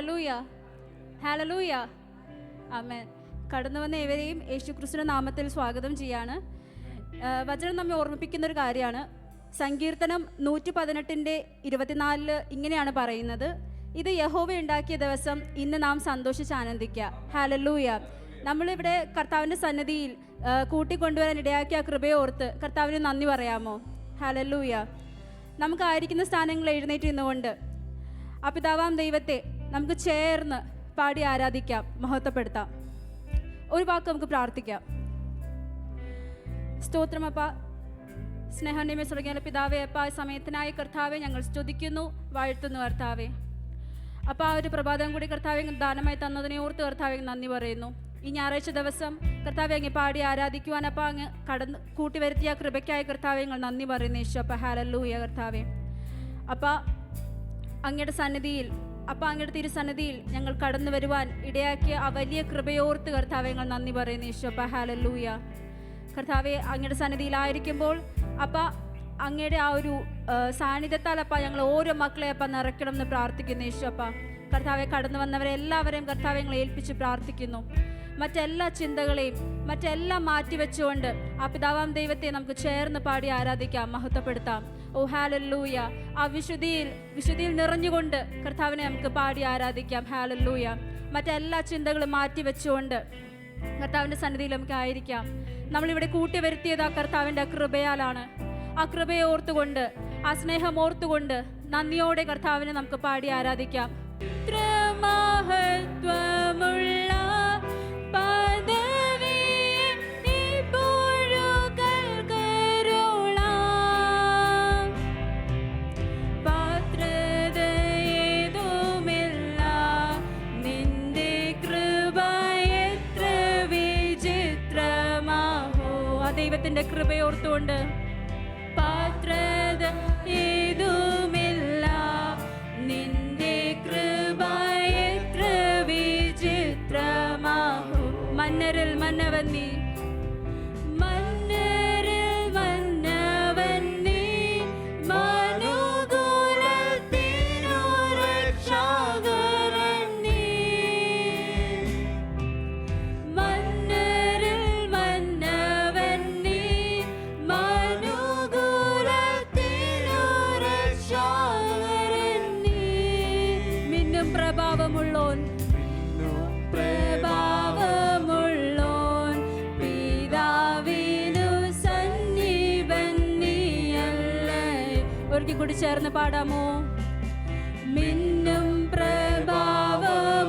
Hallelujah, ഹല്ലേലൂയ, ആമേൻ. കടന്നു വന്ന ഏവരെയും യേശുക്രിസ്തുവിന്റെ നാമത്തിൽ സ്വാഗതം ചെയ്യാണ്. വചനം നമ്മെ ഓർമ്മിപ്പിക്കുന്ന ഒരു കാര്യമാണ്. സങ്കീർത്തനം 118:24 ഇങ്ങനെയാണ് പറയുന്നത്: ഇത് യഹോവ ഉണ്ടാക്കിയ ദിവസം, ഇന്ന് നാം സന്തോഷിച്ച് ആനന്ദിക്കുക. ഹല്ലേലൂയ. നമ്മളിവിടെ കർത്താവിൻ്റെ സന്നിധിയിൽ കൂട്ടിക്കൊണ്ടുവരാൻ ഇടയാക്കിയ കൃപയെ ഓർത്ത് കർത്താവിന് നന്ദി പറയാമോ? ഹല്ലേലൂയ. നമുക്കായിരിക്കുന്ന സ്ഥാനങ്ങളിൽ എഴുന്നേറ്റ് നിന്നുകൊണ്ട് ആ പിതാവാം ദൈവത്തെ നമുക്ക് ചേർന്ന് പാടി ആരാധിക്കാം, മഹത്വപ്പെടുത്താം. ഒരു വാക്ക് നമുക്ക് പ്രാർത്ഥിക്കാം. സ്തോത്രമപ്പ, സ്നേഹന്യമേ സ്വർഗ്ഗീയ പിതാവേ, അപ്പ സമയത്തിനായ കർത്താവെ ഞങ്ങൾ സ്തുതിക്കുന്നു, വാഴ്ത്തുന്നു കർത്താവെ. അപ്പോൾ ആ ഒരു പ്രഭാതം കൂടി കർത്താവെ ദാനമായി തന്നതിനെ ഓർത്ത് കർത്താവെ നന്ദി പറയുന്നു. ഈ ഞായറാഴ്ച ദിവസം കർത്താവെ അങ്ങ് പാടി ആരാധിക്കുവാൻ അപ്പം അങ്ങ് കൂട്ടി വരുത്തിയ കൃപയ്ക്കായ കർത്താവെ ഞങ്ങൾ നന്ദി പറയുന്നു യേശു. അപ്പം ഹല്ലേലൂയ കർത്താവെ. അപ്പം അങ്ങയുടെ സന്നിധിയിൽ, അപ്പം അങ്ങയുടെ തിരുസന്നിധിയിൽ ഞങ്ങൾ കടന്നു വരുവാൻ ഇടയാക്കിയ ആ വലിയ കൃപയോർത്ത് കർത്താവെ ഞങ്ങൾ നന്ദി പറയുന്നു യേശു. അപ്പം ഹല്ലേലൂയ കർത്താവെ. അങ്ങയുടെ സന്നിധിയിലായിരിക്കുമ്പോൾ അപ്പം അങ്ങയുടെ ആ ഒരു സാന്നിധ്യത്താൽ അപ്പം ഞങ്ങൾ ഓരോ മക്കളെ അപ്പം നിറയ്ക്കണം എന്ന് പ്രാർത്ഥിക്കുന്നു യേശു. അപ്പം കർത്താവെ കടന്നു വന്നവരെ എല്ലാവരെയും കർത്താവെ ഞങ്ങൾ ഏൽപ്പിച്ച് പ്രാർത്ഥിക്കുന്നു. മറ്റെല്ലാ ചിന്തകളെയും മറ്റെല്ലാം മാറ്റിവെച്ചുകൊണ്ട് ആ പിതാവാം ദൈവത്തെ നമുക്ക് ചേർന്ന് പാടി ആരാധിക്കാം, മഹത്വപ്പെടുത്താം. ഓ ഹല്ലേലൂയ. ആ വിശുദ്ധിയിൽ നിറഞ്ഞുകൊണ്ട് കർത്താവിനെ നമുക്ക് പാടി ആരാധിക്കാം. ഹല്ലേലൂയ. മറ്റെല്ലാ ചിന്തകളും മാറ്റിവെച്ചുകൊണ്ട് കർത്താവിൻ്റെ സന്നിധിയിൽ നമുക്ക് ആയിരിക്കാം. നമ്മളിവിടെ കൂട്ടി വരുത്തിയത് ആ കർത്താവിൻ്റെ കൃപയാലാണ്. ആ കൃപയെ ഓർത്തുകൊണ്ട്, ആ സ്നേഹം ഓർത്തുകൊണ്ട് നന്ദിയോടെ കർത്താവിനെ നമുക്ക് പാടി ആരാധിക്കാം. മഹത്വമുള്ള ദൈവത്തിന്റെ കൃപയോർത്തുകൊണ്ട് പാത്രത ഏതുമില്ല, നിന്റെ കൃപ എത്ര വിചിത്രമാഹു. മന്നരിൽ മന്നവൻ നീ, മന്നരിൽ മന്നവൻ നീ, മനുകുലത്തിനു രക്ഷാകരൻ നീ. മന്നരിൽ മന്നവൻ നീ, മനുകുലത്തിനു രക്ഷാകരൻ നീ. മിന്നും പ്രഭാവമുള്ളോൻ, പ്രഭാവമുള്ളോൻ, പിതാവിനു സന്നിപൻ നീയല്ലേ. ഒരിക്കൽ കൂടി ചേർന്ന് പാടാമോ? മിന്നും പ്രഭാവമുള്ളോൻ,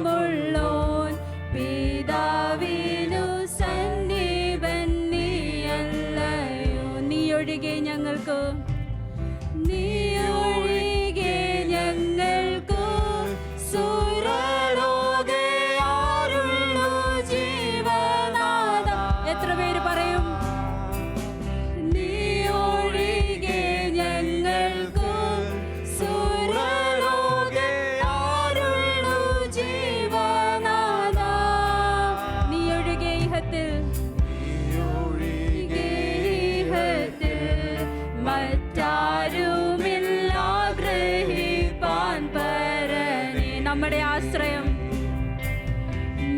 പിതാവിനു സന്നിപൻ നീയല്ലയോ. നീ ഒഴികെ ഞങ്ങൾക്ക്, നീ ഒഴികെ ഞങ്ങൾക്ക് സുരലോകെ ആരുള്ളു ജീവനാഥ. എത്ര പേര് പറയും? നീ ഒഴികെ ഞങ്ങൾക്ക് സുരലോകെ ആരുള്ളു ജീവനാഥ. നീ ഒഴികെ ഇഹത്തിൽ, മറ്റാരുമില്ല ഗ്രഹിപ്പാൻ പരനേ. നമ്മുടെ ആശ്രയം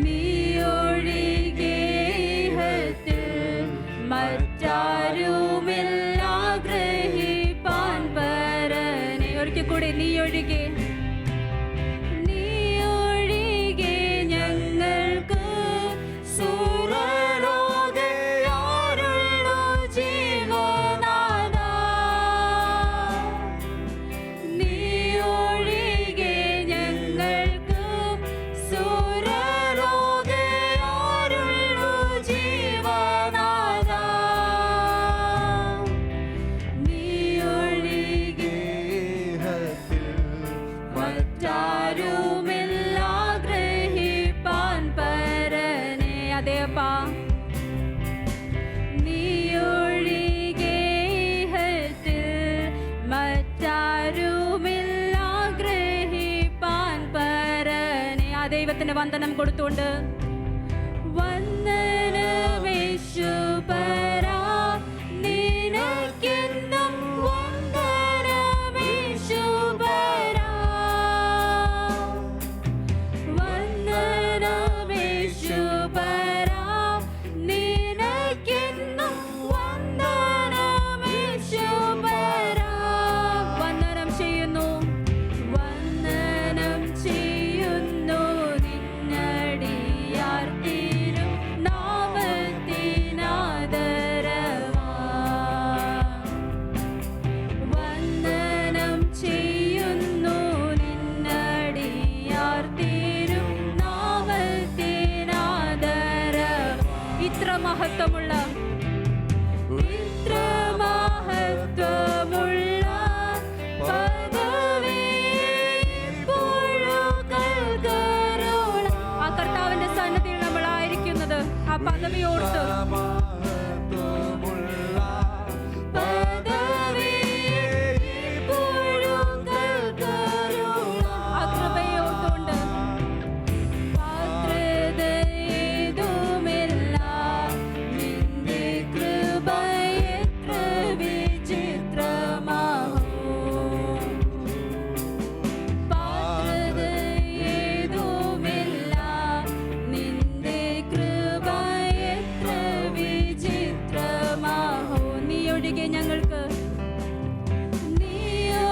നീ ഒഴികെ ഇഹത്തിൽ, മറ്റാരുമില്ല ഗ്രഹിപ്പാൻ പരനേ. ഒരിക്കൽ കൂടി നീ ഒഴികെ, നീ ഒഴികെ ഞങ്ങൾക്ക് സുരലോകെ ആരുള്ളു ജീവനാഥ. നീ ഒഴികെ ഞങ്ങൾക്ക് സുരലോകെ ആരുള്ളു ജീവനാഥ. നീ ഒഴികെ മറ്റാരുമില്ല ഗ്രഹിപ്പാൻ പരനേ. അതേപ്പാ, നീ ഒഴികെ ഇഹത്തിൽ, മറ്റാരുമില്ല ഗ്രഹിപ്പാൻ പരനേ. ആ ദൈവത്തിന് വന്ദനം കൊടുത്തുകൊണ്ട്, വന്ദനമേശുപരാ, നിനക്കെന്നും വന്ദനമേശുപരാ. ഒഴികെ ഞങ്ങൾക്ക്, നീ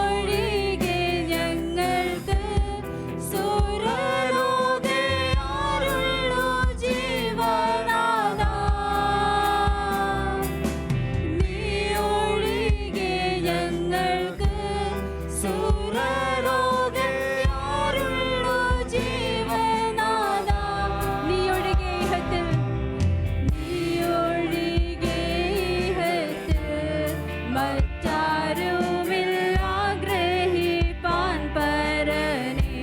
ഒഴികെ ഞങ്ങൾക്ക് സുരലോകെ ആരുള്ളു ജീവനാഥാ. നീ ഒഴികെ ഞങ്ങൾക്ക് സുരലോകെ ആരുള്ളു ജീവനാഥാ. നീ ഒഴികെ ഇഹത്തിൽ, നീ ഒഴികെ ഇഹത്തിൽ മറ്റാരുമില്ല ആഗ്രഹിപ്പാൻ പരനേ.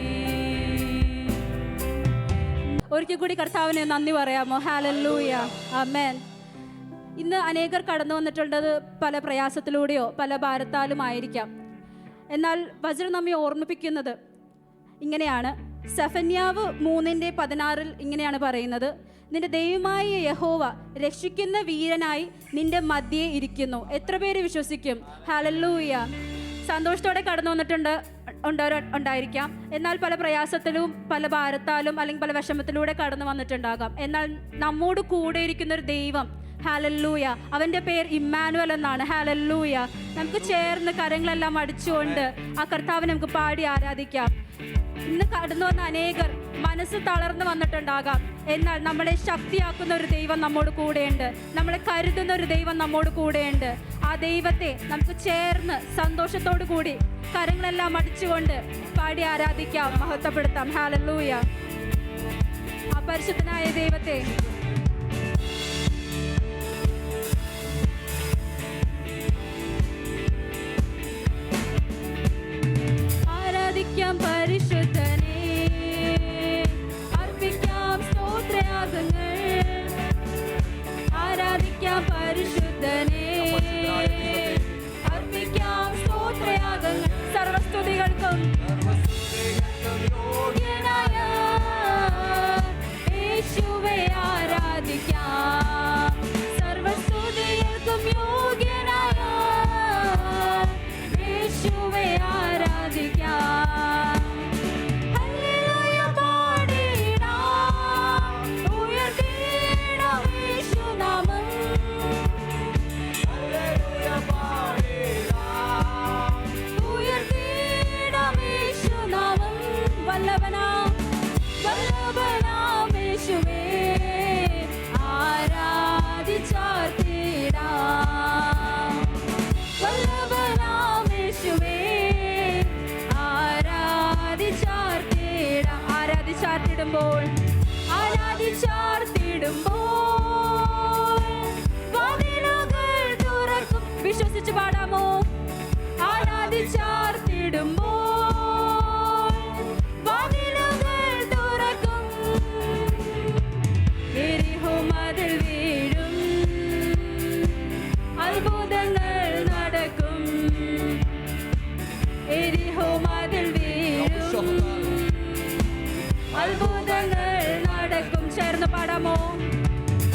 ഒരിക്കൽ കൂടി കർത്താവിനെ നന്ദി പറയാമോ? ഹല്ലേലൂയ, ആമേൻ. ഇന്ന് അനേകർ കടന്നു വന്നിട്ടുള്ളത് പല പ്രയാസത്തിലൂടെയോ പല ഭാരത്താലും ആയിരിക്കാം. എന്നാൽ വചനം നമ്മെ ഓർമ്മിപ്പിക്കുന്നത് ഇങ്ങനെയാണ്. സെഫന്യാവ് 3:16 ഇങ്ങനെയാണ് പറയുന്നത്, നിന്റെ ദൈവമായ യഹോവ രക്ഷിക്കുന്ന വീരനായി നിന്റെ മധ്യേ ഇരിക്കുന്നു. എത്ര പേര് വിശ്വസിക്കും? ഹല്ലേലൂയ. സന്തോഷത്തോടെ കടന്നു വന്നിട്ടുണ്ട് ഉണ്ടായിരിക്കാം. എന്നാൽ പല പ്രയാസത്തിലും പല ഭാരത്താലും അല്ലെങ്കിൽ പല വിഷമത്തിലൂടെ കടന്നു വന്നിട്ടുണ്ടാകാം. എന്നാൽ നമ്മോട് കൂടെ ഇരിക്കുന്ന ഒരു ദൈവം, ഹല്ലേലൂയ, അവൻ്റെ പേര് ഇമ്മാനുവൽ എന്നാണ്. ഹല്ലേലൂയ. നമുക്ക് ചേർന്ന് കരങ്ങളെല്ലാം അടിച്ചുകൊണ്ട് ആ കർത്താവിനെ നമുക്ക് പാടി ആരാധിക്കാം. ഇന്ന് കടന്നു വന്ന അനേകർ മനസ്സ് തളർന്നു വന്നിട്ടുണ്ടാകാം. എന്നാൽ നമ്മളെ ശക്തിയാക്കുന്ന ഒരു ദൈവം നമ്മോട് കൂടെയുണ്ട്. നമ്മളെ കരുതുന്ന ഒരു ദൈവം നമ്മോട് കൂടെയുണ്ട്. ആ ദൈവത്തെ നമുക്ക് ചേർന്ന് സന്തോഷത്തോടു കൂടി കരങ്ങളെല്ലാം അടിച്ചുകൊണ്ട് പാടി ആരാധിക്കാം, മഹത്വപ്പെടുത്താം. ഹല്ലേലൂയ. ആ പരിശുദ്ധനായ ദൈവത്തെ ആരാധിക്കാം. പരിശുദ്ധനെ അർപ്പിക്കാം സ്തോത്രയാഗങ്ങൾ. ആരാധിക്കാം പരിശുദ്ധനെ അർപ്പിക്കാം സ്തോത്രയാഗങ്ങൾ. സർവസ്തുതികൾക്കും യോഗ്യനായ യേശുവേ ആരാധിക്കാം. സർവസ്തുതികൾക്കും യോഗ്യനായ യേശുവേ ആരാധിക്കാം. ഹല്ലേലൂയ പാടിടാം, ഉയർത്തിടാം യേശുനാമം. ഹല്ലേലൂയ പാടിടാം, ഉയർത്തിടാം യേശുനാമം. വല്ലഭനാം വല്ലഭനാം യേശുവേ ആരാധിച്ചാർത്തിടാം. വല്ലഭനാം യേശുവേ ആരാധിച്ചാർത്തിടാം. ആരാധിച്ചാർത്തിടുമ്പോൾ വാതിലുകൾ തുറക്കും. വിശ്വസിച്ച് പാടാമോ? ആരാധിച്ചാർത്തിടുമ്പോൾ വാതിലുകൾ തുറക്കും. എരിഹോ മതിൽ വീഴും, അത്ഭുതങ്ങൾ നടക്കും. എരിഹോ മതിൽ വീഴും, അത്ഭുതങ്ങൾ നടക്കും. ചേർന്ന് പാടാമോ?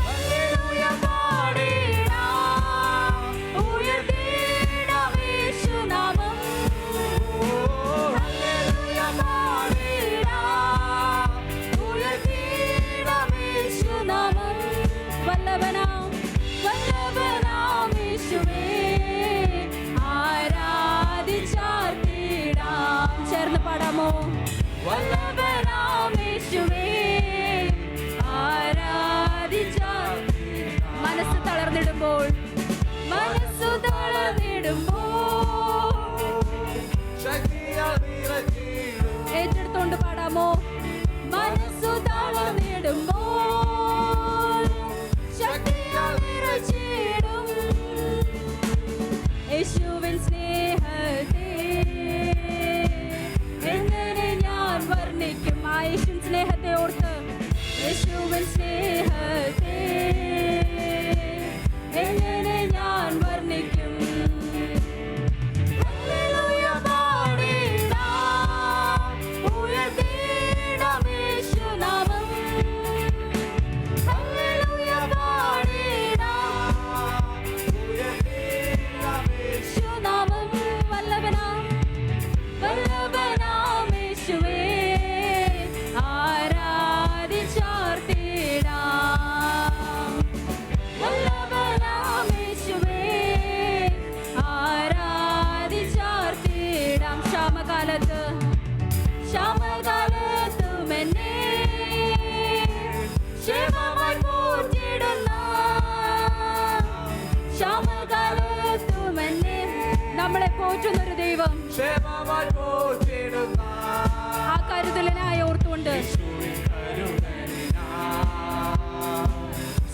ഹല്ലേലൂയ പാടിടാം, ഉയർത്തിടാം യേശുനാമം. ഹല്ലേലൂയ പാടിടാം, ഉയർത്തിടാം യേശുനാമം. വല്ലഭനാം വല്ലഭനാം യേശുവേ ആരാധിച്ചാർത്തിടാം. ചേർന്ന് പാടാമോ? വല്ലഭനാം യേശുവേ ആരാധിച്ചാർ. മനസ്സ് തളർന്നിടുമ്പോൾ ഏറ്റെടുത്തോണ്ട് പാടാമോ? മനസ്സു തളർന്നിടുമ്പോൾ ശക്തിയാൽ നിറച്ചിടും യേശുവിൻ സ്നേഹത്തെ എങ്ങനെ ഞാൻ വർണ്ണിക്കും. ആ യേശുവിൻ സ്നേഹത്തെ ഓർത്ത്, യേശുവിൻ സ്നേഹത്തെ എങ്ങനെ ഞാൻ വർണ്ണിക്കും. ഹല്ലേലൂയ പാടിടാം, ഉയർത്തിടാം യേശുനാമം. ഹല്ലേലൂയ പാടിടാം, ഉയർത്തിടാം യേശു പോറ്റുന്നൊരു ദൈവം, ആ കരുതലിനായി ഓർത്തുകൊണ്ട്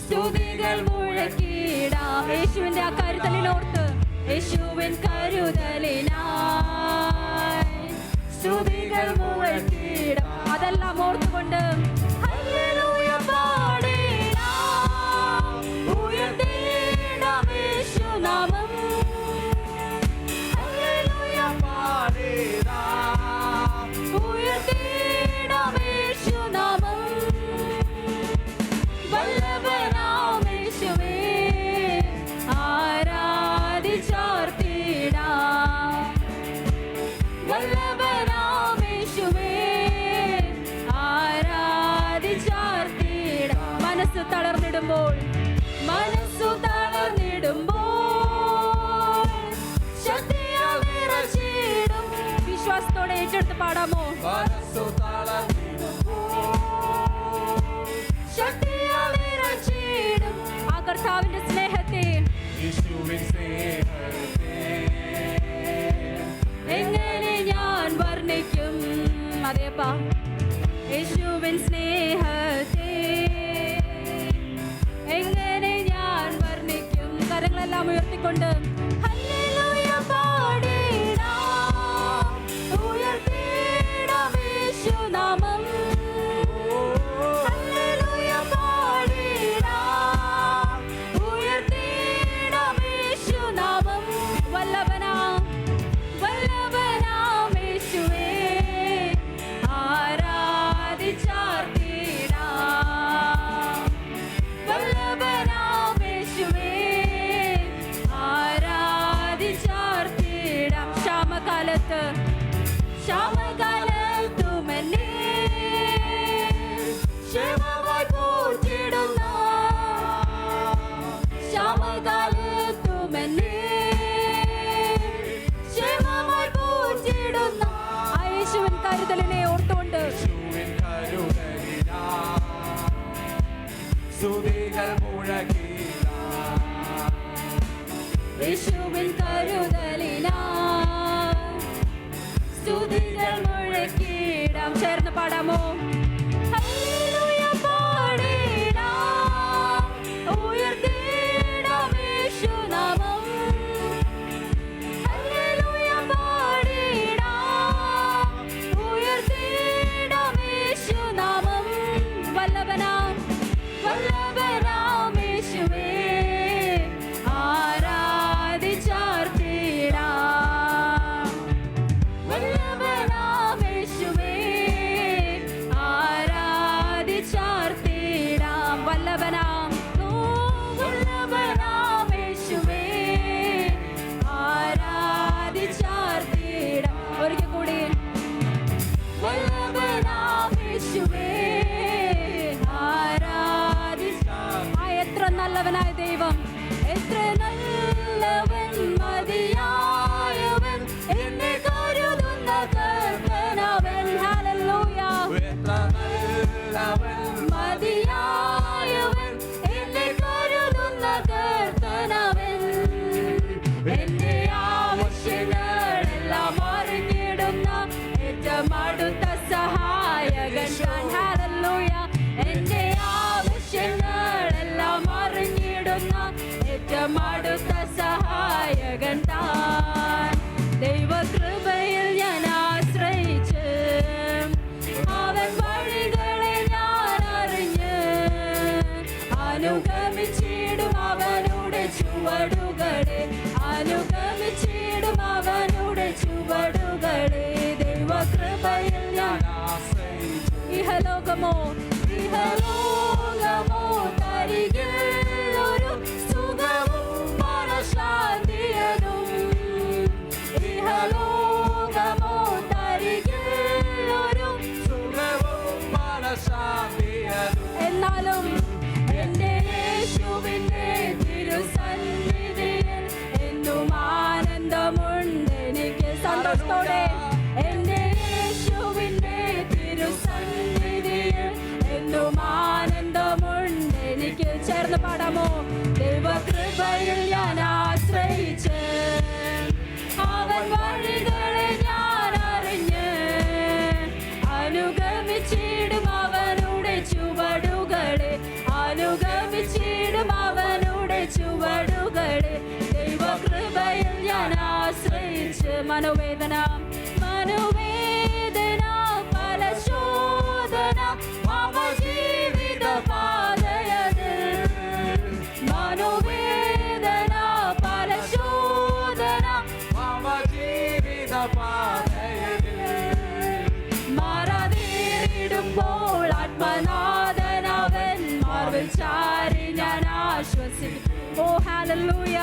സ്തുതികൾ മുഴക്കിടാം. യേശുവിന്റെ ആ കരുതലിനോർത്ത്, യേശുവിൻ കരുതലിനായി സ്തുതികൾ മുഴക്കിടാം. അതെല്ലാം ഓർത്തുകൊണ്ട് ഹല്ലേലൂയ പാടിടാം, ഉയർത്തിടാം യേശുനാമം. ഹല്ലേലൂയ പാടിടാം, ഉയർത്തിടാം യേശുനാമം. വല്ലഭനാം യേശുവേ ആരാധിച്ചാർത്തിടാം. വല്ലഭനാം യേശുവേ ആരാധിച്ചാർത്തിടാം. മനസ്സ് തളർന്നിടുമ്പോൾ, മനസ്സു തളർന്നിടുമ്പോൾ ശക്തിയാൽ നിറച്ചിടും. വിശ്വാസത്തോടെ ഏറ്റെടുത്ത് പാടാമോ? മനസ്സു ശക്തിയാൽ നിറച്ചിടും ആ കർത്താവിന്റെ സ്നേഹത്തെ, എങ്ങനെ ഞാൻ വർണ്ണിക്കും? അതേപ്പാ, യേശുവിൻ സ്നേഹത്തെ എങ്ങനെ ഞാൻ വർണ്ണിക്കും? കരങ്ങളെല്ലാം ഉയർത്തിക്കൊണ്ട് ഹല്ലേലൂയ പാടിടാം, ഉയർത്തിടാം യേശുനാമം. ഹല്ലേലൂയ പാടിടാം, ഉയർത്തിടാം യേശുനാമം. വല്ലഭനാം യേശുവേ ആരാധിച്ചാർത്തിടാം. വല്ലഭനാം യേശുവേ ആരാധിച്ചാർത്തിടാം. ക്ഷാമകാലത്തുമെന്നെ ക്ഷേമമായി പോറ്റിടുന്ന, ക്ഷാമകാലത്തുമെന്നെ ക്ഷേമമായി പോറ്റിടുന്ന ആ യേശുവിൻ കരുതലിനെ ഓർത്തുകൊണ്ട് യേശുവിൻ കരുതലിനാ സ്തുതികൾ മുഴക്കിടാം. ചേർന്ന് പാടാമോ? ഹല്ലേലൂയ പാടിടാം, ഉയർത്തിടാം യേശുനാമം. ഹല്ലേലൂയ പാടിടാം, ഉയർത്തിടാം യേശുനാമം. വല്ലഭനാം യേശുവേ ആരാധിച്ചാർത്തിടാം. വല്ലഭനാം യേശുവേ ആരാധിച്ചാർത്തിടാം. വല്ലഭനാം യേശുവേ ആരാധിച്ചാർത്തിടാം. ഒരിക്കൽ കൂടി വല്ലഭനാം യേശുവേ എത്ര നല്ലവനായ ദൈവം, എത്ര നല്ലവൻ, മതിയായവൻ, എന്നെ കരുതുന്ന കർത്തനവൻ. ഹല്ലേലൂയ മതിയായവൻ, എന്നെ കരുതുന്ന കർത്തനവൻ. എന്റെ ആവശ്യങ്ങളെല്ലാം അറിഞ്ഞിടുന്ന ഏറ്റവും അടുത്ത സഹായകൻ താൻ. ഹല്ലേലൂയ എന്റെ ആവശ്യങ്ങളെല്ലാം അറിഞ്ഞിടുന്ന ഏറ്റവും അടുത്ത സഹായകൻ താൻ. ദൈവകൃപയിൽ ഞാൻ ആശ്രയിച്ച് അവൻ വഴികളെ ഞാൻ അറിഞ്ഞ് അനുഗമിച്ചിടും അവനുടെ ചുവടുകളെ, അനുഗമിച്ചിടും അവനുടെ ചുവടുകളെ. ദൈവകൃപയിൽ ഞാൻ ഇഹലോകമോ തരികിൽ ഒരു സുഖവും മനഃശാന്തിയതും. ഇഹലോകമോ തരികിൽ ഒരു സുഖവും മനഃശാന്തിയതും. എന്നാലും എന്റെ യേശുവിന്റെ തിരുസന്നിധിയിൽ എന്നും ആനന്ദമുണ്ട് എനിക്ക്. സന്തോഷത്തോടെ എന്റെ യേശുവിന്റെ തിരുസന്നിധിയിൽ എന്നും ആനന്ദമുണ്ട് എനിക്ക്. ചേർന്ന് പാടാമോ? ദൈവകൃപയിൽ ഞാൻ ആശ്രയിച്ച് അവൻ ആശ്രയിച്ച് മനോവേദന പല ശോധന മമ ജീവിത പാതയതിൽ മനോവേദന പല ശോധന മമ ജീവിത പാതയതിൽ മാറാതിടുമ്പോൾ ആത്മനാഥനവൻ മാർവിൽ ചാരി ഞാൻ ആശ്വസിക്കും. ഓ ഹല്ലേലൂയ.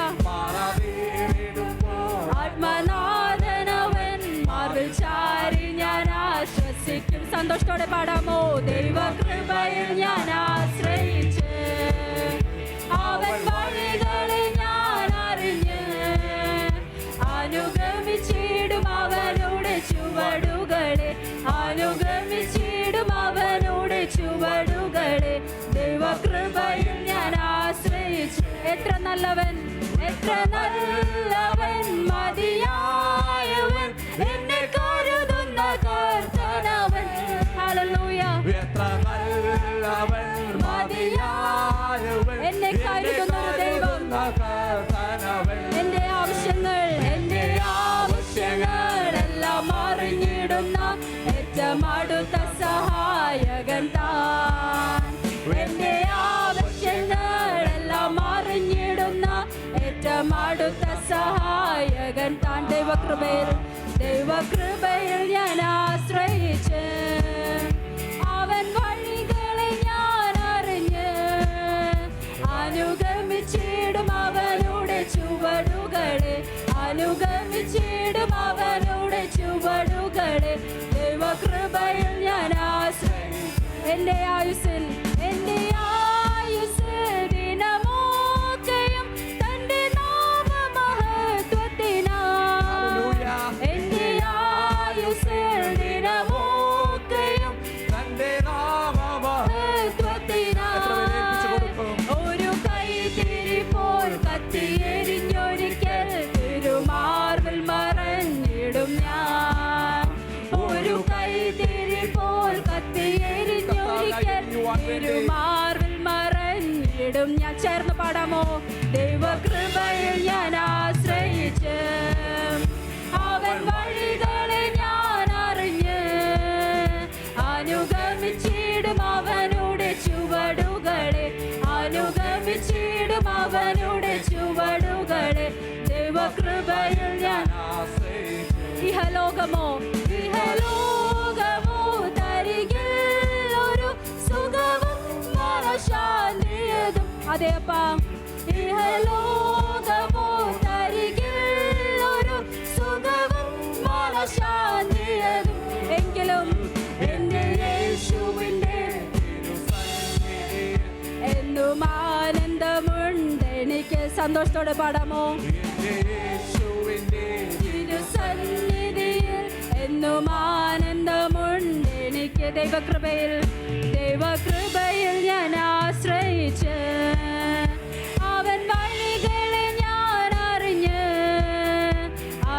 ആത്മനാഥനവൻ മാർവിൽ ചാരി ഞാൻ ആശ്വസിക്കും. സന്തോഷത്തോടെ പാടാമോ? ദൈവകൃപയിൽ ഞാൻ ആശ്രയിച്ച് അവൻ വഴികളിൽ ഞാൻ അറിഞ്ഞ് അനുഗമിച്ചിടും അവനുടെ ചുവടുകളെ അനുഗമിച്ചിടും അവനുടെ ചുവടുകളെ. ദൈവകൃപയിൽ ഞാൻ ആശ്രയിച്ചു. എത്ര നല്ലവൻ എത്ര നല്ലവൻ മതിയായവൻ എന്നെ കരുതുന്ന കർത്തനവൻ. ഹല്ലേലൂയ. എത്ര നല്ലവൻ മതിയായവൻ എന്നെ കരുതുന്ന ദൈവം. എന്റെ ആവശ്യങ്ങളെല്ലാം അറിഞ്ഞിടുന്ന ഏറ്റവും അടുത്ത സഹായകൻ താൻ. എന്റെ ആവശ്യങ്ങളെല്ലാം അറിഞ്ഞിടുന്ന ഏറ്റവും അടുത്ത സഹായകൻ താൻ. ദൈവകൃപയിൽ ഞാൻ ആശ്രയിച്ച് അവൻ വഴികളെ ഞാൻ അറിഞ്ഞ് അനുഗമിച്ചിടും അവനുടെ ചുവടുകളെ അനുഗമിച്ചിടും അവനുടെ ചുവടുകളെ. ദൈവകൃപയിൽ ഞാൻ ആശ്രയിച്ച് എന്റെ ആയുസ്സിൽ ദിനമൊക്കെയും തന്റെ നാമമഹത്വത്തിനായി എന്റെ ആയുസ്സിൽ ദിനമൊക്കെയും തന്റെ നാമമഹത്വത്തിനായി ഒരു കൈത്തിരി പോൽ കത്തിയെരിഞ്ഞൊരിക്കൽ തിരുമാർവിൽ മറഞ്ഞിടും ഞാൻ. ഒരു കൈത്തിരി പോൽ കത്തിയെരിഞ്ഞൊരിക്കൽ തിരുമാർവിൽ മറഞ്ഞിടും ഞാൻ. ചേർന്ന് പാടാമോ? ദൈവകൃപയിൽ ഞാൻ ആശ്രയിച്ച് അവൻ വഴികളെ ഞാൻ അറിഞ്ഞ് അനുഗമിച്ചിടും അവനുടെ ചുവടുകളെ അനുഗമിച്ചിടും അവനുടെ ചുവടുകളെ. ദൈവകൃപയിൽ ഞാൻ ഇഹലോകമോ തരികിൽ ഒരു സുഖവും മനഃശാന്തിയതും. അതേപ്പാ ഇഹലോകമോ തരികിൽ ഒരു സുഖവും മനഃശാന്തിയതും. എങ്കിലും എന്റെ യേശുവിന്റെ എന്നും ആനന്ദമുണ്ട് എനിക്ക്. സന്തോഷത്തോടെ പാടാമോ? തിരുസന്നിധിയിൽ എന്നും ആനന്ദമുണ്ട് എനിക്ക്. ദൈവകൃപയിൽ ഞാൻ ആശ്രയിച്ച് അവൻ വഴികളെ ഞാൻ അറിഞ്ഞ്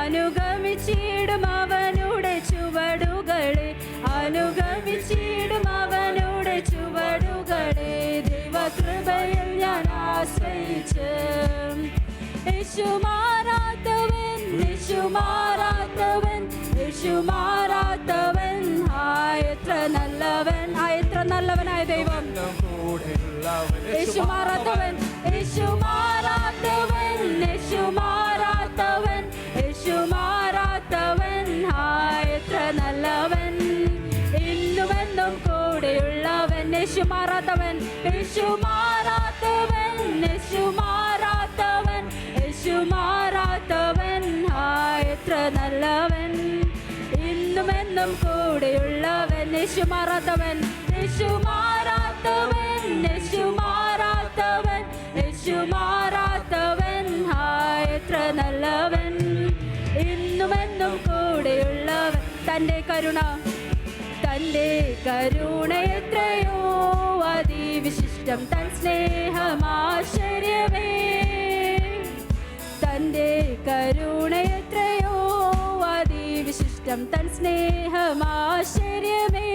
അനുഗമിച്ചിടും അവനുടെ ചുവടുകളെ അനുഗമിച്ചിടും അവനുടെ ചുവടുകളെ. ദൈവകൃപയിൽ ഞാൻ ആശ്രയിച്ച് യേശുമാറാത്തവൻ യേശുമാറാത്തവൻ യേശുമാറാത്തവൻ എത്ര നല്ലവൻ എത്ര നല്ലവനായ ദൈവം. യേശുമാറാത്തവൻ യേശുമാറാത്തവൻ യേശുമാറാത്തവൻ യേശുമാറാത്തവൻ എത്ര നല്ലവൻ ഇന്നുമെന്നും കൂടെയുള്ളവൻ. യേശുമാറാത്തവൻ യേശുമാറാത്തവൻ യേശുമാറാത്തവൻ യേശുമാറാത്തവൻ എത്ര നല്ലവൻ ഇന്നുമെന്നും കൂടെയുള്ളവൻ. യേശുമാറാത്തവൻ യേശുമാറാത്തവൻ യേശുമാറാത്തവൻ യേശുമാറാത്തവൻ എത്ര നല്ലവൻ ഇന്നുമെന്നും കൂടെയുള്ളവൻ. തൻ്റെ കരുണ എത്രയോ അതിവിശിഷ്ടം തൻ സ്നേഹമാശ്ചര്യമേ. തൻ്റെ കരുണ എത്രയോ അതിവിശിഷ്ടം തൻ സ്നേഹമാശ്ചര്യമേ.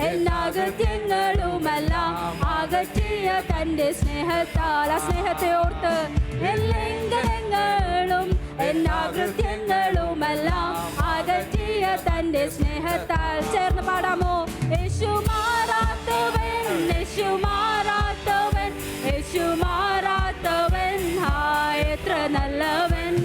എന്നാകത്യങ്ങളുമെല്ലാം അകറ്റിയ തൻ്റെ സ്നേഹത്താൽ ആ സ്നേഹത്തെ ഓർത്ത് അകൃത്യങ്ങളുമെല്ലാം അകറ്റിയ തന്റെ സ്നേഹത്താൽ. ചേർന്ന് പാടാമോ? യേശു മാറാത്തവൻ, യേശു മാറാത്തവൻ, യേശു മാറാത്തവൻ, എത്ര നല്ലവൻ,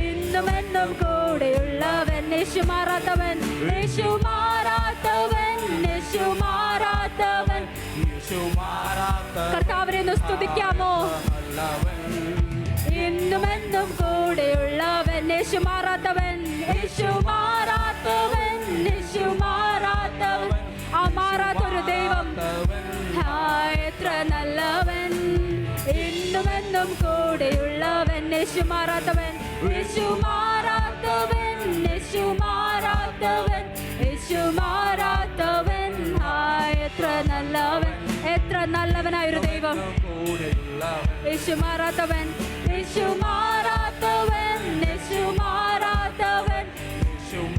ഇന്നും എന്നും കൂടെയുള്ളവൻ. യേശു മാറാത്തവൻ, യേശു മാറാത്തവൻ, യേശു മാറാത്തവൻ, കർത്താവിനെ ഒന്ന് സ്തുതിക്കാമോ? ഇന്നും എന്നും കൂടെയുള്ളവൻ. യേശു മാറാത്തവൻ, യേശു മാറാത്തവൻ, യേശു മാറാത്തവൻ, ആ മാറാത്തൊരു ദൈവം എത്ര നല്ലവൻ, ഇന്നും എന്നും കൂടെയുള്ളവൻ. യേശു മാറാത്തവൻ, യേശു മാറാത്തവൻ, യേശു മാറാത്തവൻ, യേശു മാറാത്തവൻ, എത്ര നല്ലവൻ, എത്ര നല്ലവനായൊരു ദൈവം. യേശു മാറാത്തവൻ, യേശു മാറാത്തവൻ, യേശു മാറാത്തവൻ.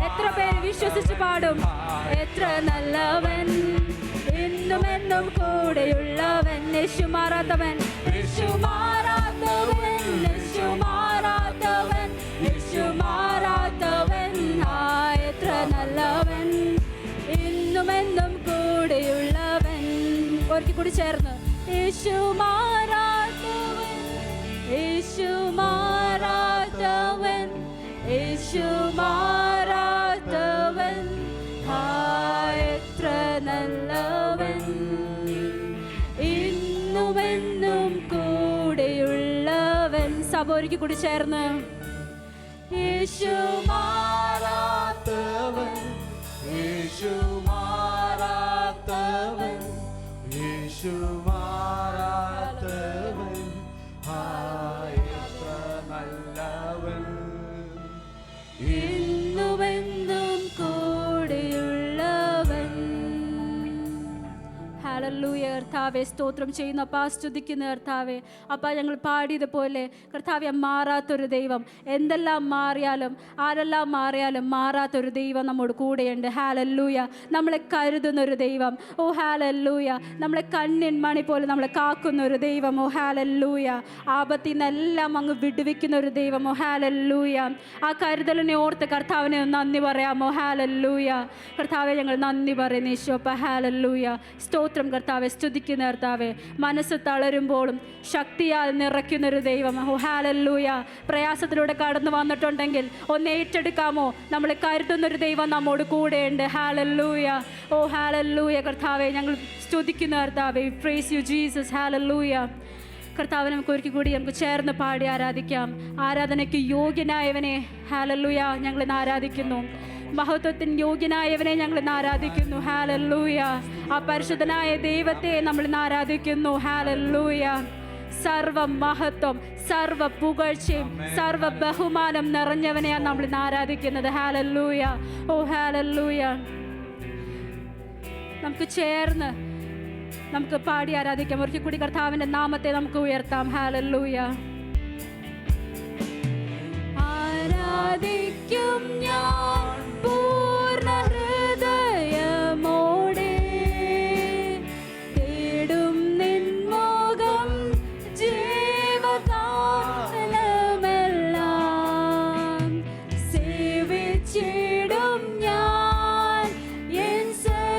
എത്ര പേര് വിശ്വസിച്ച് പാടും? എത്ര നല്ലവൻ, ഇന്നും എന്നും കൂടെയുള്ളവൻ. യേശു മാറാത്തവൻ, യേശു മാറാത്തവൻ, യേശു മാറാത്തവൻ, യേശു മാറാത്തവൻ, എത്ര നല്ലവൻ, ഇന്നും എന്നും കൂടെയുള്ളവൻ. ഒരിക്കൽ കൂടി ചേർന്ന് യേശു മാറാത്തവൻ, യേശു മാറാത്തവൻ, യേശു മാറാത്തവൻ, എത്ര നല്ലവൻ, ഇന്നുമെന്നും കൂടെയുള്ളവൻ. സഭ ഒരിക്കൽ കൂടി ചേർന്ന് യേശു മാറാത്തവൻ, യേശു മാറാത്തവൻ, യേശു മാറാത്തവൻ, എത്ര നല്ലവൻ, ഇന്നുമെന്നും കൂടെയുള്ളവൻ. ഹല്ലേലൂയ. കർത്താവെ സ്തോത്രം ചെയ്യുന്നു അപ്പാ, സ്തുതിക്കുന്ന കർത്താവെ. അപ്പാ ഞങ്ങൾ പാടിയതുപോലെ കർത്താവെ മാറാത്തൊരു ദൈവം, എന്തെല്ലാം മാറിയാലും ആരെല്ലാം മാറിയാലും മാറാത്തൊരു ദൈവം നമ്മോട് കൂടെയുണ്ട്. ഹല്ലേലൂയ. നമ്മളെ കരുതുന്നൊരു ദൈവം. ഓ ഹല്ലേലൂയ. നമ്മളെ കണ്ണിൻ മണി പോലെ നമ്മളെ കാക്കുന്ന ഒരു ദൈവം. ഓ ഹല്ലേലൂയ. ആപത്തിൽ നിന്നെല്ലാം അങ്ങ് വിടുവിക്കുന്ന ഒരു ദൈവം. ഓ ഹല്ലേലൂയ. ആ കരുതലിനെ ഓർത്ത് കർത്താവിനെ നന്ദി പറയാമോ? ഹല്ലേലൂയ. കർത്താവെ ഞങ്ങൾ നന്ദി പറയുന്നു യേശുവപ്പ. ഹല്ലേലൂയ. സ്തോത്രം കർത്താവെ, സ്തുതിക്കുന്ന കർത്താവെ. മനസ്സ് തളരുമ്പോഴും ശക്തിയാൽ നിറയ്ക്കുന്നൊരു ദൈവം. ഓ ഹല്ലേലൂയ. പ്രയാസത്തിലൂടെ കടന്നു വന്നിട്ടുണ്ടെങ്കിൽ ഒന്ന് ഏറ്റെടുക്കാമോ? നമ്മളെ കരുതുന്നൊരു ദൈവം നമ്മോട് കൂടെയുണ്ട്. ഹല്ലേലൂയ. ഓ ഹല്ലേലൂയ. കർത്താവെ ഞങ്ങൾ സ്തുതിക്കുന്ന കർത്താവെ. Praise you Jesus. ഹല്ലേലൂയ. കർത്താവ് നമുക്ക് ഒരിക്കൽ കൂടി നമുക്ക് ചേർന്ന് പാടി ആരാധിക്കാം. ആരാധനയ്ക്ക് യോഗ്യനായവനെ ഹല്ലേലൂയ ഞങ്ങളിന്ന് ആരാധിക്കുന്നു. മഹത്വത്തിന് യോഗ്യനായവനെ ഞങ്ങളിന്ന് ആരാധിക്കുന്നു. ഹല്ലേലൂയ. ആ പരിശുദ്ധനായ ദൈവത്തെ നമ്മളിന്ന് ആരാധിക്കുന്നു. ഹല്ലേലൂയ. സർവ മഹത്വം, സർവ പുകഴ്ചയും സർവ ബഹുമാനം നിറഞ്ഞവനെയാണ് നമ്മളിന്ന് ആരാധിക്കുന്നത്. ഹല്ലേലൂയ. ഓ ഹല്ലേലൂയ. നമുക്ക് ചേർന്ന് നമുക്ക് പാടി ആരാധിക്കാം. ഒരിക്കൽ കൂടി കർത്താവിൻ്റെ നാമത്തെ നമുക്ക് ഉയർത്താം. ഹല്ലേലൂയ. ആരാധിക്കും ഞാൻ പൂർണ്ണ ഹൃദയമോടെ, തേടും നിൻ മുഖം ജീവകാലമെല്ലാം, സേവിച്ചിടും ഞാൻ എൻ സർവ്വവുമായി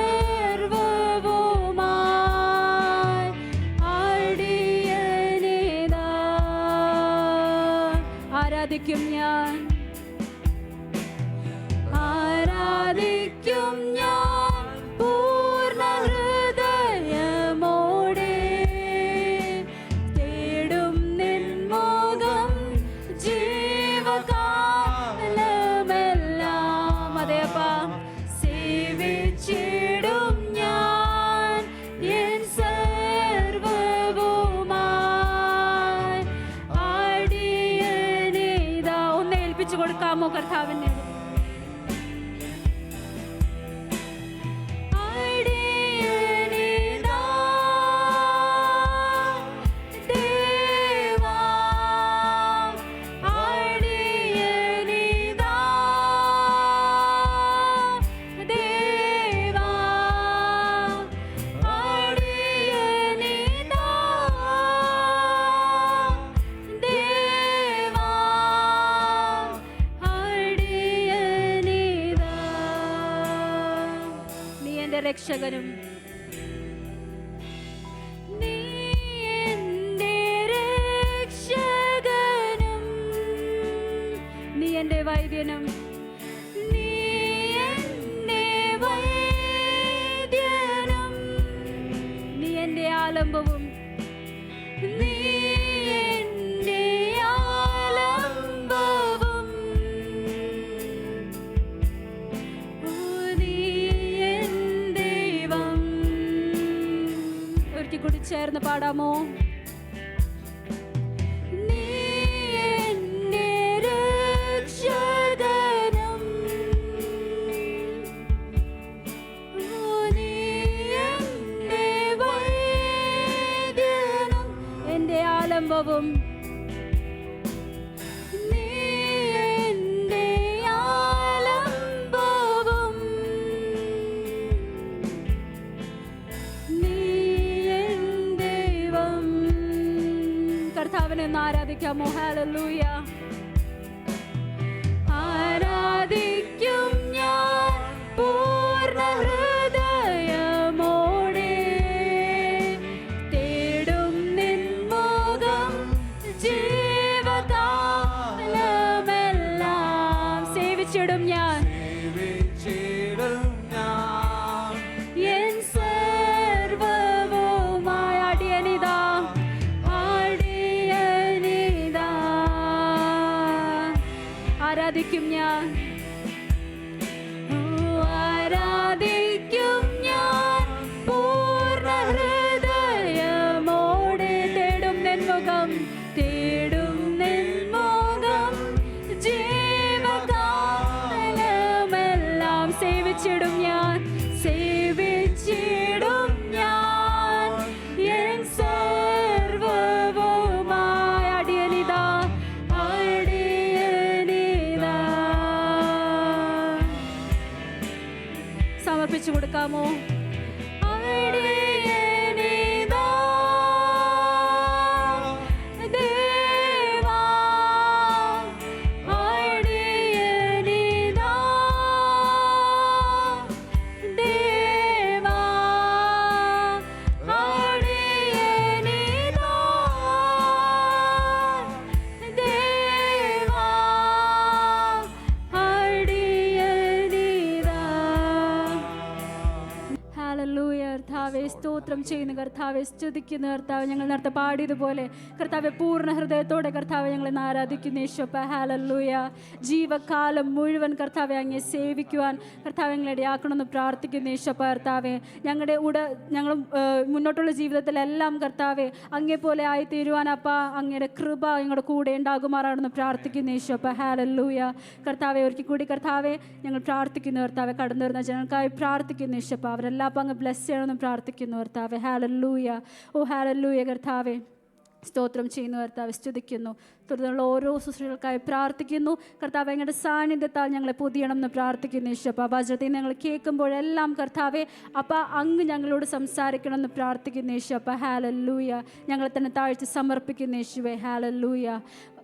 അടിയനിതാ. ആരാധിക്കും ഞാൻ, ആരാധിക്കും ഞാൻ പൂർണ്ണ ഹൃദയമോടെ, തേടും നിൻ മുഖം ജീവകാലമെല്ലാം. അതേപ്പാ, സേവിച്ചിടും ഞാൻ എൻ സർവ്വവുമായി അടിയനിതാ. ഒന്ന് ഏൽപ്പിച്ചു കൊടുക്കാമോ കർത്താവിനെ? രക്ഷകനും. നീ എൻ്റെ വൈദ്യനും, നീ എൻ്റെ വൈദ്യനും, നീ എൻ്റെ ആലംബവും, നീ എൻ്റെ ആലംബവും, നീ എൻ ദൈവം. ഒരിക്കൽ കൂടി ചേർന്ന് പാടാമോ? ആലംബവും, നീ എൻ്റെ ആലംബവും, നീ എൻ ദൈവം. കർത്താവിനെ ഒന്ന് ആരാധിക്കാമോ? ഹല്ലേലൂയ. ആരാധിക്കും ഞാൻ പൂർണ്ണ ഹൃദയമോടെ, തേടും നിൻ മുഖം ജീവകാലമെല്ലാം. സേവിച്ചിടും ഞാൻ എൻ സർവ്വവുമായ അടിയനിതാ, അടിയനിതാ. ആരാധിക്കും ഞാൻ, ആരാധിക്കും ഞാൻ പൂർണ്ണ ഹൃദയമോടെ, തേടും നിൻ മുഖം, തേടും നിൻ മുഖം ജീവകാലമെല്ലാം. സേവിച്ചിടും ഞാൻ, സേവിച്ചിടും ഞാൻ എൻ സർവ്വവുമായ അടിയനിതാ, അടിയനിതാ. സമർപ്പിച്ചു കൊടുക്കാമോ? അടിയനിതാ ദേവാ, അടിയനിതാ ദേവാ, അടിയനിതാ ദേവാ, അടിയനിതാ. ഹല്ലേലൂയ. കർത്താവെ സ്തോത്രം ചെയ്യുന്നു, കർത്താവെ സ്തുതിക്കുന്നു, കർത്താവ് ഞങ്ങൾ നേരത്തെ പാടിയതുപോലെ കർത്താവെ പൂർണ്ണ ഹൃദയത്തോടെ കർത്താവെ ഞങ്ങളെ ആരാധിക്കുന്നു യേശുവപ്പ. ഹല്ലേലൂയ. ജീവകാലം മുഴുവൻ കർത്താവെ അങ്ങേ സേവിക്കുവാൻ കർത്താവ് ഞങ്ങളെ ഇടയാക്കണമെന്ന് പ്രാർത്ഥിക്കുന്നു യേശുവപ്പ. കർത്താവെ ഞങ്ങൾ മുന്നോട്ടുള്ള ജീവിതത്തിലെല്ലാം കർത്താവെ അങ്ങേ പോലെ ആയിത്തീരുവാൻ അപ്പ അങ്ങയുടെ കൃപ ഞങ്ങളുടെ കൂടെ ഉണ്ടാകുമാറാണെന്ന് പ്രാർത്ഥിക്കുന്നു യേശുവപ്പ. ഹല്ലേലൂയ. കർത്താവെ ഒരിക്കൽ കൂടി കർത്താവെ ഞങ്ങൾ പ്രാർത്ഥിക്കുന്നു കർത്താവെ, കടന്നു വരുന്ന ജനങ്ങൾക്കായി പ്രാർത്ഥിക്കുന്നു യേശുവപ്പ. അവരെല്ലാം അപ്പം അങ്ങ് ബ്ലെസ് ചെയ്യണമെന്ന് പ്രാർത്ഥിക്കുന്നു കർത്താവെ. ഹല്ലേലൂയ. ഓ ഹല്ലേലൂയ. കർത്താവെ സ്തോത്രം ചെയ്യുന്നു കർത്താവെ, സ്തുതിക്കുന്നു. തുടർന്നുള്ള ഓരോ ശുശ്രൂഷകൾക്കായി പ്രാർത്ഥിക്കുന്നു കർത്താവെ. ഞങ്ങളുടെ സാന്നിധ്യത്താൽ ഞങ്ങളെ പൊതിയണം എന്ന് പ്രാർത്ഥിക്കുന്നു യേശുവപ്പ. വചനത്തിൽ ഞങ്ങൾ കേൾക്കുമ്പോഴെല്ലാം കർത്താവെ അപ്പ അങ്ങ് ഞങ്ങളോട് സംസാരിക്കണം എന്ന് പ്രാർത്ഥിക്കുന്നു യേശുവപ്പ. ഹല്ലേലൂയ. ഞങ്ങളെ തന്നെ താഴ്ത്തി സമർപ്പിക്കുന്നു യേശുവേ. ഹല്ലേലൂയ.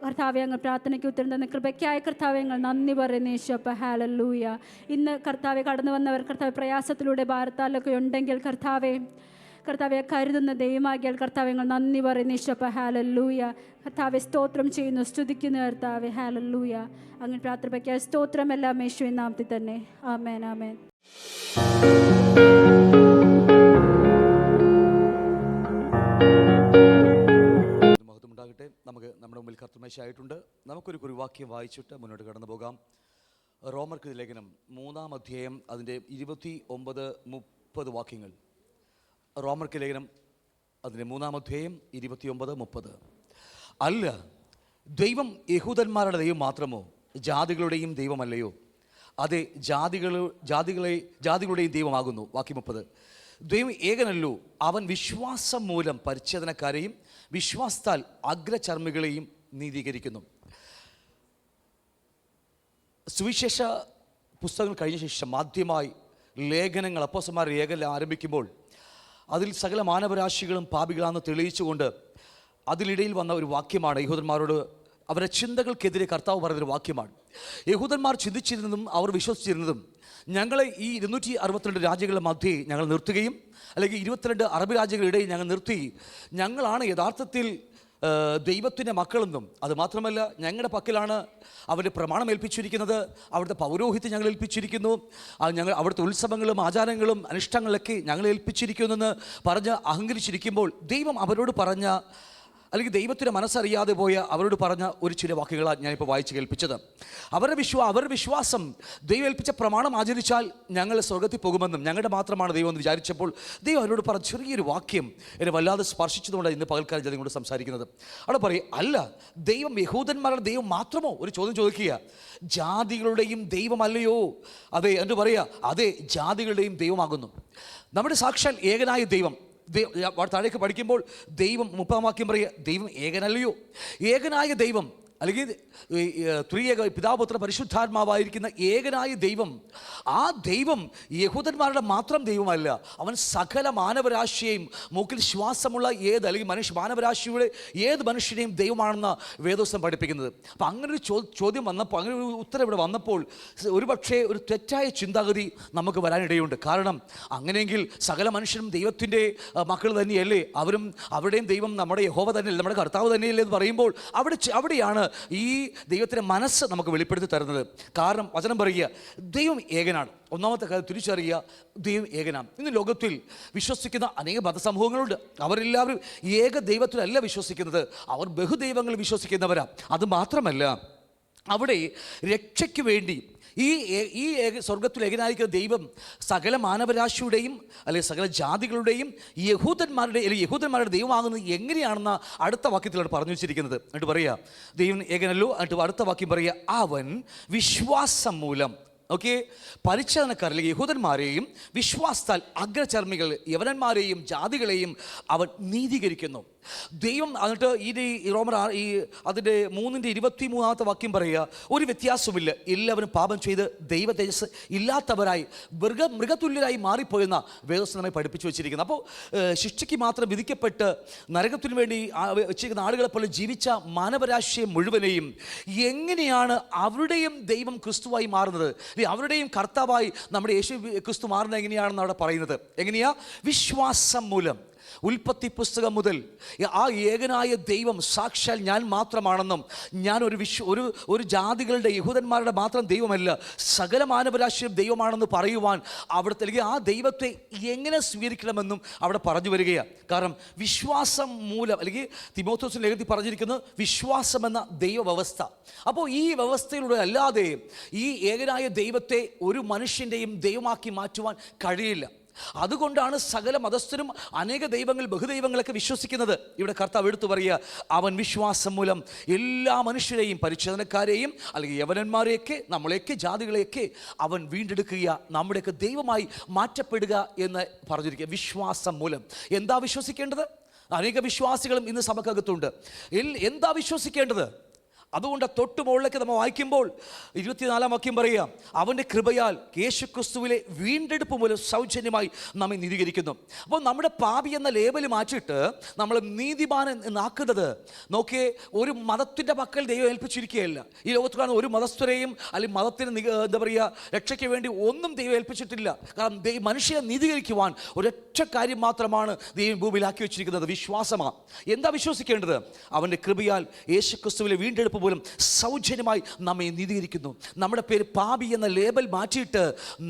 കർത്താവെ അങ്ങ് പ്രാർത്ഥനയ്ക്ക് ഉത്തരം തന്ന കൃപയ്ക്കായി കർത്താവെ ഞങ്ങൾ നന്ദി പറയുന്നു യേശുവപ്പ. ഹല്ലേലൂയ. ഇന്ന് കർത്താവെ കടന്നു വന്നവർ കർത്താവെ പ്രയാസത്തിലൂടെ ഭാരത്താലൊക്കെ ഉണ്ടെങ്കിൽ കർത്താവെ കരുതുന്ന ദൈവമാകിയാൽ കർത്താവെ ഞങ്ങൾ നന്ദി പറയുന്നു യേശുവപ്പ. ഹല്ലേലൂയ. കർത്താവെ സ്തോത്രം ചെയ്യുന്നു, സ്തുതിക്കുന്നു കർത്താവെ. ഹല്ലേലൂയ. അങ്ങനെ പ്രാർത്ഥനയ്ക്കായി സ്തോത്രമെല്ലാം യേശുവിൻ നാമത്തിൽ തന്നെ. ആമേൻ, ആമേൻ. മഹത്വമുണ്ടാകട്ടെ. നമുക്ക് നമ്മുടെ മുമ്പിൽ കർത്തൃമേശയായിട്ടുണ്ട്. നമുക്കൊരു കുറിവാക്യം വായിച്ചിട്ട് മുന്നോട്ട് കടന്നു പോകാം. റോമർക്ക് ലേഖനം 3-ാം അധ്യായം അതിൻ്റെ 29-30 വാക്യങ്ങൾ. റോമർക്ക് ലേഖനം അതിൻ്റെ 3-ാം അധ്യായം 29-30. അല്ല, ദൈവം യഹൂദന്മാരുടെ ദൈവം മാത്രമോ? ജാതികളുടെയും ദൈവമല്ലയോ? അതെ, ജാതികളുടെയും ദൈവമാകുന്നു. വാക്യം 30. ദൈവം ഏകനല്ലോ, അവൻ വിശ്വാസം മൂലം പരിച്ഛേദനക്കാരെയും വിശ്വാസത്താൽ അഗ്രചർമ്മികളെയും നീതീകരിക്കുന്നു. സുവിശേഷ പുസ്തകങ്ങൾ കഴിഞ്ഞ ശേഷം ആദ്യമായി ലേഖനങ്ങൾ അപ്പോസ്തലന്മാരുടെ ലേഖനം ആരംഭിക്കുമ്പോൾ അതിൽ സകല മാനവരാശികളും പാപികളാണെന്ന് തെളിയിച്ചുകൊണ്ട് അതിലിടയിൽ വന്ന ഒരു വാക്യമാണ്. യഹൂദന്മാരോട് അവരുടെ ചിന്തകൾക്കെതിരെ കർത്താവ് പറയുന്നൊരു വാക്യമാണ്. യഹൂദന്മാർ ചിന്തിച്ചിരുന്നതും അവർ വിശ്വസിച്ചിരുന്നതും ഞങ്ങളെ ഈ 262 രാജ്യങ്ങളുടെ മധ്യേ ഞങ്ങൾ നിർത്തുകയും, അല്ലെങ്കിൽ 22 അറബ് രാജ്യങ്ങളിടയിൽ ഞങ്ങൾ നിർത്തി, ഞങ്ങളാണ് യഥാർത്ഥത്തിൽ ദൈവത്തിൻ്റെ മക്കളെന്നും, അതുമാത്രമല്ല ഞങ്ങളുടെ പക്കലാണ് അവരുടെ പ്രമാണം ഏൽപ്പിച്ചിരിക്കുന്നത്, അവിടുത്തെ പൗരോഹിത്യം ഞങ്ങൾ ഏൽപ്പിച്ചിരിക്കുന്നു, ഞങ്ങൾ അവിടുത്തെ ഉത്സവങ്ങളും ആചാരങ്ങളും അനുഷ്ഠാനങ്ങളൊക്കെ ഞങ്ങൾ ഏൽപ്പിച്ചിരിക്കുന്നെന്ന് പറഞ്ഞ് അഹങ്കരിച്ചിരിക്കുമ്പോൾ ദൈവം അവരോട് പറഞ്ഞ, അല്ലെങ്കിൽ ദൈവത്തിൻ്റെ മനസ്സറിയാതെ പോയ അവരോട് പറഞ്ഞ ഒരു ചില വാക്കുകളാണ് ഞാനിപ്പോൾ വായിച്ച് കേൾപ്പിച്ചത്. അവരുടെ വിശ്വാസം ദൈവം ഏൽപ്പിച്ച പ്രമാണം ആചരിച്ചാൽ ഞങ്ങൾ സ്വർഗത്തിൽ പോകുമെന്നും ഞങ്ങളുടെ മാത്രമാണ് ദൈവം എന്ന് വിചാരിച്ചപ്പോൾ ദൈവം അവരോട് പറഞ്ഞ ചെറിയൊരു വാക്യം എന്നെ വല്ലാതെ സ്പർശിച്ചതുകൊണ്ടാണ് ഇന്ന് പകൽക്കാലം ജനം കൊണ്ട് സംസാരിക്കുന്നത്. അവിടെ പറയും, അല്ല, ദൈവം യഹൂദന്മാരുടെ ദൈവം മാത്രമോ? ഒരു ചോദ്യം ചോദിക്കുക, ജാതികളുടെയും ദൈവമല്ലയോ? അതെ എന്ന് പറയുക, അതെ, ജാതികളുടെയും ദൈവമാകുന്നു. നമ്മുടെ സാക്ഷാൽ ഏകനായ ദൈവം, താഴേക്ക് പഠിക്കുമ്പോൾ ദൈവം 30-ാം വാക്യം പറയുക, ദൈവം ഏകനല്ലയോ? ഏകനായ ദൈവം, അല്ലെങ്കിൽ ത്രിയേക പിതാപുത്ര പരിശുദ്ധാത്മാവായിരിക്കുന്ന ഏകനായ ദൈവം, ആ ദൈവം യഹൂദന്മാരുടെ മാത്രം ദൈവമല്ല, അവൻ സകല മാനവരാശിയെയും മൂക്കിൽ ശ്വാസമുള്ള അല്ലെങ്കിൽ മാനവരാശിയുടെ ഏത് മനുഷ്യനെയും ദൈവമാണെന്ന് വേദോസ്തം പഠിപ്പിക്കുന്നത്. അപ്പം അങ്ങനെ ഒരു ചോദ്യം വന്നപ്പോൾ, അങ്ങനെ ഒരു ഉത്തരം ഇവിടെ വന്നപ്പോൾ ഒരുപക്ഷെ ഒരു തെറ്റായ ചിന്താഗതി നമുക്ക് വരാനിടയുണ്ട്. കാരണം അങ്ങനെയെങ്കിൽ സകല മനുഷ്യരും ദൈവത്തിൻ്റെ മക്കൾ തന്നെയല്ലേ, അവരുടെയും ദൈവം നമ്മുടെ യഹോവ തന്നെയല്ലേ, നമ്മുടെ കർത്താവ് തന്നെയല്ലേ എന്ന് പറയുമ്പോൾ അവിടെയാണ് ഈ ദൈവത്തിൻ്റെ മനസ്സ് നമുക്ക് വെളിപ്പെടുത്തി തരുന്നത്. കാരണം വചനം പറയുക, ദൈവം ഏകനാണ്. ഒന്നാമത്തെ കാര്യം തിരിച്ചറിയുക, ദൈവം ഏകനാണ്. ഇന്ന് ലോകത്തിൽ വിശ്വസിക്കുന്ന അനേക മതസമൂഹങ്ങളുണ്ട്. അവരെല്ലാവരും ഏക ദൈവത്തിലല്ല വിശ്വസിക്കുന്നത്, അവർ ബഹുദൈവങ്ങൾ വിശ്വസിക്കുന്നവരാണ്. അതുമാത്രമല്ല, അവിടെ രക്ഷയ്ക്ക് വേണ്ടി ഈ സ്വർഗത്തിൽ ഏകനായിരിക്കുന്ന ദൈവം സകല മാനവരാശിയുടെയും അല്ലെങ്കിൽ സകല ജാതികളുടെയും യഹൂദന്മാരുടെ ദൈവമാകുന്നത് എങ്ങനെയാണെന്ന് അടുത്ത വാക്യത്തിലാണ് പറഞ്ഞു വെച്ചിരിക്കുന്നത്. എന്നിട്ട് പറയുക, ദൈവം ഏകനല്ലോ. എന്നിട്ട് അടുത്ത വാക്യം പറയുക, അവൻ വിശ്വാസം മൂലം, ഓക്കെ, പരിച്ഛേദനക്കാർ അല്ലെങ്കിൽ യഹൂദന്മാരെയും വിശ്വാസത്താൽ അഗ്രചർമ്മികൾ യവനന്മാരെയും ജാതികളെയും അവൻ നീതീകരിക്കുന്നു. ദൈവം എന്നിട്ട് അതിൻ്റെ 3:23 വാക്യം പറയുക, ഒരു വ്യത്യാസമില്ല, എല്ലാവരും പാപം ചെയ്ത് ദൈവ തേജസ് ഇല്ലാത്തവരായി മൃഗതുല്യരായി മാറിപ്പോയെന്ന വേദോസ്തം നമ്മെ പഠിപ്പിച്ചു വെച്ചിരിക്കുന്നത്. അപ്പോൾ ശിക്ഷയ്ക്ക് മാത്രം വിധിക്കപ്പെട്ട് നരകത്തിനു വേണ്ടി വെച്ചിരിക്കുന്ന ആളുകളെ പോലെ ജീവിച്ച മാനവരാശിയെ മുഴുവനെയും എങ്ങനെയാണ് അവരുടെയും ദൈവം ക്രിസ്തുവായി മാറുന്നത്, അവരുടെയും കർത്താവായി നമ്മുടെ യേശു ക്രിസ്തു മാറുന്നത് എങ്ങനെയാണെന്ന് അവിടെ പറയുന്നത്. എങ്ങനെയാ? വിശ്വാസം മൂലം. ഉൽപ്പത്തി പുസ്തകം മുതൽ ആ ഏകനായ ദൈവം സാക്ഷാൽ ഞാൻ മാത്രമാണെന്നും, ഞാൻ ഒരു ജാതികളുടെ യഹൂദന്മാരുടെ മാത്രം ദൈവമല്ല, സകല മാനവരാശിയും ദൈവമാണെന്ന് പറയുവാൻ അവിടുത്തെ അല്ലെങ്കിൽ ആ ദൈവത്തെ എങ്ങനെ സ്വീകരിക്കണമെന്നും അവിടെ പറഞ്ഞു വരികയാണ്. കാരണം വിശ്വാസം മൂലം, അല്ലെങ്കിൽ തിമോഥെയോസിന്റെ ലേഖനത്തിൽ പറഞ്ഞിരിക്കുന്നത് വിശ്വാസമെന്ന ദൈവവ്യവസ്ഥ. അപ്പോൾ ഈ വ്യവസ്ഥയിലൂടെ അല്ലാതെ ഈ ഏകനായ ദൈവത്തെ ഒരു മനുഷ്യൻ്റെയും ദൈവമാക്കി മാറ്റുവാൻ കഴിയില്ല. അതുകൊണ്ടാണ് സകല മതസ്ഥരും അനേക ദൈവങ്ങൾ ബഹുദൈവങ്ങളൊക്കെ വിശ്വസിക്കുന്നത്. ഇവിടെ കർത്താവ് എടുത്തു പറയുക, അവൻ വിശ്വാസം മൂലം എല്ലാ മനുഷ്യരെയും പരിച്ഛേദനക്കാരെയും അല്ലെങ്കിൽ യവനന്മാരെയൊക്കെ നമ്മളെയൊക്കെ ജാതികളെയൊക്കെ അവൻ വീണ്ടെടുക്കുക, നമ്മുടെയൊക്കെ ദൈവമായി മാറ്റപ്പെടുക എന്ന് പറഞ്ഞിരിക്കുക. വിശ്വാസം മൂലം. എന്താ വിശ്വസിക്കേണ്ടത്? അനേക വിശ്വാസികളും ഇന്ന് സഭക്കകത്തുണ്ട്. എന്താ വിശ്വസിക്കേണ്ടത്? അതുകൊണ്ട് തൊട്ട് മുകളിലേക്ക് നമ്മൾ വായിക്കുമ്പോൾ 24-ാം വാക്യം പറയുക, അവൻ്റെ കൃപയാൽ യേശുക്രിസ്തുവിലെ വീണ്ടെടുപ്പ് മൂലം സൗജന്യമായി നമ്മെ നീതീകരിക്കുന്നു. അപ്പോൾ നമ്മുടെ പാപി എന്ന ലേബൽ മാറ്റിയിട്ട് നമ്മൾ നീതിമാൻ എന്നാക്കുന്നത്, നോക്കിയേ, ഒരു മതത്തിൻ്റെ പക്കൽ ദൈവം ഏൽപ്പിച്ചിരിക്കുകയല്ല. ഈ ലോകത്ത് കാണുന്ന ഒരു മതസ്ഥരെയും അല്ലെങ്കിൽ മതത്തിന് എന്താ പറയുക രക്ഷയ്ക്ക് വേണ്ടി ഒന്നും ദൈവം ഏൽപ്പിച്ചിട്ടില്ല. കാരണം മനുഷ്യനെ നീതീകരിക്കുവാൻ ഒരൊറ്റ കാര്യം മാത്രമാണ് ദൈവം ഭൂമിയിലാക്കി വെച്ചിരിക്കുന്നത്, വിശ്വാസമാണ്. എന്താ വിശ്വസിക്കേണ്ടത്? അവൻ്റെ കൃപയാൽ യേശുക്രിസ്തുവിലെ വീണ്ടെടുപ്പ് പോലും സൗജന്യമായി നമ്മെ നീതീകരിക്കുന്നു. നമ്മുടെ പേര് പാപി എന്ന ലേബൽ മാറ്റിയിട്ട്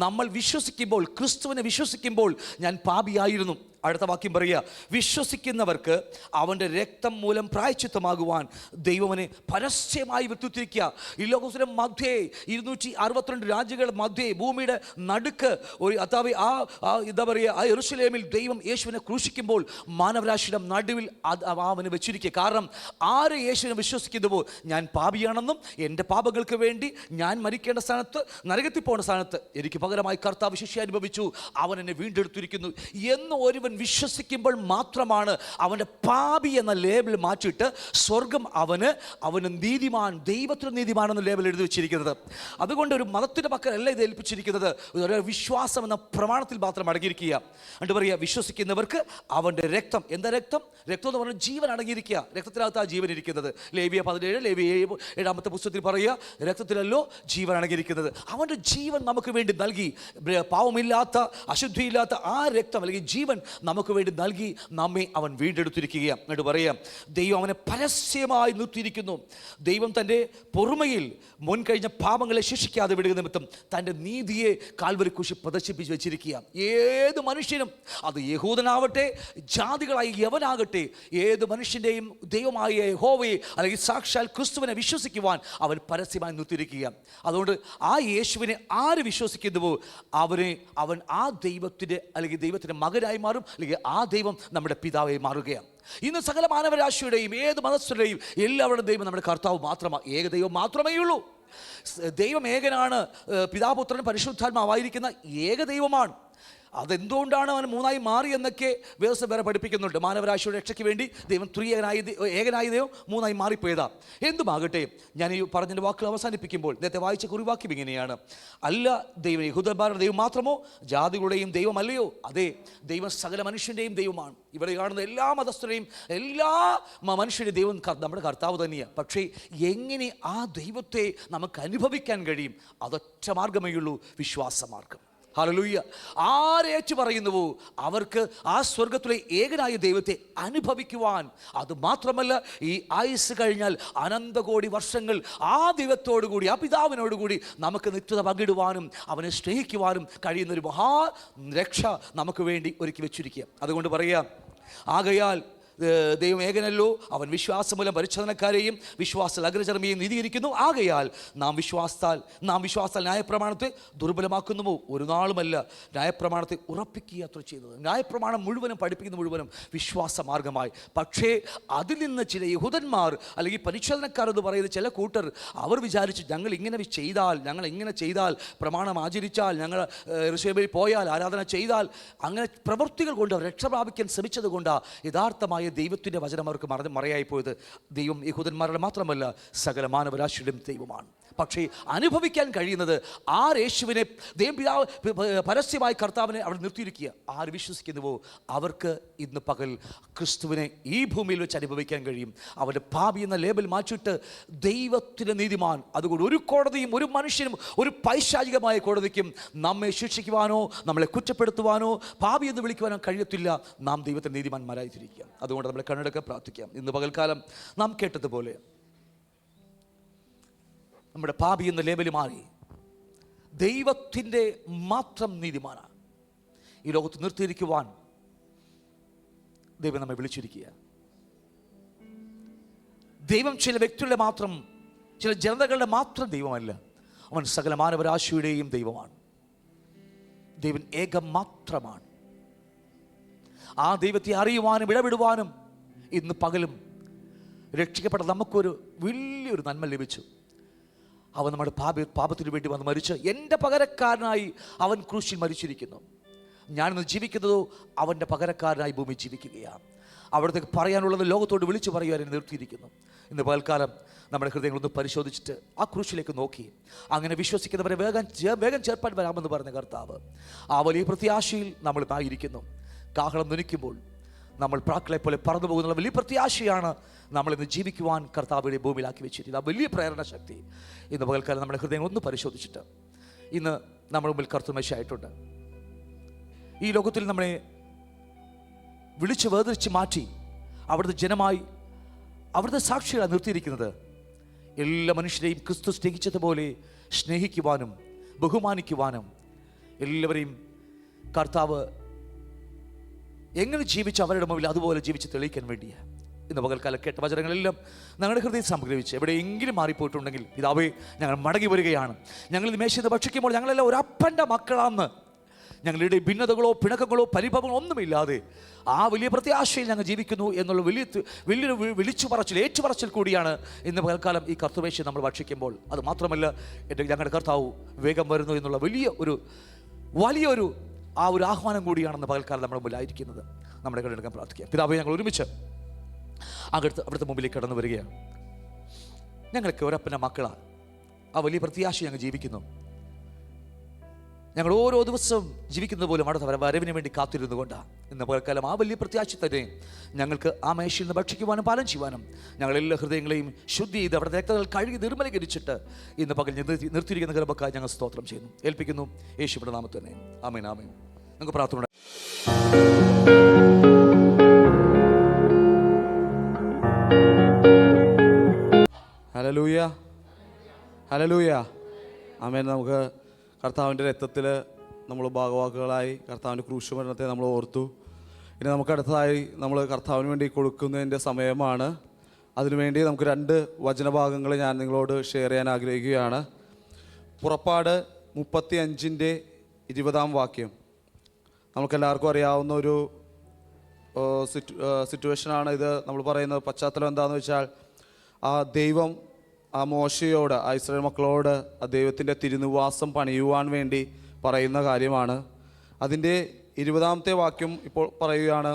നമ്മൾ വിശ്വസിക്കുമ്പോൾ, ക്രിസ്തുവിനെ വിശ്വസിക്കുമ്പോൾ, ഞാൻ പാപിയായിരുന്നു. അടുത്ത വാക്യം പറയുക, വിശ്വസിക്കുന്നവർക്ക് അവൻ്റെ രക്തം മൂലം പ്രായശ്ചിത്തമാകുവാൻ ദൈവവനെ പരസ്യമായി വിട്ടുത്തിരിക്കുക. ഈ ലോകത്തിൻ്റെ മധ്യേ 262 രാജ്യങ്ങളുടെ മധ്യേ ഭൂമിയുടെ നടുക്ക് ഒരു എന്താ പറയുക, ആ യെരൂശലേമിൽ ദൈവം യേശുവിനെ ക്രൂശിക്കുമ്പോൾ മാനവരാശിയുടെ നടുവിൽ അവന് വെച്ചിരിക്കുക. കാരണം ആര് യേശുവിനെ വിശ്വസിക്കുന്നുവോ, ഞാൻ പാപിയാണെന്നും എൻ്റെ പാപങ്ങൾക്ക് വേണ്ടി ഞാൻ മരിക്കേണ്ട സ്ഥാനത്ത്, നരകത്തിൽ പോകുന്ന സ്ഥാനത്ത് എനിക്ക് പകരമായി കർത്താവ് ശിക്ഷ അനുഭവിച്ചു, അവൻ എന്നെ വീണ്ടെടുത്തിരിക്കുന്നു എന്ന് ഒരുവൻ ഒരുവൻ വിശ്വസിക്കുമ്പോൾ മാത്രമാണ് അവൻ്റെ പാപി എന്ന ലേബിൾ മാറ്റിയിട്ട് സ്വർഗം അവന് നീതിമാൻ, ദൈവത്തിന് നീതിമാനെന്ന ലേബിൾ എഴുതി വെച്ചിരിക്കുന്നത്. അതുകൊണ്ട് ഒരു മതത്തിൻ്റെ പക്കലല്ല ഇത് ഏൽപ്പിച്ചിരിക്കുന്നത്, ഒരു വിശ്വാസം എന്ന പ്രമാണത്തിൽ മാത്രം അടങ്ങിയിരിക്കുക. എന്നിട്ട് പറയുക, വിശ്വസിക്കുന്നവർക്ക് അവൻ്റെ രക്തം, എന്താ രക്തം? രക്തം എന്ന് പറഞ്ഞാൽ ജീവൻ അടങ്ങിയിരിക്കുക, രക്തത്തിനകത്ത് ആ ജീവൻ ഇരിക്കുന്നത്. ലേവ്യ 17, ലേവ്യ 7 പുസ്തകത്തിൽ പറയുക, രക്തത്തിലല്ലോ ജീവൻ അടങ്ങിയിരിക്കുന്നത്. അവൻ്റെ ജീവൻ നമുക്ക് വേണ്ടി നൽകി, പാവമില്ലാത്ത അശുദ്ധിയില്ലാത്ത ആ രക്തം അല്ലെങ്കിൽ ജീവൻ നമുക്ക് വേണ്ടി നൽകി നമ്മെ അവൻ വീണ്ടെടുത്തിരിക്കുകയാണ്. എന്നിട്ട് പറയാം, ദൈവം അവനെ പരസ്യമായി നിർത്തിയിരിക്കുന്നു. ദൈവം തൻ്റെ പൊറുമയിൽ മുൻകഴിഞ്ഞ പാപങ്ങളെ ശിക്ഷിക്കാതെ വിടുക നിമിത്തം തൻ്റെ നീതിയെ കാൽവരി കുരിശിൽ പ്രദർശിപ്പിച്ച് വെച്ചിരിക്കുക. ഏത് മനുഷ്യനും, അത് യഹൂദനാവട്ടെ ജാതികളായി യവനാകട്ടെ, ഏത് മനുഷ്യൻ്റെയും ദൈവമായ യഹോവയെ അല്ലെങ്കിൽ സാക്ഷാൽ ക്രിസ്തുവിനെ വിശ്വസിക്കുവാൻ അവൻ പരസ്യമായി നിർത്തിയിരിക്കുക. അതുകൊണ്ട് ആ യേശുവിനെ ആര് വിശ്വസിക്കുന്നുവോ അവൻ ആ ദൈവത്തിൻ്റെ അല്ലെങ്കിൽ ദൈവത്തിൻ്റെ മകനായി മാറും, അല്ലെങ്കിൽ ആ ദൈവം നമ്മുടെ പിതാവായി മാറുകയാണ്. ഇന്ന് സകല മാനവരാശിയുടെയും ഏത് മതസ്ഥരുടെയും എല്ലാവരുടെയും ദൈവം നമ്മുടെ കർത്താവ് മാത്രമാണ്, ഏക ദൈവം മാത്രമേ ഉള്ളൂ. ദൈവം ഏകനാണ്, പിതാപുത്രൻ പരിശുദ്ധാത്മാവായിരിക്കുന്ന ഏക ദൈവമാണ്. അതെന്തുകൊണ്ടാണ് അവൻ മൂന്നായി മാറി എന്നൊക്കെ വേദോസം വേറെ പഠിപ്പിക്കുന്നുണ്ട്. മാനവരാശിയുടെ രക്ഷയ്ക്ക് വേണ്ടി ദൈവം ഏകനായ ദൈവം മൂന്നായി മാറിപ്പോയതാ. എന്തുമാകട്ടെ, ഞാൻ ഈ പറഞ്ഞതിൻ്റെ വാക്കുകൾ അവസാനിപ്പിക്കുമ്പോൾ നേരത്തെ വായിച്ച കുറിവാക്യം ഇങ്ങനെയാണ്: അല്ല ദൈവം യഹൂദന്മാരുടെ ദൈവം മാത്രമോ, ജാതികളുടെയും ദൈവമല്ലയോ? അതെ, ദൈവം സകല മനുഷ്യൻ്റെയും ദൈവമാണ്. ഇവിടെ കാണുന്ന എല്ലാ മതസ്ഥരെയും എല്ലാ മനുഷ്യരുടെയും ദൈവം നമ്മുടെ കർത്താവ് തന്നെയാണ്. പക്ഷേ എങ്ങനെ ആ ദൈവത്തെ നമുക്ക് അനുഭവിക്കാൻ കഴിയും? അതൊറ്റ മാർഗമേ ഉള്ളൂ, വിശ്വാസമാർഗം. ഹല്ലേലൂയ. ആരേറ്റു പറയുന്നുവോ അവർക്ക് ആ സ്വർഗത്തിലെ ഏകനായ ദൈവത്തെ അനുഭവിക്കുവാൻ, അതുമാത്രമല്ല ഈ ആയുസ് കഴിഞ്ഞാൽ അനന്തകോടി വർഷങ്ങൾ ആ ദൈവത്തോടുകൂടി, ആ പിതാവിനോടുകൂടി നമുക്ക് നിത്യത പങ്കിടുവാനും അവനെ സ്നേഹിക്കുവാനും കഴിയുന്നൊരു മഹാ രക്ഷ നമുക്ക് വേണ്ടി ഒരുക്കി വെച്ചിരിക്കുക. അതുകൊണ്ട് പറയാം, ആകയാൽ ദൈവം ഏകനല്ലോ, അവൻ വിശ്വാസമൂലം പരിച്ഛേദനക്കാരെയും വിശ്വാസത്തിൽ അഗ്രചർമ്മിയെയും നീതീകരിക്കുന്നു. ആകയാൽ നാം വിശ്വാസത്താൽ ന്യായപ്രമാണത്തെ ദുർബലമാക്കുന്നുവോ? ഒരു നാളുമല്ല, ന്യായപ്രമാണത്തെ ഉറപ്പിക്കുക അത്ര ചെയ്തത്. ന്യായപ്രമാണം മുഴുവനും പഠിപ്പിക്കുന്ന മുഴുവനും വിശ്വാസ മാർഗമായി. പക്ഷേ അതിൽ നിന്ന് ചില യഹൂദന്മാർ അല്ലെങ്കിൽ പരിച്ഛേദനക്കാർ എന്ന് പറയുന്ന ചില കൂട്ടർ അവർ വിചാരിച്ചു, ഞങ്ങൾ ഇങ്ങനെ ചെയ്താൽ പ്രമാണം ആചരിച്ചാൽ, ഞങ്ങൾ യെരൂശലേമിൽ പോയാൽ, ആരാധന ചെയ്താൽ, അങ്ങനെ പ്രവൃത്തികൾ കൊണ്ട് രക്ഷ പ്രാപിക്കാൻ ശ്രമിച്ചത് കൊണ്ടാണ് യഥാർത്ഥമായ ദൈവത്തിൻ്റെ വചനം അവർക്ക് മറയായി പോയത്. ദൈവം യഹൂദന്മാരുടെ മാത്രമല്ല സകല മാനവരാശിയുടെയും ദൈവമാണ്. പക്ഷേ അനുഭവിക്കാൻ കഴിയുന്നത് യേശുവിനെ ദൈവം പിതാവ് പരസ്യമായി കർത്താവിനെ അവിടെ നിർത്തിയിരിക്കുക. ആര് വിശ്വസിക്കുന്നുവോ അവർക്ക് ഇന്ന് പകൽ ക്രിസ്തുവിനെ ഈ ഭൂമിയിൽ വെച്ച് അനുഭവിക്കാൻ കഴിയും. അവൻ്റെ പാപി എന്ന ലേബൽ മാറ്റിയിട്ട് ദൈവത്തിൻ്റെ നീതിമാൻ. അതുകൊണ്ട് ഒരു കോടതിയും ഒരു മനുഷ്യനും ഒരു പൈശാചികമായ കോടതിക്കും നമ്മെ ശിക്ഷിക്കുവാനോ നമ്മളെ കുറ്റപ്പെടുത്തുവാനോ പാപി എന്ന് വിളിക്കുവാനോ കഴിയത്തില്ല. നാം ദൈവത്തിൻ്റെ നീതിമാന്മാരായി തിരിക്കുക. അതുകൊണ്ട് നമ്മളെ കണ്ണടക്കെ പ്രാർത്ഥിക്കാം. ഇന്ന് പകൽക്കാലം നാം കേട്ടതുപോലെ നമ്മുടെ പാപി എന്ന ലേബൽ മാറി ദൈവത്തിൻ്റെ മാത്രം നീതിമാനാണ് ഈ ലോകത്ത് നിർത്തിയിരിക്കുവാൻ ദൈവം നമ്മെ വിളിച്ചിരിക്കുക. ദൈവം ചില വ്യക്തികളുടെ മാത്രം, ചില ജനതകളുടെ മാത്രം ദൈവമല്ല, അവൻ സകല മാനവരാശിയുടെയും ദൈവമാണ്. ദൈവം ഏകം മാത്രമാണ്. ആ ദൈവത്തെ അറിയുവാനും ഇടപെടുവാനും ഇന്ന് പകലും രക്ഷിക്കപ്പെട്ട നമുക്കൊരു വലിയൊരു നന്മ ലഭിച്ചു. അവൻ നമ്മുടെ പാപത്തിന് വേണ്ടി വന്ന് മരിച്ച് എൻ്റെ പകരക്കാരനായി അവൻ ക്രൂശിൽ മരിച്ചിരിക്കുന്നു. ഞാനിന്ന് ജീവിക്കുന്നതോ അവൻ്റെ പകരക്കാരനായി ഭൂമി ജീവിക്കുകയാണ്. അവിടത്തേക്ക് പറയാനുള്ളത് ലോകത്തോട് വിളിച്ചു പറയുവാൻ എന്നെ നിർത്തിയിരിക്കുന്നു. ഇന്ന് പകൽക്കാലം നമ്മുടെ ഹൃദയങ്ങളൊന്ന് പരിശോധിച്ചിട്ട് ആ ക്രൂശിലേക്ക് നോക്കി അങ്ങനെ വിശ്വസിക്കുന്നവരെ വേഗം ചേർപ്പാൻ വരാമെന്ന് പറഞ്ഞ കർത്താവ് ആ വലിയ പ്രത്യാശയിൽ നമ്മൾ ആയിരിക്കുന്നു. കാഹളം നുനിക്കുമ്പോൾ നമ്മൾ പ്രാക്കളെ പോലെ പറന്നു പോകുന്നുള്ള വലിയ പ്രത്യാശയാണ് നമ്മളിന്ന് ജീവിക്കുവാൻ കർത്താവിനെ ഭൂമിയിലാക്കി വെച്ചിരിക്കുന്നത്. ആ വലിയ പ്രേരണ ശക്തി ഇന്ന് പകൽക്കാലം നമ്മുടെ ഹൃദയം ഒന്ന് പരിശോധിച്ചിട്ട് ഇന്ന് നമ്മുടെ മുമ്പിൽ കർത്തുമേശയായിട്ടുണ്ട്. ഈ ലോകത്തിൽ നമ്മളെ വിളിച്ച് വേർതിരിച്ച് മാറ്റി അവിടുത്തെ ജനമായി അവിടുത്തെ സാക്ഷികളാണ് നിർത്തിയിരിക്കുന്നത്. എല്ലാ മനുഷ്യരെയും ക്രിസ്തു സ്നേഹിച്ചതുപോലെ സ്നേഹിക്കുവാനും ബഹുമാനിക്കുവാനും എല്ലാവരെയും കർത്താവ് എങ്ങനെ ജീവിച്ച് അവരുടെ മുമ്പിൽ അതുപോലെ ജീവിച്ച് തെളിയിക്കാൻ വേണ്ടിയാണ്. ഇന്ന് പകൽക്കാലം കേട്ട വചനങ്ങളെല്ലാം ഞങ്ങളുടെ ഹൃദയം സംഗ്രഹിച്ച് എവിടെയെങ്കിലും മാറിപ്പോയിട്ടുണ്ടെങ്കിൽ പിതാവേ ഞങ്ങൾ മടങ്ങി വരികയാണ്. ഞങ്ങൾ മേശത്ത് ഭക്ഷിക്കുമ്പോൾ ഞങ്ങളെല്ലാം ഒരപ്പൻ്റെ മക്കളാന്ന് ഞങ്ങളുടെ ഭിന്നതകളോ പിണക്കങ്ങളോ പരിഭവങ്ങളോ ഒന്നുമില്ലാതെ ആ വലിയ പ്രത്യാശയിൽ ഞങ്ങൾ ജീവിക്കുന്നു എന്നുള്ള വലിയൊരു ഏറ്റുപറച്ചിൽ കൂടിയാണ് ഇന്ന് പകൽക്കാലം ഈ കർത്തൃമേശ നമ്മൾ ഭക്ഷിക്കുമ്പോൾ. അത് മാത്രമല്ല ഞങ്ങളുടെ കർത്താവ് വേഗം വരുന്നു എന്നുള്ള വലിയൊരു ആ ഒരു ആഹ്വാനം കൂടിയാണെന്ന് പകൽക്കാലം നമ്മുടെ മുമ്പിലായിരിക്കുന്നത്. നമ്മുടെ കണ്ടെടുക്കാൻ പ്രാർത്ഥിക്കാം. പിതാവേ, ഞങ്ങൾ ഒരുമിച്ച് അവിടുത്തെ മുമ്പിലേക്ക് കടന്നു വരികയാണ്. ഞങ്ങൾക്ക് ഒരപ്പൻ്റെ മക്കളാണ്. ആ വലിയ പ്രത്യാശ ഞങ്ങൾ ജീവിക്കുന്നു. ഞങ്ങൾ ഓരോ ദിവസവും ജീവിക്കുന്നത് പോലും അടുത്ത വരവിന് വേണ്ടി കാത്തിരുന്നു കൊണ്ടാണ്. ഇന്ന് പകൽക്കാലം ആ വലിയ പ്രത്യാശ തന്നെ ഞങ്ങൾക്ക് ആ മേശയിൽ നിന്ന് ഭക്ഷിക്കുവാനും പാലം ചെയ്യുവാനും ഞങ്ങളെല്ലാ ഹൃദയങ്ങളെയും ശുദ്ധി ചെയ്ത് അവിടെ രക്തങ്ങൾ കഴുകി നിർമ്മലീകരിച്ചിട്ട് ഇന്ന് പകൽ നിർത്തിയിരിക്കുന്ന കൃപക്കായി ഞങ്ങൾ സ്തോത്രം ചെയ്യുന്നു, ഏൽപ്പിക്കുന്നു. യേശുവിന്റെ നാമത്തിൽ തന്നെ ആമേൻ, ആമേൻ. നമുക്ക് പ്രാർത്ഥന. ഹല്ലേലൂയ, ഹല്ലേലൂയ, ആമേൻ. നമുക്ക് കർത്താവിൻ്റെ രക്തത്തിൽ നമ്മൾ ഭാഗവാക്കുകളായി കർത്താവിൻ്റെ ക്രൂശ് മരണത്തെ നമ്മൾ ഓർത്തു. ഇനി നമുക്ക് അടുത്തതായി നമ്മൾ കർത്താവിന് വേണ്ടി കൊടുക്കുന്നതിൻ്റെ സമയമാണ്. അതിനുവേണ്ടി നമുക്ക് 2 വചനഭാഗങ്ങൾ ഞാൻ നിങ്ങളോട് ഷെയർ ചെയ്യാൻ ആഗ്രഹിക്കുകയാണ്. പുറപ്പാട് 35:20 വാക്യം. നമുക്കെല്ലാവർക്കും അറിയാവുന്ന ഒരു സിറ്റുവേഷനാണ് ഇത്. നമ്മൾ പറയുന്നത് പശ്ചാത്തലം എന്താണെന്ന് വെച്ചാൽ, ആ ദൈവം ആ മോശയോട്, ആ ഇസ്രായേൽ മക്കളോട് ആ ദൈവത്തിൻ്റെ തിരുനിവാസം പണിയുവാൻ വേണ്ടി പറയുന്ന കാര്യമാണ്. അതിൻ്റെ 20ാമത്തെ വാക്യം ഇപ്പോൾ പറയുകയാണ്: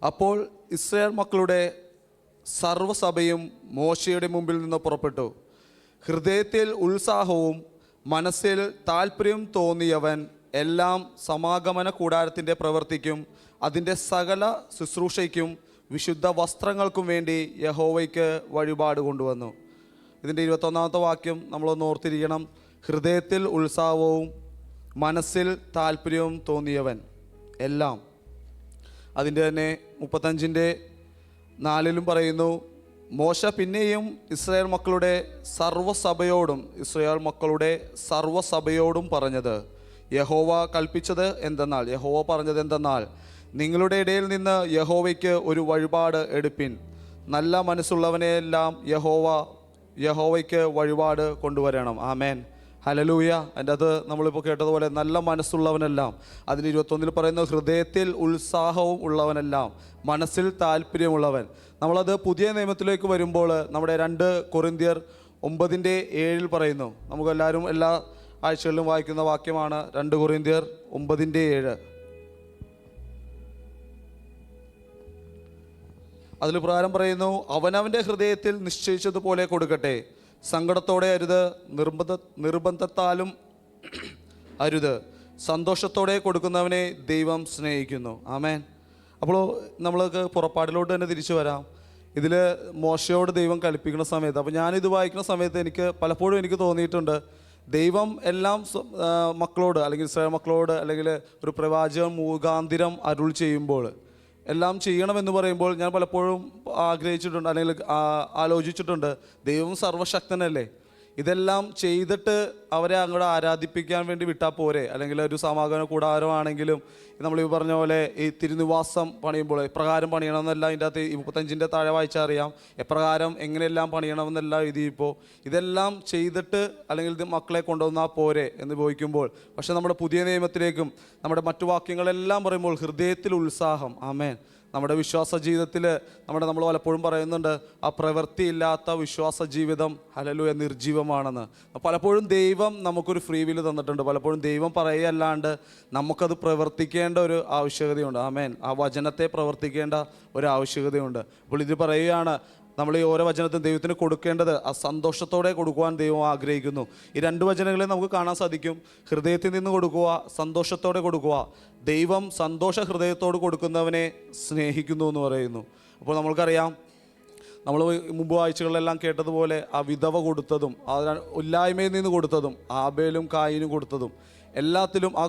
അപ്പോൾ ഇസ്രായേൽ മക്കളുടെ സർവ്വസഭയും മോശയുടെ മുമ്പിൽ നിന്ന് പുറപ്പെട്ടു. ഹൃദയത്തിൽ ഉത്സാഹവും മനസ്സിൽ താല്പര്യം തോന്നിയവൻ എല്ലാം സമാഗമന കൂടാരത്തിൻ്റെ പ്രവൃത്തിക്കും അതിൻ്റെ സകല ശുശ്രൂഷയ്ക്കും വിശുദ്ധ വസ്ത്രങ്ങൾക്കും വേണ്ടി യഹോവയ്ക്ക് വഴിപാട് കൊണ്ടുവന്നു. ഇതിൻ്റെ 21ാമത്തെ വാക്യം നമ്മളൊന്ന് ഓർത്തിരിക്കണം. ഹൃദയത്തിൽ ഉത്സാഹവും മനസ്സിൽ താല്പര്യവും തോന്നിയവൻ എല്ലാം. അതിൻ്റെ തന്നെ 35:4 പറയുന്നു: മോശ പിന്നെയും ഇസ്രായേൽ മക്കളുടെ സർവ്വസഭയോടും പറഞ്ഞത്, യഹോവ കൽപ്പിച്ചത് എന്തെന്നാൽ, യഹോവ പറഞ്ഞത് എന്തെന്നാൽ, നിങ്ങളുടെ ഇടയിൽ നിന്ന് യഹോവയ്ക്ക് ഒരു വഴിപാട് എടുപ്പിൻ. നല്ല മനസ്സുള്ളവനെയെല്ലാം യഹോവയ്ക്ക് വഴിപാട് കൊണ്ടുവരണം. ആമേൻ, ഹല്ലേലൂയ. അതിൻ്റെ അത് നമ്മളിപ്പോൾ കേട്ടതുപോലെ നല്ല മനസ്സുള്ളവനെല്ലാം. അതിന് 21 പറയുന്നു, ഹൃദയത്തിൽ ഉത്സാഹവും ഉള്ളവനെല്ലാം, മനസ്സിൽ താല്പര്യമുള്ളവൻ. നമ്മളത് പുതിയ നിയമത്തിലേക്ക് വരുമ്പോൾ നമ്മുടെ 2 കൊരിന്ത്യർ 9:7 പറയുന്നു. നമുക്കെല്ലാവരും എല്ലാ ആഴ്ചകളിലും വായിക്കുന്ന വാക്യമാണ്. 2 കൊരിന്ത്യർ 9:7. അതിൽ പ്രകാരം പറയുന്നു: അവനവൻ്റെ ഹൃദയത്തിൽ നിശ്ചയിച്ചതുപോലെ കൊടുക്കട്ടെ, സങ്കടത്തോടെ അരുത്, നിർബന്ധത്താലും അരുത്. സന്തോഷത്തോടെ കൊടുക്കുന്നവനെ ദൈവം സ്നേഹിക്കുന്നു. ആമേൻ. അപ്പോൾ നമ്മൾക്ക് പുറപ്പാടിലോട്ട് തന്നെ തിരിച്ചു വരാം. ഇതിൽ മോശയോട് ദൈവം കൽപ്പിക്കുന്ന സമയത്ത്, അപ്പോൾ ഞാനിത് വായിക്കുന്ന സമയത്ത് പലപ്പോഴും എനിക്ക് തോന്നിയിട്ടുണ്ട്, ദൈവം എല്ലാം മക്കളോട്, അല്ലെങ്കിൽ ഇസ്രായേൽ മക്കളോട്, അല്ലെങ്കിൽ ഒരു പ്രവാചകൻ മുഖാന്തിരം അരുൾ ചെയ്യുമ്പോൾ, എല്ലാം ചെയ്യണമെന്ന് പറയുമ്പോൾ ഞാൻ പലപ്പോഴും ആഗ്രഹിച്ചിട്ടുണ്ട്, അല്ലെങ്കിൽ ആലോചിച്ചിട്ടുണ്ട്, ദൈവം സർവശക്തനല്ലേ, ഇതെല്ലാം ചെയ്തിട്ട് അവരെ അങ്ങോട്ട് ആരാധിപ്പിക്കാൻ വേണ്ടി വിട്ടാൽ പോരെ? അല്ലെങ്കിൽ ഒരു സമാഗമന കൂടാരമാണെങ്കിലും നമ്മൾ ഈ പറഞ്ഞ പോലെ ഈ തിരുനിവാസം പണിയുമ്പോൾ എപ്രകാരം പണിയണമെന്നല്ല ഇതിൻ്റെ അകത്ത് 35 താഴെ വായിച്ചാൽ അറിയാം. എപ്രകാരം എങ്ങനെയെല്ലാം പണിയണമെന്നെല്ലാം ഇപ്പോൾ ഇതെല്ലാം ചെയ്തിട്ട് അല്ലെങ്കിൽ ഇത് മക്കളെ കൊണ്ടുവന്നാൽ പോരെ എന്ന് ചോദിക്കുമ്പോൾ, പക്ഷെ നമ്മുടെ പുതിയ നിയമത്തിലേക്കും നമ്മുടെ മറ്റു വാക്യങ്ങളെല്ലാം പറയുമ്പോൾ ഹൃദയത്തിൽ ഉത്സാഹം. ആമേൻ. നമ്മുടെ വിശ്വാസ ജീവിതത്തിൽ നമ്മൾ പലപ്പോഴും പറയുന്നുണ്ട്, ആ പ്രവൃത്തിയില്ലാത്ത വിശ്വാസ ജീവിതം ഹല്ലേലൂയ നിർജീവമാണെന്ന്. പലപ്പോഴും ദൈവം നമുക്കൊരു ഫ്രീ വിൽ തന്നിട്ടുണ്ട്. പലപ്പോഴും ദൈവം പറയുകയല്ലാണ്ട് നമുക്കത് പ്രവർത്തിക്കേണ്ട ഒരു ആവശ്യകതയുണ്ട്. ആമേൻ. ആ വചനത്തെ പ്രവർത്തിക്കേണ്ട ഒരു ആവശ്യകതയുണ്ട്. അപ്പോൾ ഇത് പറയുകയാണ്, നമ്മൾ ഈ ഓരോ വചനത്തിനും ദൈവത്തിന് കൊടുക്കേണ്ടത് ആ സന്തോഷത്തോടെ കൊടുക്കുവാൻ ദൈവം ആഗ്രഹിക്കുന്നു. ഈ 2 വചനങ്ങളെ നമുക്ക് കാണാൻ സാധിക്കും. ഹൃദയത്തിൽ നിന്ന് കൊടുക്കുക, സന്തോഷത്തോടെ കൊടുക്കുക. ദൈവം സന്തോഷ ഹൃദയത്തോട് കൊടുക്കുന്നവനെ സ്നേഹിക്കുന്നു എന്ന് പറയുന്നു. അപ്പോൾ നമ്മൾക്കറിയാം, നമ്മൾ മുമ്പ് ആഴ്ചകളിലെല്ലാം കേട്ടതുപോലെ ആ വിധവ കൊടുത്തതും ആ ഇല്ലായ്മയിൽ നിന്ന് കൊടുത്തതും ആബേലും കായിനും കൊടുത്തതും എല്ലാത്തിലും ആ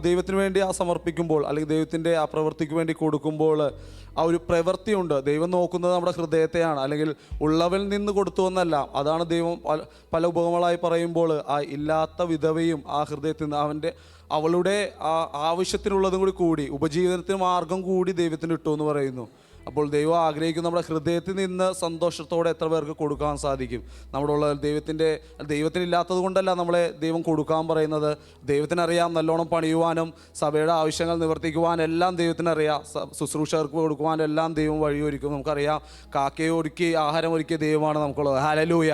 ദൈവത്തിന് വേണ്ടി ആ സമർപ്പിക്കുമ്പോൾ, അല്ലെങ്കിൽ ദൈവത്തിൻ്റെ ആ പ്രവൃത്തിക്ക് വേണ്ടി കൊടുക്കുമ്പോൾ ആ ഒരു പ്രവൃത്തിയുണ്ട്. ദൈവം നോക്കുന്നത് നമ്മുടെ ഹൃദയത്തെയാണ്, അല്ലെങ്കിൽ ഉള്ളവൽ നിന്ന് കൊടുത്തു എന്നല്ല. അതാണ് ദൈവം പല ഉപമകളായി പറയുമ്പോൾ ആ ഇല്ലാത്ത വിധവയും ആ ഹൃദയത്തിൽ നിന്ന് അവളുടെ ആ ആവശ്യത്തിനുള്ളതും കൂടി ഉപജീവനത്തിന് മാർഗം കൂടി ദൈവത്തിന് ഇട്ടു എന്ന് പറയുന്നു. അപ്പോൾ ദൈവം ആഗ്രഹിക്കും നമ്മുടെ ഹൃദയത്തിൽ നിന്ന് സന്തോഷത്തോടെ എത്ര പേർക്ക് കൊടുക്കാൻ സാധിക്കും. നമ്മുടെ ഉള്ള ദൈവത്തിനില്ലാത്തത് കൊണ്ടല്ല നമ്മളെ ദൈവം കൊടുക്കാൻ പറയുന്നത്. ദൈവത്തിനറിയാം നല്ലോണം പണിയുവാനും സഭയുടെ ആവശ്യങ്ങൾ നിവർത്തിക്കുവാനും എല്ലാം ദൈവത്തിനറിയാം. ശുശ്രൂഷകർക്ക് കൊടുക്കുവാനും എല്ലാം ദൈവം വഴിയൊരുക്കും. നമുക്കറിയാം കാക്കയെ ഒരുക്കി ആഹാരം ഒരുക്കിയ ദൈവമാണ് നമുക്കുള്ളത്. ഹല്ലേലൂയ.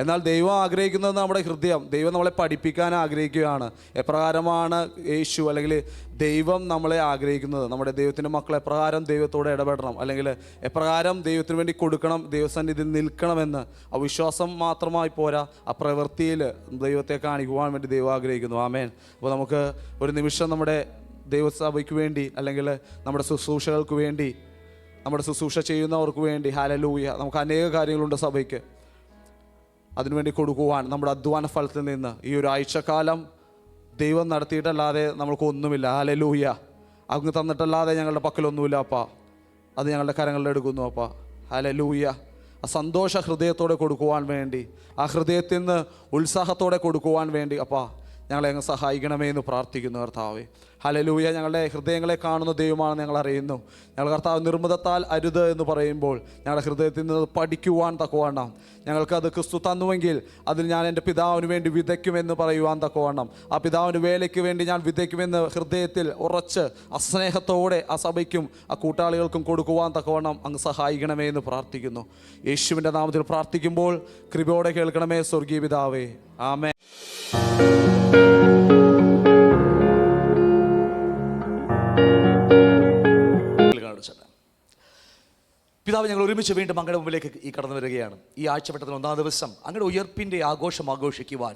എന്നാൽ ദൈവം ആഗ്രഹിക്കുന്നത് നമ്മുടെ ഹൃദയം. ദൈവം നമ്മളെ പഠിപ്പിക്കാൻ ആഗ്രഹിക്കുകയാണ്. എപ്രകാരമാണ് യേശു അല്ലെങ്കിൽ ദൈവം നമ്മളെ ആഗ്രഹിക്കുന്നത്? നമ്മുടെ ദൈവത്തിൻ്റെ മക്കൾ എപ്രകാരം ദൈവത്തോടെ ഇടപെടണം, അല്ലെങ്കിൽ എപ്രകാരം ദൈവത്തിന് വേണ്ടി കൊടുക്കണം, ദൈവസന്നിധിയിൽ നിൽക്കണമെന്ന്. അവിശ്വാസം മാത്രമായി പോരാ, ആ പ്രവൃത്തിയിൽ ദൈവത്തെ കാണിക്കുവാൻ വേണ്ടി ദൈവം ആഗ്രഹിക്കുന്നു. ആമേൻ. അപ്പോൾ നമുക്ക് ഒരു നിമിഷം നമ്മുടെ ദൈവസഭയ്ക്ക് വേണ്ടി, അല്ലെങ്കിൽ നമ്മുടെ ശുശ്രൂഷകൾക്ക് വേണ്ടി, നമ്മുടെ ശുശ്രൂഷ ചെയ്യുന്നവർക്ക് വേണ്ടി, ഹല്ലേലൂയ, നമുക്ക് അനേക കാര്യങ്ങളുണ്ട് സഭയ്ക്ക് അതിനുവേണ്ടി കൊടുക്കുവാൻ. നമ്മുടെ അധ്വാന ഫലത്തിൽ നിന്ന് ഈ ഒരു ആഴ്ചക്കാലം ദൈവം നടത്തിയിട്ടല്ലാതെ നമ്മൾക്കൊന്നുമില്ല. ഹല്ലേലൂയ. അങ്ങ് തന്നിട്ടല്ലാതെ ഞങ്ങളുടെ പക്കലൊന്നുമില്ല അപ്പാ. അത് ഞങ്ങളുടെ കരങ്ങളിൽ എടുക്കുന്നു അപ്പാ. ഹല്ലേലൂയ. ആ സന്തോഷ ഹൃദയത്തോടെ കൊടുക്കുവാൻ വേണ്ടി, ആ ഹൃദയത്തിൽ നിന്ന് ഉത്സാഹത്തോടെ കൊടുക്കുവാൻ വേണ്ടി അപ്പാ ഞങ്ങളെ അങ്ങ് സഹായിക്കണമേ എന്ന് പ്രാർത്ഥിക്കുന്നു കർത്താവേ. ഹല്ലേലൂയ. ഞങ്ങളുടെ ഹൃദയങ്ങളെ കാണുന്ന ദൈവമാണെന്ന് ഞങ്ങൾ അറിയുന്നു. ഞങ്ങൾ കർത്താവ് നിർമ്മതത്താൽ അരുത് എന്ന് പറയുമ്പോൾ ഞങ്ങളുടെ ഹൃദയത്തിൽ നിന്ന് പഠിക്കുവാൻ തക്കവണ്ണം, ഞങ്ങൾക്കത് ക്രിസ്തു തന്നുവെങ്കിൽ അതിൽ ഞാൻ എൻ്റെ പിതാവിന് വേണ്ടി വിതയ്ക്കുമെന്ന് പറയുവാൻ തക്കവണ്ണം, ആ പിതാവിന് വേലയ്ക്ക് വേണ്ടി ഞാൻ വിതയ്ക്കുമെന്ന് ഹൃദയത്തിൽ ഉറച്ച് അസ്നേഹത്തോടെ ആ സഭയ്ക്കും ആ കൂട്ടാളികൾക്കും കൊടുക്കുവാൻ തക്കവണ്ണം അങ്ങ് സഹായിക്കണമേ എന്ന് പ്രാർത്ഥിക്കുന്നു. യേശുവിൻ്റെ നാമത്തിൽ പ്രാർത്ഥിക്കുമ്പോൾ കൃപയോടെ കേൾക്കണമേ സ്വർഗീയ പിതാവേ. ആമേൻ. പിതാവ്, ഞങ്ങൾ ഒരുമിച്ച് വീണ്ടും അങ്ങയുടെ മുമ്പിലേക്ക് ഈ കടന്നു വരികയാണ്. ഈ ആഴ്ചവട്ടത്തിൽ 1-ാം ദിവസം അങ്ങയുടെ ഉയർപ്പിൻ്റെ ആഘോഷം ആഘോഷിക്കുവാൻ,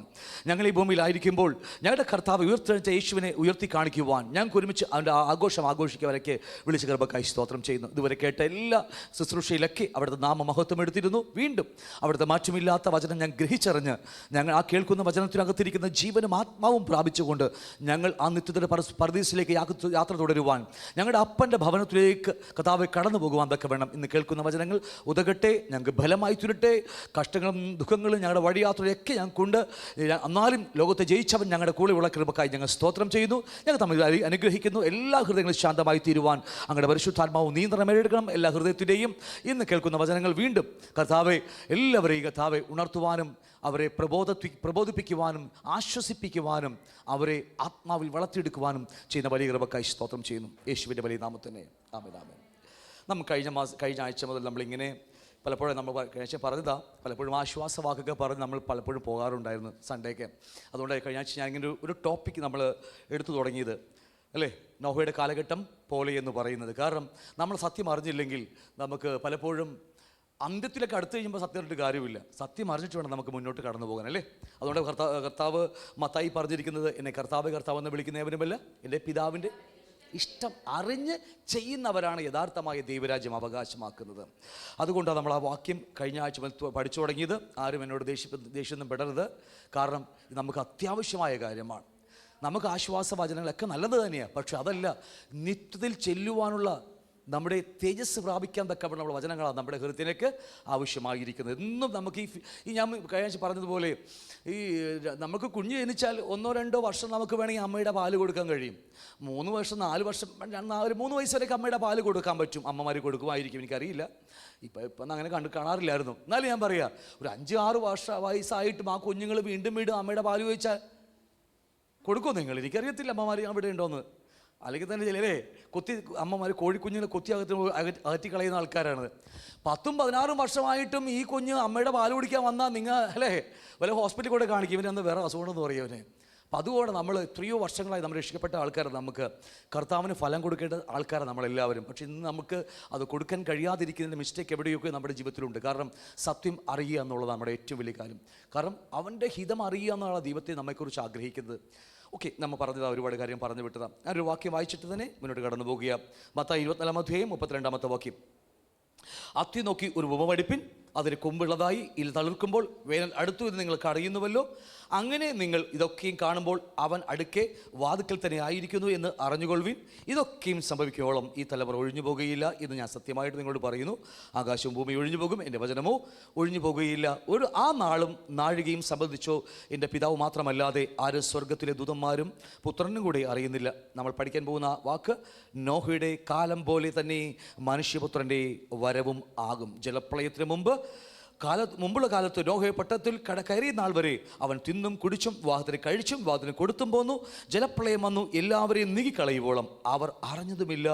ഞങ്ങൾ ഈ ഭൂമിയിലായിരിക്കുമ്പോൾ ഞങ്ങളുടെ കർത്താവ് ഉയർത്തെഴുന്നേറ്റ യേശുവിനെ ഉയർത്തി കാണിക്കുവാൻ, ഞങ്ങൾക്ക് ഒരുമിച്ച് അവൻ്റെ ആഘോഷം ആഘോഷിക്കുവാനൊക്കെ വിളിച്ച് കൃപക്കായി സ്തോത്രം ചെയ്യുന്നു. ഇതുവരെ കേട്ട എല്ലാ ശുശ്രൂഷയിലൊക്കെ അവിടുത്തെ നാമമഹത്വം എടുത്തിരുന്നു. വീണ്ടും അവിടുത്തെ മാറ്റമില്ലാത്ത വചനം ഞാൻ ഗ്രഹിച്ചറിഞ്ഞ് ഞങ്ങൾ ആ കേൾക്കുന്ന വചനത്തിനകത്തിരിക്കുന്ന ജീവനും ആത്മാവും പ്രാപിച്ചുകൊണ്ട് ഞങ്ങൾ ആ നിത്യത്തിൻ്റെ പർദീസിലേക്ക് യാത്ര തുടരുവാൻ, ഞങ്ങളുടെ അപ്പൻ്റെ ഭവനത്തിലേക്ക് കർത്താവെ കടന്നു പോകുവാൻ തക്ക വേണം ഇന്ന് കേൾക്കുന്ന വചനങ്ങൾ ഉതകട്ടെ, ഞങ്ങൾക്ക് ബലമായി തുരട്ടെ. കഷ്ടങ്ങളും ദുഃഖങ്ങളും ഞങ്ങളുടെ വഴിയാത്രയൊക്കെ ഞങ്ങൾക്കുണ്ട്. എന്നാലും ലോകത്തെ ജയിച്ചവൻ ഞങ്ങളുടെ കൂടെയുള്ള കൃപക്കായി ഞങ്ങൾ സ്തോത്രം ചെയ്യുന്നു. ഞങ്ങൾ തമ്മിൽ അനുഗ്രഹിക്കുന്നു. എല്ലാ ഹൃദയങ്ങളും ശാന്തമായി തീരുവാൻ അങ്ങയുടെ പരിശുദ്ധാത്മാവ് നിയന്ത്രണമേറ്റെടുക്കണം. എല്ലാ ഹൃദയത്തിൻ്റെയും ഇന്ന് കേൾക്കുന്ന വചനങ്ങൾ വീണ്ടും കർത്താവെ എല്ലാവരെയും കർത്താവെ ഉണർത്തുവാനും, അവരെ പ്രബോധിപ്പിക്കുവാനും ആശ്വസിപ്പിക്കുവാനും, അവരെ ആത്മാവിൽ വളർത്തിയെടുക്കുവാനും ചെയ്യുന്ന വലിയ കൃപക്കായി സ്തോത്രം ചെയ്യുന്നു. യേശുവിൻ്റെ വലിയ നാമത്തിനെ ആമേൻ. ആമേൻ. നമ്മൾ കഴിഞ്ഞ ആഴ്ച മുതൽ നമ്മളിങ്ങനെ പലപ്പോഴും നമ്മൾ കഴിഞ്ഞ പറഞ്ഞതാ, പലപ്പോഴും ആശ്വാസവാക്കൊക്കെ പറഞ്ഞ് നമ്മൾ പലപ്പോഴും പോകാറുണ്ടായിരുന്നു സൺഡേക്ക്. അതുകൊണ്ട് കഴിഞ്ഞ ആഴ്ച ഞാനിങ്ങനെ ഒരു ടോപ്പിക്ക് നമ്മൾ എടുത്തു തുടങ്ങിയത് അല്ലേ, നോഹയുടെ കാലഘട്ടം പോലെ എന്ന് പറയുന്നത്. കാരണം നമ്മൾ സത്യം അറിഞ്ഞില്ലെങ്കിൽ നമുക്ക് പലപ്പോഴും അന്ത്യത്തിലൊക്കെ അടുത്ത് കഴിയുമ്പോൾ സത്യം പറഞ്ഞിട്ട് കാര്യമില്ല. സത്യം അറിഞ്ഞിട്ട് വേണം നമുക്ക് മുന്നോട്ട് കടന്നു പോകാൻ അല്ലേ. അതുകൊണ്ട് കർത്താവ് മത്തായി പറഞ്ഞിരിക്കുന്നത്, എന്നെ കർത്താവ് എന്ന് വിളിക്കുന്നവരുമല്ല, എൻ്റെ പിതാവിൻ്റെ ഇഷ്ടം അറിഞ്ഞ് ചെയ്യുന്നവരാണ് യഥാർത്ഥമായ ദൈവരാജ്യം അവകാശമാക്കുന്നത്. അതുകൊണ്ടാണ് നമ്മൾ ആ വാക്യം കഴിഞ്ഞ ആഴ്ച പഠിച്ചു തുടങ്ങിയത്. ആരും എന്നോട് ദേഷ്യമൊന്നും പെടരുത്. കാരണം ഇത് നമുക്ക് അത്യാവശ്യമായ കാര്യമാണ്. നമുക്ക് ആശ്വാസവചനങ്ങളൊക്കെ നല്ലത് തന്നെയാണ്. പക്ഷെ അതല്ല നിത്യത്തിൽ ചെല്ലുവാനുള്ള നമ്മുടെ തേജസ് പ്രാപിക്കാൻ തക്കവണ്ണമുള്ള വചനങ്ങളാണ് നമ്മുടെ ഹൃദയത്തിലേക്ക് ആവശ്യമായിരിക്കുന്നത്. എന്നും നമുക്ക് ഈ ഞാൻ കഴിഞ്ഞ പറഞ്ഞതുപോലെ ഈ നമുക്ക് കുഞ്ഞ് ജനിച്ചാൽ 1-2 വർഷം നമുക്ക് വേണമെങ്കിൽ അമ്മയുടെ പാല് കൊടുക്കാൻ കഴിയും. 3 വർഷം 4 വർഷം 3 വയസ്സ് വരെയൊക്കെ അമ്മയുടെ പാല് കൊടുക്കാൻ പറ്റും. അമ്മമാർ കൊടുക്കുമായിരിക്കും, എനിക്കറിയില്ല. ഇപ്പം അങ്ങനെ കാണാറില്ലായിരുന്നു. എന്നാലും ഞാൻ പറയാം, ഒരു 5-6 വയസ്സായിട്ടും ആ കുഞ്ഞുങ്ങൾ വീണ്ടും അമ്മയുടെ പാല് ചോദിച്ചാൽ കൊടുക്കുമോ നിങ്ങൾ? എനിക്കറിയത്തില്ല അമ്മമാർ അവിടെ ഉണ്ടോയെന്ന്. അല്ലെങ്കിൽ തന്നെ ചിലരെ അമ്മമാർ കോഴിക്കുഞ്ഞിനെ അകറ്റിക്കളയുന്ന ആൾക്കാരാണ്. 10-16 വർഷമായിട്ടും ഈ കുഞ്ഞ് അമ്മയുടെ പാല് കുടിക്കാൻ വന്നാൽ നിങ്ങൾ അല്ലേ വല്ല ഹോസ്പിറ്റലിൽ കൂടെ കാണിക്കും, ഇവനന്ന് വേറെ അസുഖമെന്ന് പറയുമവനെ. അപ്പം അതുകൊണ്ട് നമ്മൾ എത്രയോ വർഷങ്ങളായി നമ്മൾ രക്ഷിക്കപ്പെട്ട ആൾക്കാരാണ്. നമുക്ക് കർത്താവിന് ഫലം കൊടുക്കേണ്ട ആൾക്കാരാണ് നമ്മളെല്ലാവരും. പക്ഷെ ഇന്ന് നമുക്ക് അത് കൊടുക്കാൻ കഴിയാതിരിക്കുന്നതിൻ്റെ മിസ്റ്റേക്ക് എവിടെയൊക്കെ നമ്മുടെ ജീവിതത്തിലുണ്ട്. കാരണം സത്യം അറിയുക എന്നുള്ളത് നമ്മുടെ ഏറ്റവും വലിയ കാര്യം. കാരണം അവൻ്റെ ഹിതം അറിയുക എന്നുള്ള ദൈവത്തെ നമ്മെക്കുറിച്ച് ആഗ്രഹിക്കുന്നത്. ഓക്കെ, നമ്മൾ പറഞ്ഞത് ഒരുപാട് കാര്യം പറഞ്ഞു വിട്ടതാണ്. ഞാനൊരു വാക്യം വായിച്ചിട്ട് തന്നെ മുന്നോട്ട് കടന്നു പോകുക. മത്തായി 24-ാം അധ്യായം 32-ാമത്തെ വാക്യം. അത്തി നോക്കി ഒരു ഉപമ പഠിപ്പിൻ, അതിന് കൊമ്പുള്ളതായി ഇൽ തളിർക്കുമ്പോൾ വേനൽ അടുത്തു എന്ന് നിങ്ങൾക്ക് അറിയുന്നുവല്ലോ. അങ്ങനെ നിങ്ങൾ ഇതൊക്കെയും കാണുമ്പോൾ അവൻ അടുക്കെ വാതിക്കൽ തന്നെ ആയിരിക്കുന്നു എന്ന് അറിഞ്ഞുകൊള്ളുവിൻ. ഇതൊക്കെയും സംഭവിക്കുവോളം ഈ തലമുറ ഒഴിഞ്ഞു പോകുകയില്ല എന്ന് ഞാൻ സത്യമായിട്ട് നിങ്ങളോട് പറയുന്നു. ആകാശവും ഭൂമി ഒഴിഞ്ഞു പോകും, എൻ്റെ വചനമോ ഒഴിഞ്ഞു പോകുകയില്ല. ആ നാളും നാഴികയും സംബന്ധിച്ചോ എൻ്റെ പിതാവ് മാത്രമല്ലാതെ ആരും സ്വർഗത്തിലെ ദൂതന്മാരും പുത്രനും കൂടെ അറിയുന്നില്ല. നമ്മൾ പഠിക്കാൻ പോകുന്ന വാക്ക് നോഹയുടെ കാലം പോലെ തന്നെ മനുഷ്യപുത്രൻ്റെ വരവും ആകും. ജലപ്രളയത്തിന് മുമ്പുള്ള കാലത്ത് നോഹയെ പട്ടണത്തിൽ കയറിയ നാൾ വരെ അവൻ തിന്നും കുടിച്ചും വിവാഹത്തിന് കഴിച്ചും വിവാഹത്തിന് കൊടുത്തും പോന്നു. ജലപ്രളയം വന്നു, എല്ലാവരെയും നീക്കിക്കളയുവോളം അവർ അറിഞ്ഞതുമില്ല.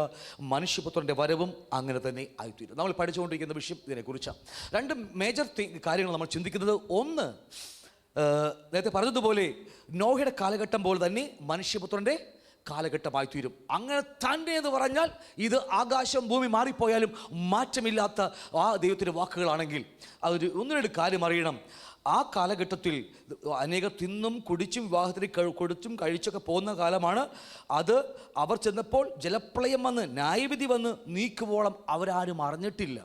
മനുഷ്യപുത്രൻ്റെ വരവും അങ്ങനെ തന്നെ ആയിത്തീരും. നമ്മൾ പഠിച്ചുകൊണ്ടിരിക്കുന്ന വിഷയം ഇതിനെക്കുറിച്ചാണ്. രണ്ട് മേജർ കാര്യങ്ങൾ നമ്മൾ ചിന്തിക്കുന്നത്. ഒന്ന്, നേരത്തെ പറഞ്ഞതുപോലെ നോഹയുടെ കാലഘട്ടം പോലെ തന്നെ മനുഷ്യപുത്രൻ്റെ കാലഘട്ടമായി തീരും. അങ്ങനെ തന്നെ എന്ന് പറഞ്ഞാൽ ഇത് ആകാശം ഭൂമി മാറിപ്പോയാലും മാറ്റമില്ലാത്ത ആ ദൈവത്തിൻ്റെ വാക്കുകളാണെങ്കിൽ അതൊരു ഒന്നിനൊരു കാര്യം അറിയണം. ആ കാലഘട്ടത്തിൽ അനേകം തിന്നും കുടിച്ചും വിവാഹത്തിന് കൊടുത്തും കഴിച്ചൊക്കെ പോകുന്ന കാലമാണ് അത്. അവർ ചെന്നപ്പോൾ ജലപ്രളയം വന്ന് ന്യായവിധി വന്ന് നീക്കുവോളം അവരാരും അറിഞ്ഞിട്ടില്ല.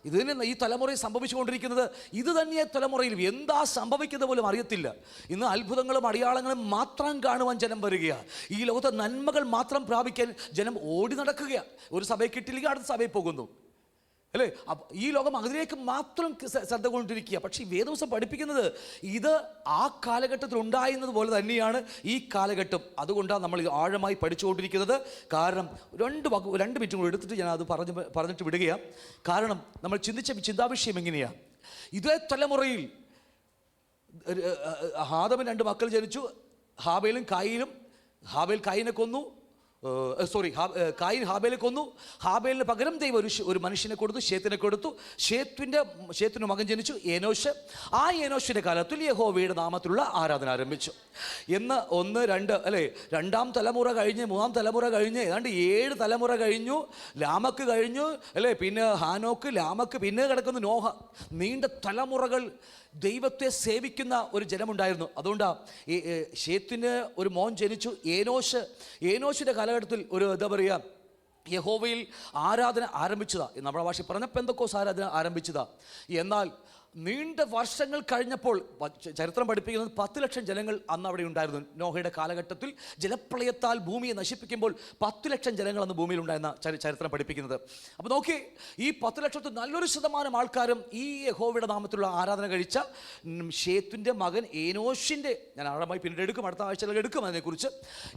ഇത് തന്നെ ഈ തലമുറയിൽ സംഭവിച്ചുകൊണ്ടിരിക്കുന്നത്. ഇത് തന്നെ തലമുറയിൽ എന്താ സംഭവിക്കുന്നത് പോലും അറിയത്തില്ല. ഇന്ന് അത്ഭുതങ്ങളും അടയാളങ്ങളും മാത്രം കാണുവാൻ ജനം വരികയാണ്. ഈ ലോകത്തെ നന്മകൾ മാത്രം പ്രാപിക്കാൻ ജനം ഓടി നടക്കുകയാണ്. ഒരു സഭയെ കിട്ടില്ലെങ്കിൽ അടുത്ത സഭയിൽ പോകുന്നു, അല്ലേ? ഈ ലോകം അതിലേക്ക് മാത്രം ശ്രദ്ധ കൊണ്ടിരിക്കുക. പക്ഷേ ഈ വേദവസം പഠിപ്പിക്കുന്നത് ഇത് ആ കാലഘട്ടത്തിൽ ഉണ്ടായിരുന്നത് പോലെ തന്നെയാണ് ഈ കാലഘട്ടം. അതുകൊണ്ടാണ് നമ്മൾ ആഴമായി പഠിച്ചുകൊണ്ടിരിക്കുന്നത്. കാരണം രണ്ട് മിനിറ്റും കൂടി എടുത്തിട്ട് ഞാൻ അത് പറഞ്ഞിട്ട് വിടുകയാണ്. കാരണം നമ്മൾ ചിന്തിച്ച ചിന്താവിഷയം എങ്ങനെയാണ്? ഇതേ തലമുറയിൽ ആദമിന് 2 മക്കൾ ജനിച്ചു, ഹാബേലും കായീനും. ഹാബേൽ കായീനെ കൊന്നു, കായീൻ ഹാബേലെ കൊന്നു. ഹാബേലിന് പകരം ദൈവം ഒരു മനുഷ്യനെ കൊടുത്തു, ശേത്തിനെ കൊടുത്തു. ശേത്തിന് മകൻ ജനിച്ചു, ഏനോശ്. ആ ഏനോശിൻ്റെ കാലത്തിൽ യഹോവയുടെ നാമത്തിലുള്ള ആരാധന ആരംഭിച്ചു. എന്ന് 1, 2 അല്ലേ, 2-ാം തലമുറ കഴിഞ്ഞ് 3-ാം തലമുറ കഴിഞ്ഞ് ഏതാണ്ട് 7 തലമുറ കഴിഞ്ഞു. ലാമക്ക് കഴിഞ്ഞു, അല്ലേ? പിന്നെ ഹാനോക്ക്, ലാമക്ക്, പിന്നെ കിടക്കുന്നു നോഹ. നീണ്ട തലമുറകൾ ദൈവത്തെ സേവിക്കുന്ന ഒരു ജനമുണ്ടായിരുന്നു. അതുകൊണ്ടാണ് ശേത്തിന് ഒരു മോൻ ജനിച്ചു, ഏനോശിൻ്റെ കാലഘട്ടത്തിൽ ഒരു എന്താ പറയുക, യഹോവയിൽ ആരാധന ആരംഭിച്ചതാണ്. നമ്മുടെ ഭാഷയിൽ പറഞ്ഞ പെന്തക്കോസ് ആരാധന ആരംഭിച്ചതാണ്. എന്നാൽ നീണ്ട വർഷങ്ങൾ കഴിഞ്ഞപ്പോൾ ചരിത്രം പഠിപ്പിക്കുന്നത് 10 ലക്ഷം ജനങ്ങൾ അന്ന് അവിടെ ഉണ്ടായിരുന്നു. നോഹയുടെ കാലഘട്ടത്തിൽ ജലപ്രളയത്താൽ ഭൂമിയെ നശിപ്പിക്കുമ്പോൾ 10 ലക്ഷം ജനങ്ങൾ അന്ന് ഭൂമിയിൽ ഉണ്ടായിരുന്ന ചരിത്രം പഠിപ്പിക്കുന്നത്. അപ്പോൾ നോക്കി, ഈ 10 ലക്ഷത്തിൽ നല്ലൊരു ശതമാനം ആൾക്കാരും ഈ യഹോവയുടെ നാമത്തിലുള്ള ആരാധന കഴിച്ച ശേത്തിൻ്റെ മകൻ ഏനോശിൻ്റെ, ഞാൻ ആഴമായി പിന്നീട് എടുക്കും, അടുത്ത ആഴ്ചകൾ എടുക്കും അതിനെക്കുറിച്ച്,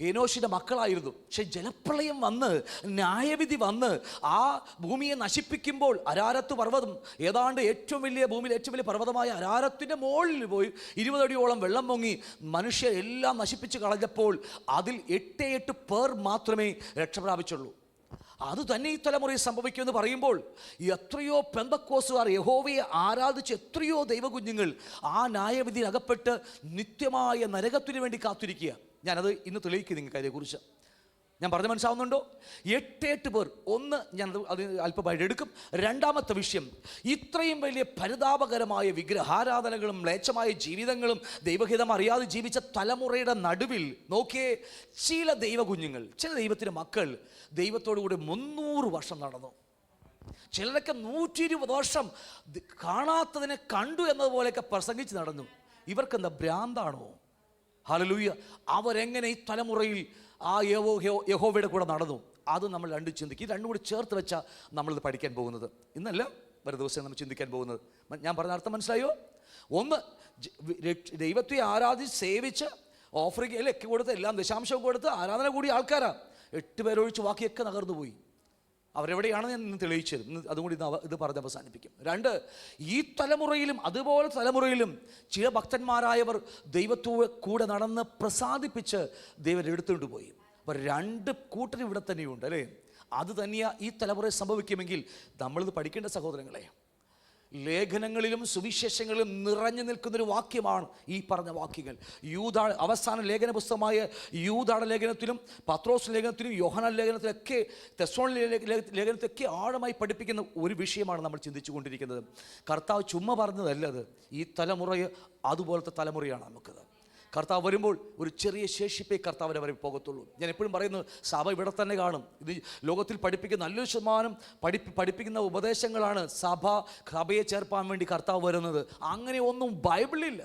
ഏനോശിൻ്റെ മക്കളായിരുന്നു. പക്ഷേ ജലപ്രളയം വന്ന് ന്യായവിധി വന്ന് ആ ഭൂമിയെ നശിപ്പിക്കുമ്പോൾ അരാരത്ത് പർവ്വതം, ഏതാണ്ട് ഏറ്റവും വലിയ ഭൂമിയിൽ ഏറ്റവും വലിയ പർവ്വതമായ അരാരത്തിൻ്റെ മുകളിൽ പോയി 20 അടിയോളം വെള്ളം പൊങ്ങി മനുഷ്യർ എല്ലാം നശിപ്പിച്ച് കളഞ്ഞപ്പോൾ അതിൽ 8 പേർ മാത്രമേ രക്ഷപ്രാപിച്ചുള്ളൂ. അത് തന്നെ ഈ തലമുറയിൽ സംഭവിക്കുമെന്ന് പറയുമ്പോൾ എത്രയോ പെന്തക്കോസുകാർ യഹോവയെ ആരാധിച്ച് എത്രയോ ദൈവകുഞ്ഞുങ്ങൾ ആ ന്യായവിധിയിൽ അകപ്പെട്ട് നിത്യമായ നരകത്തിനു വേണ്ടി കാത്തിരിക്കുക. ഞാനത് ഇന്ന് തെളിയിക്കും നിങ്ങൾക്ക് അതിനെക്കുറിച്ച്. ഞാൻ പറഞ്ഞ് മനസ്സിലാവുന്നുണ്ടോ? 8 പേർ. ഒന്ന്, ഞാനത് അത് അല്പമായിട്ട് എടുക്കും. രണ്ടാമത്തെ വിഷയം, ഇത്രയും വലിയ പരിതാപകരമായ വിഗ്രഹാരാധനകളും മ്ലേച്ഛമായ ജീവിതങ്ങളും ദൈവഹിതം അറിയാതെ ജീവിച്ച തലമുറയുടെ നടുവിൽ നോക്കിയേ, ചില ദൈവകുഞ്ഞുങ്ങൾ, ചില ദൈവത്തിൻ്റെ മക്കൾ ദൈവത്തോടു കൂടി 300 വർഷം നടന്നു. ചിലരൊക്കെ 120 വർഷം കാണാത്തതിനെ കണ്ടു എന്നതുപോലെയൊക്കെ പ്രസംഗിച്ച് നടന്നു. ഇവർക്കെന്താ ഭ്രാന്താണോ? ഹല്ലേലൂയ. അവരെങ്ങനെ ഈ തലമുറയിൽ ആ യഹോവയുടെ കൂടെ നടന്നു? അത് നമ്മൾ രണ്ടും ചിന്തിക്കും. രണ്ടും കൂടി ചേർത്ത് വെച്ചാൽ നമ്മളിത് പഠിക്കാൻ പോകുന്നത്. ഇന്നല്ല, വരും ദിവസം നമ്മൾ ചിന്തിക്കാൻ പോകുന്നത്. ഞാൻ പറഞ്ഞ അർത്ഥം മനസ്സിലായോ? ഒന്ന്, ദൈവത്തെ ആരാധിച്ച് സേവിച്ച് ഓഫറിങ് അല്ലേ കൊടുത്ത് എല്ലാം ദശാംശവും കൊടുത്ത് ആരാധന കൂടി ആൾക്കാരാണ്. 8 പേരൊഴിച്ച് ബാക്കിയൊക്കെ നകർന്നു പോയി. അവരെവിടെയാണ് ഞാൻ ഇന്ന് തെളിയിച്ചത്. അതുകൊണ്ട് ഇത് പറഞ്ഞ് അവസാനിപ്പിക്കും. 2, ഈ തലമുറയിലും അതുപോലെ തലമുറയിലും ചില ഭക്തന്മാരായവർ ദൈവത്തോട് കൂടെ നടന്ന് പ്രസാദിപ്പിച്ച് ദൈവം എടുത്തുകൊണ്ട് പോയി. അപ്പോൾ 2 കൂട്ടരും ഇവിടെ തന്നെയുണ്ട്, അല്ലേ? അത് തന്നെയാണ് ഈ തലമുറയിൽ സംഭവിക്കുമെങ്കിൽ നമ്മളിത് പഠിക്കേണ്ട സഹോദരങ്ങളെ. ലേഖനങ്ങളിലും സുവിശേഷങ്ങളിലും നിറഞ്ഞു നിൽക്കുന്നൊരു വാക്യമാണ് ഈ പറഞ്ഞ വാക്യങ്ങൾ. അവസാന ലേഖന പുസ്തകമായ യൂദായുടെ ലേഖനത്തിലും പത്രോസ് ലേഖനത്തിലും യോഹന്നാൻ ലേഖനത്തിലൊക്കെ തെസ്സലോനിക്ക ലേഖനത്തിലൊക്കെ ആഴമായി പഠിപ്പിക്കുന്ന ഒരു വിഷയമാണ് നമ്മൾ ചിന്തിച്ചു കൊണ്ടിരിക്കുന്നത്. കർത്താവ് ചുമ്മാ പറഞ്ഞതല്ല അത്. ഈ തലമുറ അതുപോലത്തെ തലമുറയാണ് നമുക്കത്. കർത്താവ് വരുമ്പോൾ ഒരു ചെറിയ ശേഷിപ്പേ കർത്താവിനെ വരെ പോകത്തുള്ളൂ. ഞാൻ എപ്പോഴും പറയുന്നത് സഭ ഇവിടെ തന്നെ കാണും. ഇത് ലോകത്തിൽ പഠിപ്പിക്കുന്ന നല്ലൊരു ശതമാനം പഠിപ്പിക്കുന്ന ഉപദേശങ്ങളാണ് സഭയെ ചേർപ്പാൻ വേണ്ടി കർത്താവ് വരുന്നത്. അങ്ങനെ ഒന്നും ബൈബിളിലില്ല.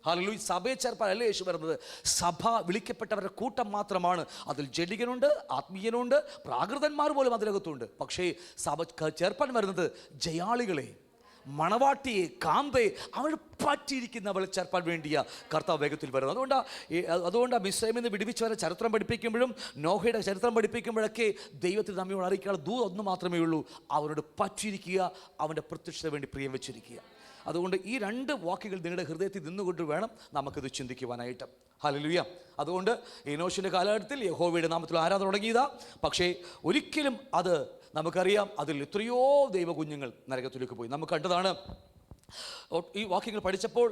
ഹല്ലേലൂയ. സഭയെ ചേർപ്പാൻ അല്ലേ യേശു വരുന്നത്. സഭ വിളിക്കപ്പെട്ടവരുടെ കൂട്ടം മാത്രമാണ്. അതിൽ ജഡികനുണ്ട്, ആത്മീയനുണ്ട്, പ്രാകൃതന്മാർ പോലും അതിനകത്തുണ്ട്. പക്ഷേ സഭ ചേർപ്പാൻ വരുന്നത് ജയാളികളെ, മണവാട്ടിയെ, കാന്തയെ അവർ പറ്റിയിരിക്കുന്നവളെ ചേർപ്പാൻ വേണ്ടിയ കർത്താവ് വേഗത്തിൽ വരുന്നത്. അതുകൊണ്ടാണ് മിസ്രൈമിൽ നിന്ന് വിടുവിച്ചവരെ ചരിത്രം പഠിപ്പിക്കുമ്പോഴും നോഹയുടെ ചരിത്രം പഠിപ്പിക്കുമ്പോഴൊക്കെ ദൈവത്തിൽ നമ്മയോട് അറിയിക്കാനുള്ള ദൂത് ഒന്ന് മാത്രമേ ഉള്ളൂ: അവരോട് പറ്റിയിരിക്കുക, അവൻ്റെ പ്രത്യക്ഷത വേണ്ടി പ്രിയം വെച്ചിരിക്കുക. അതുകൊണ്ട് ഈ രണ്ട് വാക്കുകൾ നിങ്ങളുടെ ഹൃദയത്തിൽ നിന്നുകൊണ്ട് വേണം നമുക്കിത് ചിന്തിക്കുവാനായിട്ട്. ഹല്ലേലൂയ. അതുകൊണ്ട് ഏനോശിൻ്റെ കാലഘട്ടത്തിൽ യഹോവയുടെ നാമത്തിൽ ആരാധന തുടങ്ങിയതാ. പക്ഷേ ഒരിക്കലും അത് നമുക്കറിയാം, അതിൽ എത്രയോ ദൈവകുഞ്ഞുങ്ങൾ നരകത്തിലേക്ക് പോയി. നമുക്ക് കണ്ടതാണ്. ഈ വാക്യങ്ങൾ പഠിച്ചപ്പോൾ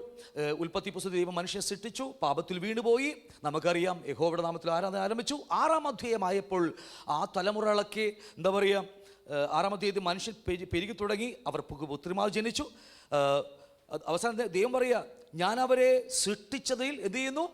ഉൽപ്പത്തി പുസ്തകത്തിൽ ദൈവം മനുഷ്യനെ സൃഷ്ടിച്ചു, പാപത്തിൽ വീണുപോയി. നമുക്കറിയാം യഹോവയുടെ നാമത്തിൽ ആരാധന ആരംഭിച്ചു. 6-ാം അധ്യായമായപ്പോൾ ആ തലമുറകളൊക്കെ എന്താ പറയുക, 6-ാം അധ്യായത്തിൽ മനുഷ്യൻ പെരുകി തുടങ്ങി. അവർ പുത്രിമാർ ജനിച്ചു. അവസാനം ദൈവം പറയുക, ഞാൻ അവരെ സൃഷ്ടിച്ചതിൽ എന്ത് ചെയ്യുന്നു?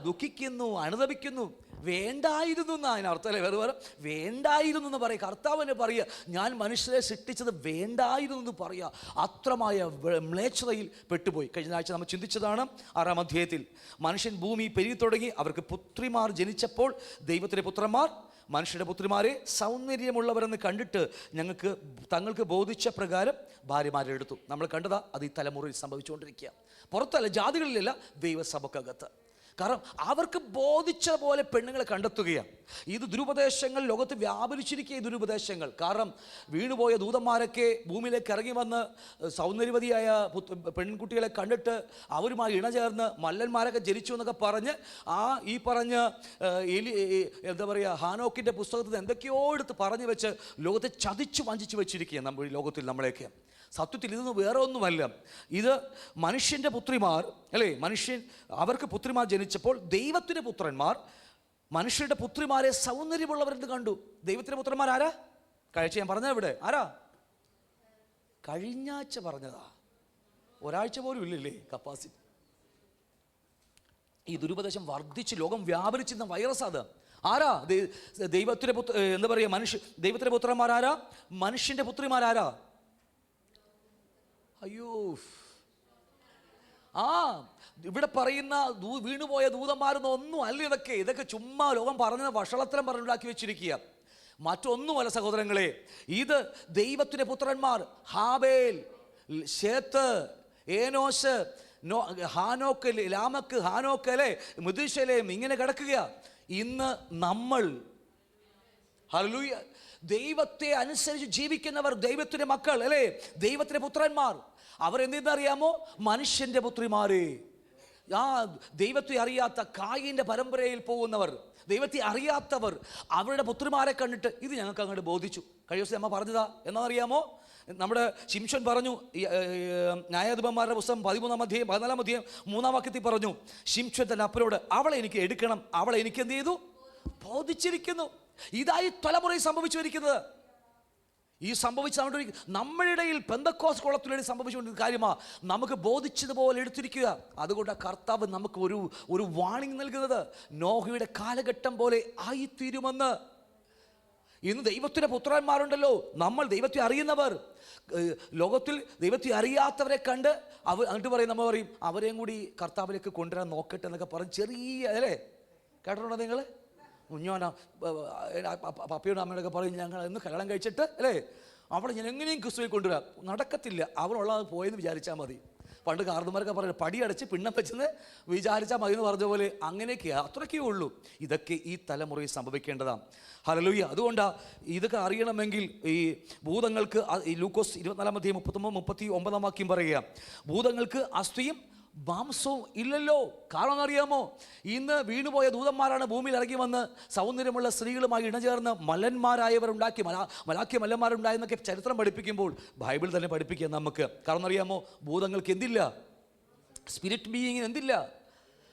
ദുഃഖിക്കുന്നു, അനുതപിക്കുന്നു. വേണ്ടായിരുന്നു എന്നാ അതിനർത്ഥം അല്ലേ? വേറെ വേണ്ടായിരുന്നു എന്ന് പറയുക. കർത്താവിനെ പറയുക, ഞാൻ മനുഷ്യരെ സൃഷ്ടിച്ചത് വേണ്ടായിരുന്നു എന്ന് പറയുക. അത്രമായ മ്ലേച്ഛതയിൽ പെട്ടുപോയി. കഴിഞ്ഞ ആഴ്ച നമ്മൾ ചിന്തിച്ചതാണ് 6-ാം അധ്യായത്തിൽ മനുഷ്യൻ ഭൂമി പെരുകി തുടങ്ങി. അവർക്ക് പുത്രിമാർ ജനിച്ചപ്പോൾ ദൈവത്തിൻ്റെ പുത്രന്മാർ മനുഷ്യരുടെ പുത്രിമാരെ സൗന്ദര്യമുള്ളവരെന്ന് കണ്ടിട്ട് തങ്ങൾക്ക് ബോധിച്ച പ്രകാരം ഭാര്യമാരെ എടുത്തു. നമ്മൾ കണ്ടതാ അത് ഈ തലമുറയിൽ സംഭവിച്ചുകൊണ്ടിരിക്കുക. പുറത്തല്ല, ജാതികളിലല്ല, ദൈവസഭക്കകത്ത്. കാരണം അവർക്ക് ബോധിച്ച പോലെ പെണ്ണുങ്ങളെ കണ്ടെത്തുകയാണ്. ഇത് ദുരുപദേശങ്ങൾ ലോകത്ത് വ്യാപരിച്ചിരിക്കുക. ഈ ദുരുപദേശങ്ങൾ കാരണം വീണുപോയ ദൂതന്മാരൊക്കെ ഭൂമിയിലേക്ക് ഇറങ്ങി വന്ന് സൗന്ദര്യവതിയായ പെൺകുട്ടികളെ കണ്ടിട്ട് അവരുമായി ഇണചേർന്ന് മല്ലന്മാരൊക്കെ ജനിച്ചു എന്നൊക്കെ പറഞ്ഞ് ഈ പറഞ്ഞ എന്താ പറയുക, ഹാനോക്കിൻ്റെ പുസ്തകത്തിൽ എന്തൊക്കെയോ എടുത്ത് പറഞ്ഞു വെച്ച് ലോകത്തെ ചതിച്ചു വഞ്ചിച്ച് വെച്ചിരിക്കുകയാണ് നമ്മൾ ഈ ലോകത്തിൽ നമ്മളെയൊക്കെ. സത്യത്തിൽ ഇതൊന്നും വേറെ ഒന്നുമല്ല. ഇത് മനുഷ്യൻ്റെ പുത്രിമാർ അല്ലേ, അവർക്ക് പുത്രിമാർ ജനിച്ചപ്പോൾ ദൈവത്തിൻ്റെ പുത്രന്മാർ മനുഷ്യരുടെ പുത്രിമാരെ സൗന്ദര്യമുള്ളവരെന്ന് കണ്ടു. ദൈവത്തിൻ്റെ പുത്രന്മാർ ആരാ? കഴിച്ച ഞാൻ പറഞ്ഞത് ഇവിടെ ആരാ? കഴിഞ്ഞാഴ്ച പറഞ്ഞതാ, ഒരാഴ്ച പോലും ഇല്ലല്ലേ കപ്പാസിറ്റി. ഈ ദുരുപദേശം വർദ്ധിച്ച് ലോകം വ്യാപരിച്ചിരുന്ന വൈറസ് അത്. ആരാ? ദൈവത്തിൻ്റെ എന്താ പറയുക, ദൈവത്തിൻ്റെ പുത്രന്മാർ ആരാ? മനുഷ്യൻ്റെ പുത്രിമാരാരാ? അയ്യോ, ഇവിടെ പറയുന്ന വീണുപോയ ദൂതന്മാരെന്ന് ഒന്നും അല്ല ഇതൊക്കെ ചുമ്മാ ലോകം പറഞ്ഞ വഷളത്തരം പറഞ്ഞുണ്ടാക്കി വെച്ചിരിക്കുക. മറ്റൊന്നുമല്ല സഹോദരങ്ങളെ. ഇത് ദൈവത്തിൻ്റെ പുത്രന്മാർ ഹാബേൽ, ശേത്ത്, ഏനോശ്, ഹാനോക്ക്, ലാമക്ക്, ഹാനോക്ക് അല്ലേ, മെഥൂശലേം, ഇങ്ങനെ കിടക്കുക. ഇന്ന് നമ്മൾ ഹല്ലേലൂയ ദൈവത്തെ അനുസരിച്ച് ജീവിക്കുന്നവർ, ദൈവത്തിൻ്റെ മക്കൾ അല്ലേ, ദൈവത്തിൻ്റെ പുത്രന്മാർ. അവരെന്തെന്നറിയാമോ? മനുഷ്യൻ്റെ പുത്രിമാരെ. ദൈവത്തെ അറിയാത്ത കായീൻ്റെ പരമ്പരയിൽ പോകുന്നവർ, ദൈവത്തെ അറിയാത്തവർ അവരുടെ പുത്രിമാരെ കണ്ടിട്ട് ഇത് ഞങ്ങൾക്ക് അങ്ങോട്ട് ബോധിച്ചു. കഴിഞ്ഞ ദിവസം അമ്മ പറഞ്ഞതാ. എന്നാണെന്നറിയാമോ? നമ്മുടെ ശിംശോൻ പറഞ്ഞു, ന്യായാധിപന്മാരുടെ പുസ്തകം 13-ാം അധ്യായം 14-ാം അധ്യായം 3-ാം വാക്യത്തിൽ പറഞ്ഞു, ശിംശോൻ തൻ്റെ അപ്പനോട് അവളെ എനിക്ക് എടുക്കണം, അവളെ എനിക്ക് എന്ത് ചെയ്തു? ബോധിച്ചിരിക്കുന്നു. ഇതായി തലമുറയിൽ സംഭവിച്ചുകൊണ്ടിരിക്കുന്നത്. ഈ നമ്മളുടെ ഇടയിൽ പെന്തക്കോസ് കുളത്തിലേക്ക് സംഭവിച്ചുകൊണ്ടിരിക്കുന്ന കാര്യമാണ്. നമുക്ക് ബോധിച്ചതുപോലെ എടുത്തിരിക്കുക. അതുകൊണ്ട് കർത്താവ് നമുക്ക് ഒരു വാണിംഗ് നൽകുന്നത് നോഹയുടെ കാലഘട്ടം പോലെ ആയിത്തീരുമെന്ന്. ഇന്ന് ദൈവത്തിൻ്റെ പുത്രന്മാരുണ്ടല്ലോ, നമ്മൾ ദൈവത്തെ അറിയുന്നവർ. ലോകത്തിൽ ദൈവത്തെ അറിയാത്തവരെ കണ്ട് എന്നിട്ട് പറയും, നമ്മൾ പറയും അവരെയും കൂടി കർത്താവിലേക്ക് കൊണ്ടുവരാൻ നോക്കട്ടെ എന്നൊക്കെ പറഞ്ഞ് ചെറിയ അല്ലേ കേട്ടിട്ടുണ്ടോ നിങ്ങൾ? കുഞ്ഞോന പപ്പയോടും അമ്മയോടൊക്കെ പറയും, ഞങ്ങൾ ഇന്ന് കല്യാണം കഴിച്ചിട്ട് അല്ലേ അവളെ ഞാൻ എങ്ങനെയും ക്രിസ്തുവിൽ കൊണ്ടുവരാം. നടക്കത്തില്ല, അവളുള്ളത് പോയെന്ന് വിചാരിച്ചാൽ മതി. പണ്ട് കാർന്നുമാരൊക്കെ പറയുന്നത് പടിയടച്ച് പിണ്ണം വെച്ചെന്ന് വിചാരിച്ചാൽ മതി എന്ന് പറഞ്ഞ പോലെ അങ്ങനെയൊക്കെയാണ്. അത്രയ്ക്കേ ഉള്ളൂ. ഇതൊക്കെ ഈ തലമുറയിൽ സംഭവിക്കേണ്ടതാണ്. ഹല്ലേലൂയ. അതുകൊണ്ടാണ് ഇതൊക്കെ അറിയണമെങ്കിൽ ഈ ഭൂതങ്ങൾക്ക്, ഈ ലൂക്കോസ് 24-ാം അധ്യായം 39-39 വാക്യം പറയുക, ഭൂതങ്ങൾക്ക് അസ്ഥിയും മാംസവും ഇല്ലല്ലോ. കാരണം അറിയാമോ? ഇന്ന് വീണുപോയ ദൂതന്മാരാണ് ഭൂമിയിൽ ഇറങ്ങി വന്ന് സൗന്ദര്യമുള്ള സ്ത്രീകളുമായി ഇണചേർന്ന് മല്ലന്മാരായവരുണ്ടാക്കി, മലാഖ്യ മല്ലന്മാരുണ്ടായെന്നൊക്കെ ചരിത്രം പഠിപ്പിക്കുമ്പോൾ ബൈബിൾ തന്നെ പഠിപ്പിക്കുക നമുക്ക്. കാരണം അറിയാമോ? ഭൂതങ്ങൾക്ക് എന്തില്ല? സ്പിരിറ്റ് ബീയിങ്ങിന് എന്തില്ല?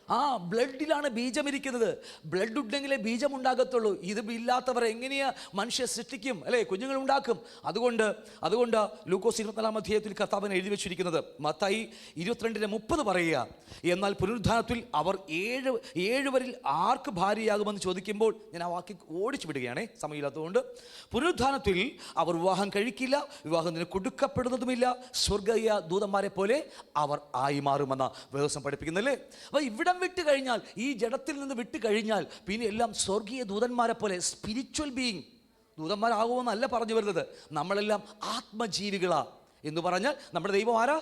ആ ബ്ലഡിലാണ് ബീജം ഇരിക്കുന്നത്. ബ്ലഡ് ഉണ്ടെങ്കിലേ ബീജം ഉണ്ടാകത്തുള്ളൂ. ഇത് ഇല്ലാത്തവർ എങ്ങനെയാ മനുഷ്യ സൃഷ്ടിക്കും, അല്ലേ? കുഞ്ഞുങ്ങൾ ഉണ്ടാക്കും. അതുകൊണ്ട് ലൂക്കോസ് 24 അധ്യായത്തിൽ കർത്താവിനെ എഴുതി വെച്ചിരിക്കുന്നത് മത്തായി 22:30 പറയുക, എന്നാൽ പുനരുദ്ധാനത്തിൽ അവർ ഏഴുവരിൽ ആർക്ക് ഭാര്യയാകുമെന്ന് ചോദിക്കുമ്പോൾ, ഞാൻ ആ വാക്കി ഓടിച്ചു വിടുകയാണേ സമയമില്ലാത്തതുകൊണ്ട്, പുനരുദ്ധാനത്തിൽ അവർ വിവാഹം കഴിക്കില്ല, വിവാഹത്തിന് കൊടുക്കപ്പെടുന്നതുമില്ല, സ്വർഗീയ ദൂതന്മാരെ പോലെ അവർ ആയി മാറുമെന്ന വേദോസം പഠിപ്പിക്കുന്നല്ലേ. അപ്പോൾ ഇവിടം വിട്ട് കഴിഞ്ഞാൽ, ഈ ജഡത്തിൽ നിന്ന് വിട്ട് കഴിഞ്ഞാൽ പിന്നെ എല്ലാം സ്വർഗീയ ദൂതന്മാരെ പോലെ സ്പിരിച്വൽ ബീയിങ്. ദൂതന്മാരാകുമെന്നല്ല പറഞ്ഞു വരുന്നത്, നമ്മളെല്ലാം ആത്മജീവികളാ എന്ന് പറഞ്ഞാൽ നമ്മുടെ ദൈവം ആരാ?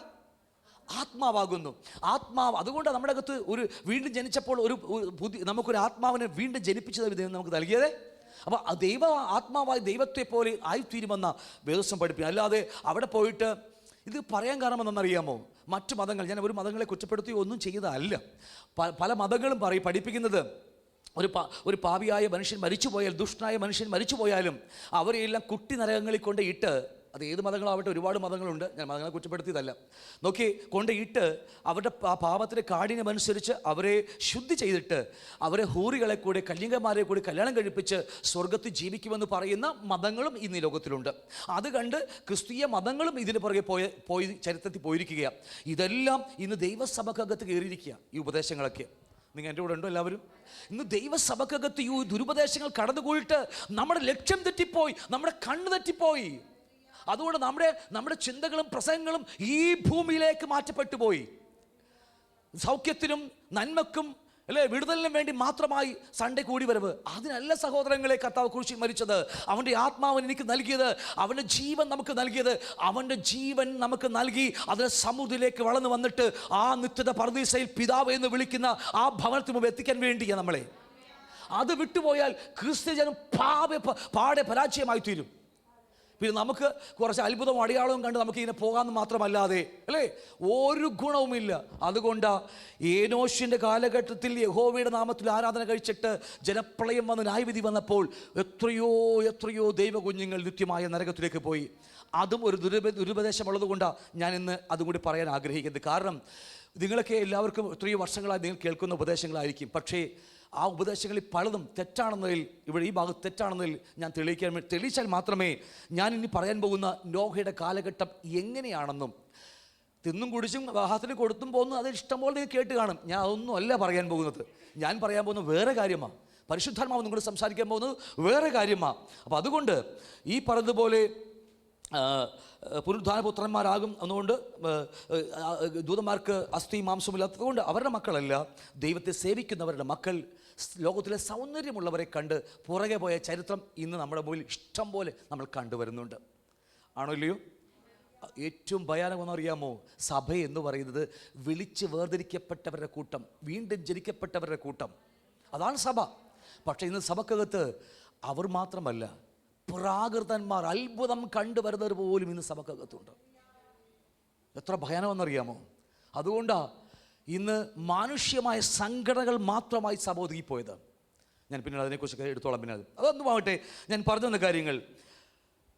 ആത്മാവാകുന്നു. ആത്മാവ്. അതുകൊണ്ട് നമ്മുടെ അകത്ത് ഒരു വീണ്ടും ജനിച്ചപ്പോൾ നമുക്കൊരു ആത്മാവിനെ വീണ്ടും ജനിപ്പിച്ചത് ദൈവം നമുക്ക് നൽകിയത്. അപ്പോൾ ആത്മാവായി ദൈവത്തെ പോലെ ആയിത്തീരുമെന്ന വേദോസം പഠിപ്പിക്കും. അല്ലാതെ അവിടെ പോയിട്ട് ഇത് പറയാൻ കാരണം എന്തെന്നറിയാമോ? മറ്റു മതങ്ങൾ, ഞാൻ ഒരു മതങ്ങളെ കുറ്റപ്പെടുത്തി ഒന്നും ചെയ്തതല്ല. പല മതങ്ങളും പഠിപ്പിക്കുന്നത് ഒരു പാപിയായ മനുഷ്യൻ മരിച്ചുപോയാൽ, ദുഷ്ടനായ മനുഷ്യൻ മരിച്ചുപോയാലും അവരെയെല്ലാം കുട്ടി നരകങ്ങളിൽ കൊണ്ട് ഇട്ട്, അത് ഏത് മതങ്ങളാവട്ടെ, ഒരുപാട് മതങ്ങളുണ്ട്, ഞാൻ മതങ്ങളെ കുറ്റപ്പെടുത്തിയതല്ല, നോക്കി കൊണ്ട് ഇട്ട് അവരുടെ പാപത്തിൻ്റെ കാഠിന്യമനുസരിച്ച് അവരെ ശുദ്ധി ചെയ്തിട്ട് അവരെ ഹൂറികളെ കൂടി കന്യകമാരെ കൂടി കല്യാണം കഴിപ്പിച്ച് സ്വർഗത്തിൽ ജീവിക്കുമെന്ന് പറയുന്ന മതങ്ങളും ഇന്ന് ഈ ലോകത്തിലുണ്ട്. അത് കണ്ട് ക്രിസ്തീയ മതങ്ങളും ഇതിന് പുറകെ പോയി ചരിത്രത്തിൽ പോയിരിക്കുകയാണ്. ഇതെല്ലാം ഇന്ന് ദൈവസഭക്കകത്ത് കയറിയിരിക്കുക, ഈ ഉപദേശങ്ങളൊക്കെ. നിങ്ങൾ എൻ്റെ കൂടെ ഉണ്ടോ എല്ലാവരും? ഇന്ന് ദൈവസഭക്കകത്ത് ഈ ദുരുപദേശങ്ങൾ കടന്നുപോയിട്ട് നമ്മുടെ ലക്ഷ്യം തെറ്റിപ്പോയി, നമ്മുടെ കണ്ണ് തെറ്റിപ്പോയി. അതുകൊണ്ട് നമ്മുടെ ചിന്തകളും പ്രസംഗങ്ങളും ഈ ഭൂമിയിലേക്ക് മാറ്റപ്പെട്ടു പോയി. സൗഖ്യത്തിനും നന്മക്കും, അല്ലേ, വിടുതലിനും വേണ്ടി മാത്രമായി സൺഡേ കൂടി വരവ്. അതിനല്ല സഹോദരങ്ങളെ കർത്താവ് ക്രൂശിൽ മരിച്ചത്. അവൻ്റെ ആത്മാവൻ എനിക്ക് നൽകിയത്, അവൻ്റെ ജീവൻ നമുക്ക് നൽകിയത്, അവൻ്റെ ജീവൻ നമുക്ക് നൽകി അതിന് സമൃദ്ധിയിലേക്ക് വളർന്നു വന്നിട്ട് ആ നിത്യത പർദീസയിൽ പിതാവ് എന്ന് വിളിക്കുന്ന ആ ഭവനത്തിന് മുമ്പ് എത്തിക്കാൻ വേണ്ടിയാണ് നമ്മളെ. അത് വിട്ടുപോയാൽ ക്രിസ്ത്യജനം പാടെ പരാജയമായി തീരും. പിന്നെ നമുക്ക് കുറച്ച് അത്ഭുതവും അടയാളവും കണ്ട് നമുക്ക് ഇതിനെ പോകാമെന്ന് മാത്രമല്ലാതെ, അല്ലേ, ഒരു ഗുണവുമില്ല. അതുകൊണ്ടാണ് ഏനോഷിൻ്റെ കാലഘട്ടത്തിൽ യഹോവയുടെ നാമത്തിൽ ആരാധന കഴിച്ചിട്ട് ജലപ്രളയം വന്ന് ന്യായവിധി വന്നപ്പോൾ എത്രയോ ദൈവകുഞ്ഞുങ്ങൾ നിത്യമായ നരകത്തിലേക്ക് പോയി. അതും ഒരു ദുരുപദേശമുള്ളത് കൊണ്ടാണ് ഞാൻ ഇന്ന് അതും കൂടി പറയാൻ ആഗ്രഹിക്കുന്നത്. കാരണം നിങ്ങളൊക്കെ എല്ലാവർക്കും എത്രയോ വർഷങ്ങളായി നിങ്ങൾ കേൾക്കുന്ന ഉപദേശങ്ങളായിരിക്കും. പക്ഷേ ആ ഉപദേശങ്ങളിൽ പലതും തെറ്റാണെന്നതിൽ, ഇവിടെ ഈ ഭാഗത്ത് തെറ്റാണെന്നതിൽ ഞാൻ തെളിയിച്ചാൽ മാത്രമേ ഞാൻ ഇനി പറയാൻ പോകുന്ന നോഹയുടെ കാലഘട്ടം എങ്ങനെയാണെന്നും, തിന്നും കുടിച്ചും വിവാഹത്തിന് കൊടുത്തും പോകുന്നു അത് ഇഷ്ടംപോലെ നിങ്ങൾ കേട്ട് കാണും. ഞാൻ അതൊന്നും അല്ല പറയാൻ പോകുന്നത്. ഞാൻ പറയാൻ പോകുന്നത് വേറെ കാര്യമാണ്. പരിശുദ്ധാത്മാവ് നിങ്ങളോട് സംസാരിക്കാൻ പോകുന്നത് വേറെ കാര്യമാണ്. അപ്പോൾ അതുകൊണ്ട് ഈ പറഞ്ഞതുപോലെ പുനരുദ്ധാനപുത്രന്മാരാകും എന്നുകൊണ്ട് ദൂതന്മാർക്ക് അസ്ഥിയും മാംസമില്ലാത്തതുകൊണ്ട് അവരുടെ മക്കളല്ല, ദൈവത്തെ സേവിക്കുന്നവരുടെ മക്കൾ ലോകത്തിലെ സൗന്ദര്യമുള്ളവരെ കണ്ട് പുറകെ പോയ ചരിത്രം ഇന്ന് നമ്മുടെ മുമ്പിൽ ഇഷ്ടം പോലെ നമ്മൾ കണ്ടുവരുന്നുണ്ട്. ആണോ ഇല്ലയോ? ഏറ്റവും ഭയാനകമെന്ന് അറിയാമോ? സഭ എന്ന് പറയുന്നത് വിളിച്ച് വേർതിരിക്കപ്പെട്ടവരുടെ കൂട്ടം, വീണ്ടും ജനിക്കപ്പെട്ടവരുടെ കൂട്ടം, അതാണ് സഭ. പക്ഷേ ഇന്ന് സഭക്കകത്ത് അവർ മാത്രമല്ല, പ്രാകൃതന്മാർ, അത്ഭുതം കണ്ടുവരുന്നവർ പോലും ഇന്ന് സഭക്കകത്തുണ്ട്. എത്ര ഭയാനകമെന്നറിയാമോ? അതുകൊണ്ടാണ് ഇന്ന് മാനുഷ്യമായ സംഘടനകൾ മാത്രമായി സഭ ഒതുങ്ങിപ്പോയത്. ഞാൻ പിന്നീട് അതിനെക്കുറിച്ചൊക്കെ എടുത്തോളാം. പിന്നെ അതൊന്നും ആവട്ടെ, ഞാൻ പറഞ്ഞു തന്ന കാര്യങ്ങൾ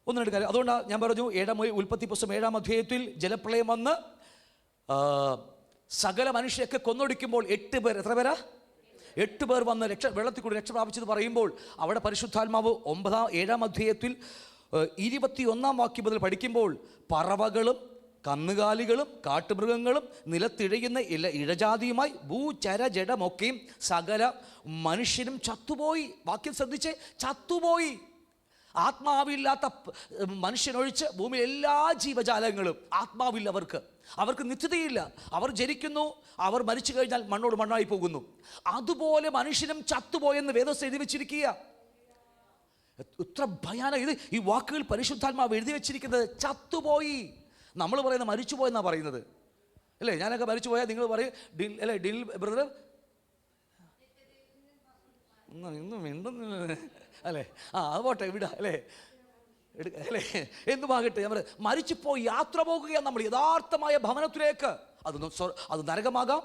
ഒന്ന് രണ്ട് കാര്യം. അതുകൊണ്ടാണ് ഞാൻ പറഞ്ഞു, ഉൽപ്പത്തി പുസ്തകം 7-ാം അധ്യായത്തിൽ ജലപ്രളയം വന്ന് സകല മനുഷ്യരൊക്കെ കൊന്നൊടിക്കുമ്പോൾ 8 പേർ, എത്ര പേരാ? 8 പേർ വന്ന് വെള്ളത്തിൽ കൂടി രക്ഷ പ്രാപിച്ചത് പറയുമ്പോൾ അവിടെ പരിശുദ്ധാത്മാവ് 7-ാം അധ്യായത്തിൽ 21-ാം വാക്യം മുതൽ പഠിക്കുമ്പോൾ പറവകളും കന്നുകാലികളും കാട്ടുമൃഗങ്ങളും നിലത്തിഴയുന്ന ഇഴജാതിയുമായി ഭൂചരജടമൊക്കെയും സകല മനുഷ്യരും ചത്തുപോയി. വാക്യം ശ്രദ്ധിച്ച്, ചത്തുപോയി. ആത്മാവില്ലാത്ത മനുഷ്യനൊഴിച്ച് ഭൂമിയിൽ എല്ലാ ജീവജാലങ്ങളും ആത്മാവില്ല. അവർക്ക് നിത്യതയില്ല. അവർ ജനിക്കുന്നു, അവർ മരിച്ചു കഴിഞ്ഞാൽ മണ്ണോട് മണ്ണായി പോകുന്നു. അതുപോലെ മനുഷ്യനും ചത്തുപോയെന്ന് വേദോസ് എഴുതി വെച്ചിരിക്കുക. എത്ര ഭയാനക! ഇത് ഈ വാക്കുകൾ പരിശുദ്ധാത്മാവ് എഴുതി വെച്ചിരിക്കുന്നത്. ചത്തുപോയി. നമ്മൾ പറയുന്നത് മരിച്ചുപോയെന്നാണ് പറയുന്നത്, അല്ലേ? ഞാനൊക്കെ മരിച്ചുപോയാൽ നിങ്ങൾ പറയും അല്ലേ, ഡിൽ ബ്രദർ ഒന്നും മിണ്ടുന്നില്ല, അല്ലേ? അത് പോട്ടെ, വിട, അല്ലേ, അല്ലേ, എന്തുമാകട്ടെ. നമ്മൾ മരിച്ചുപോയി യാത്ര പോകുകയാണ് നമ്മൾ യഥാർത്ഥമായ ഭവനത്തിലേക്ക്. അത് നരകമാകാം,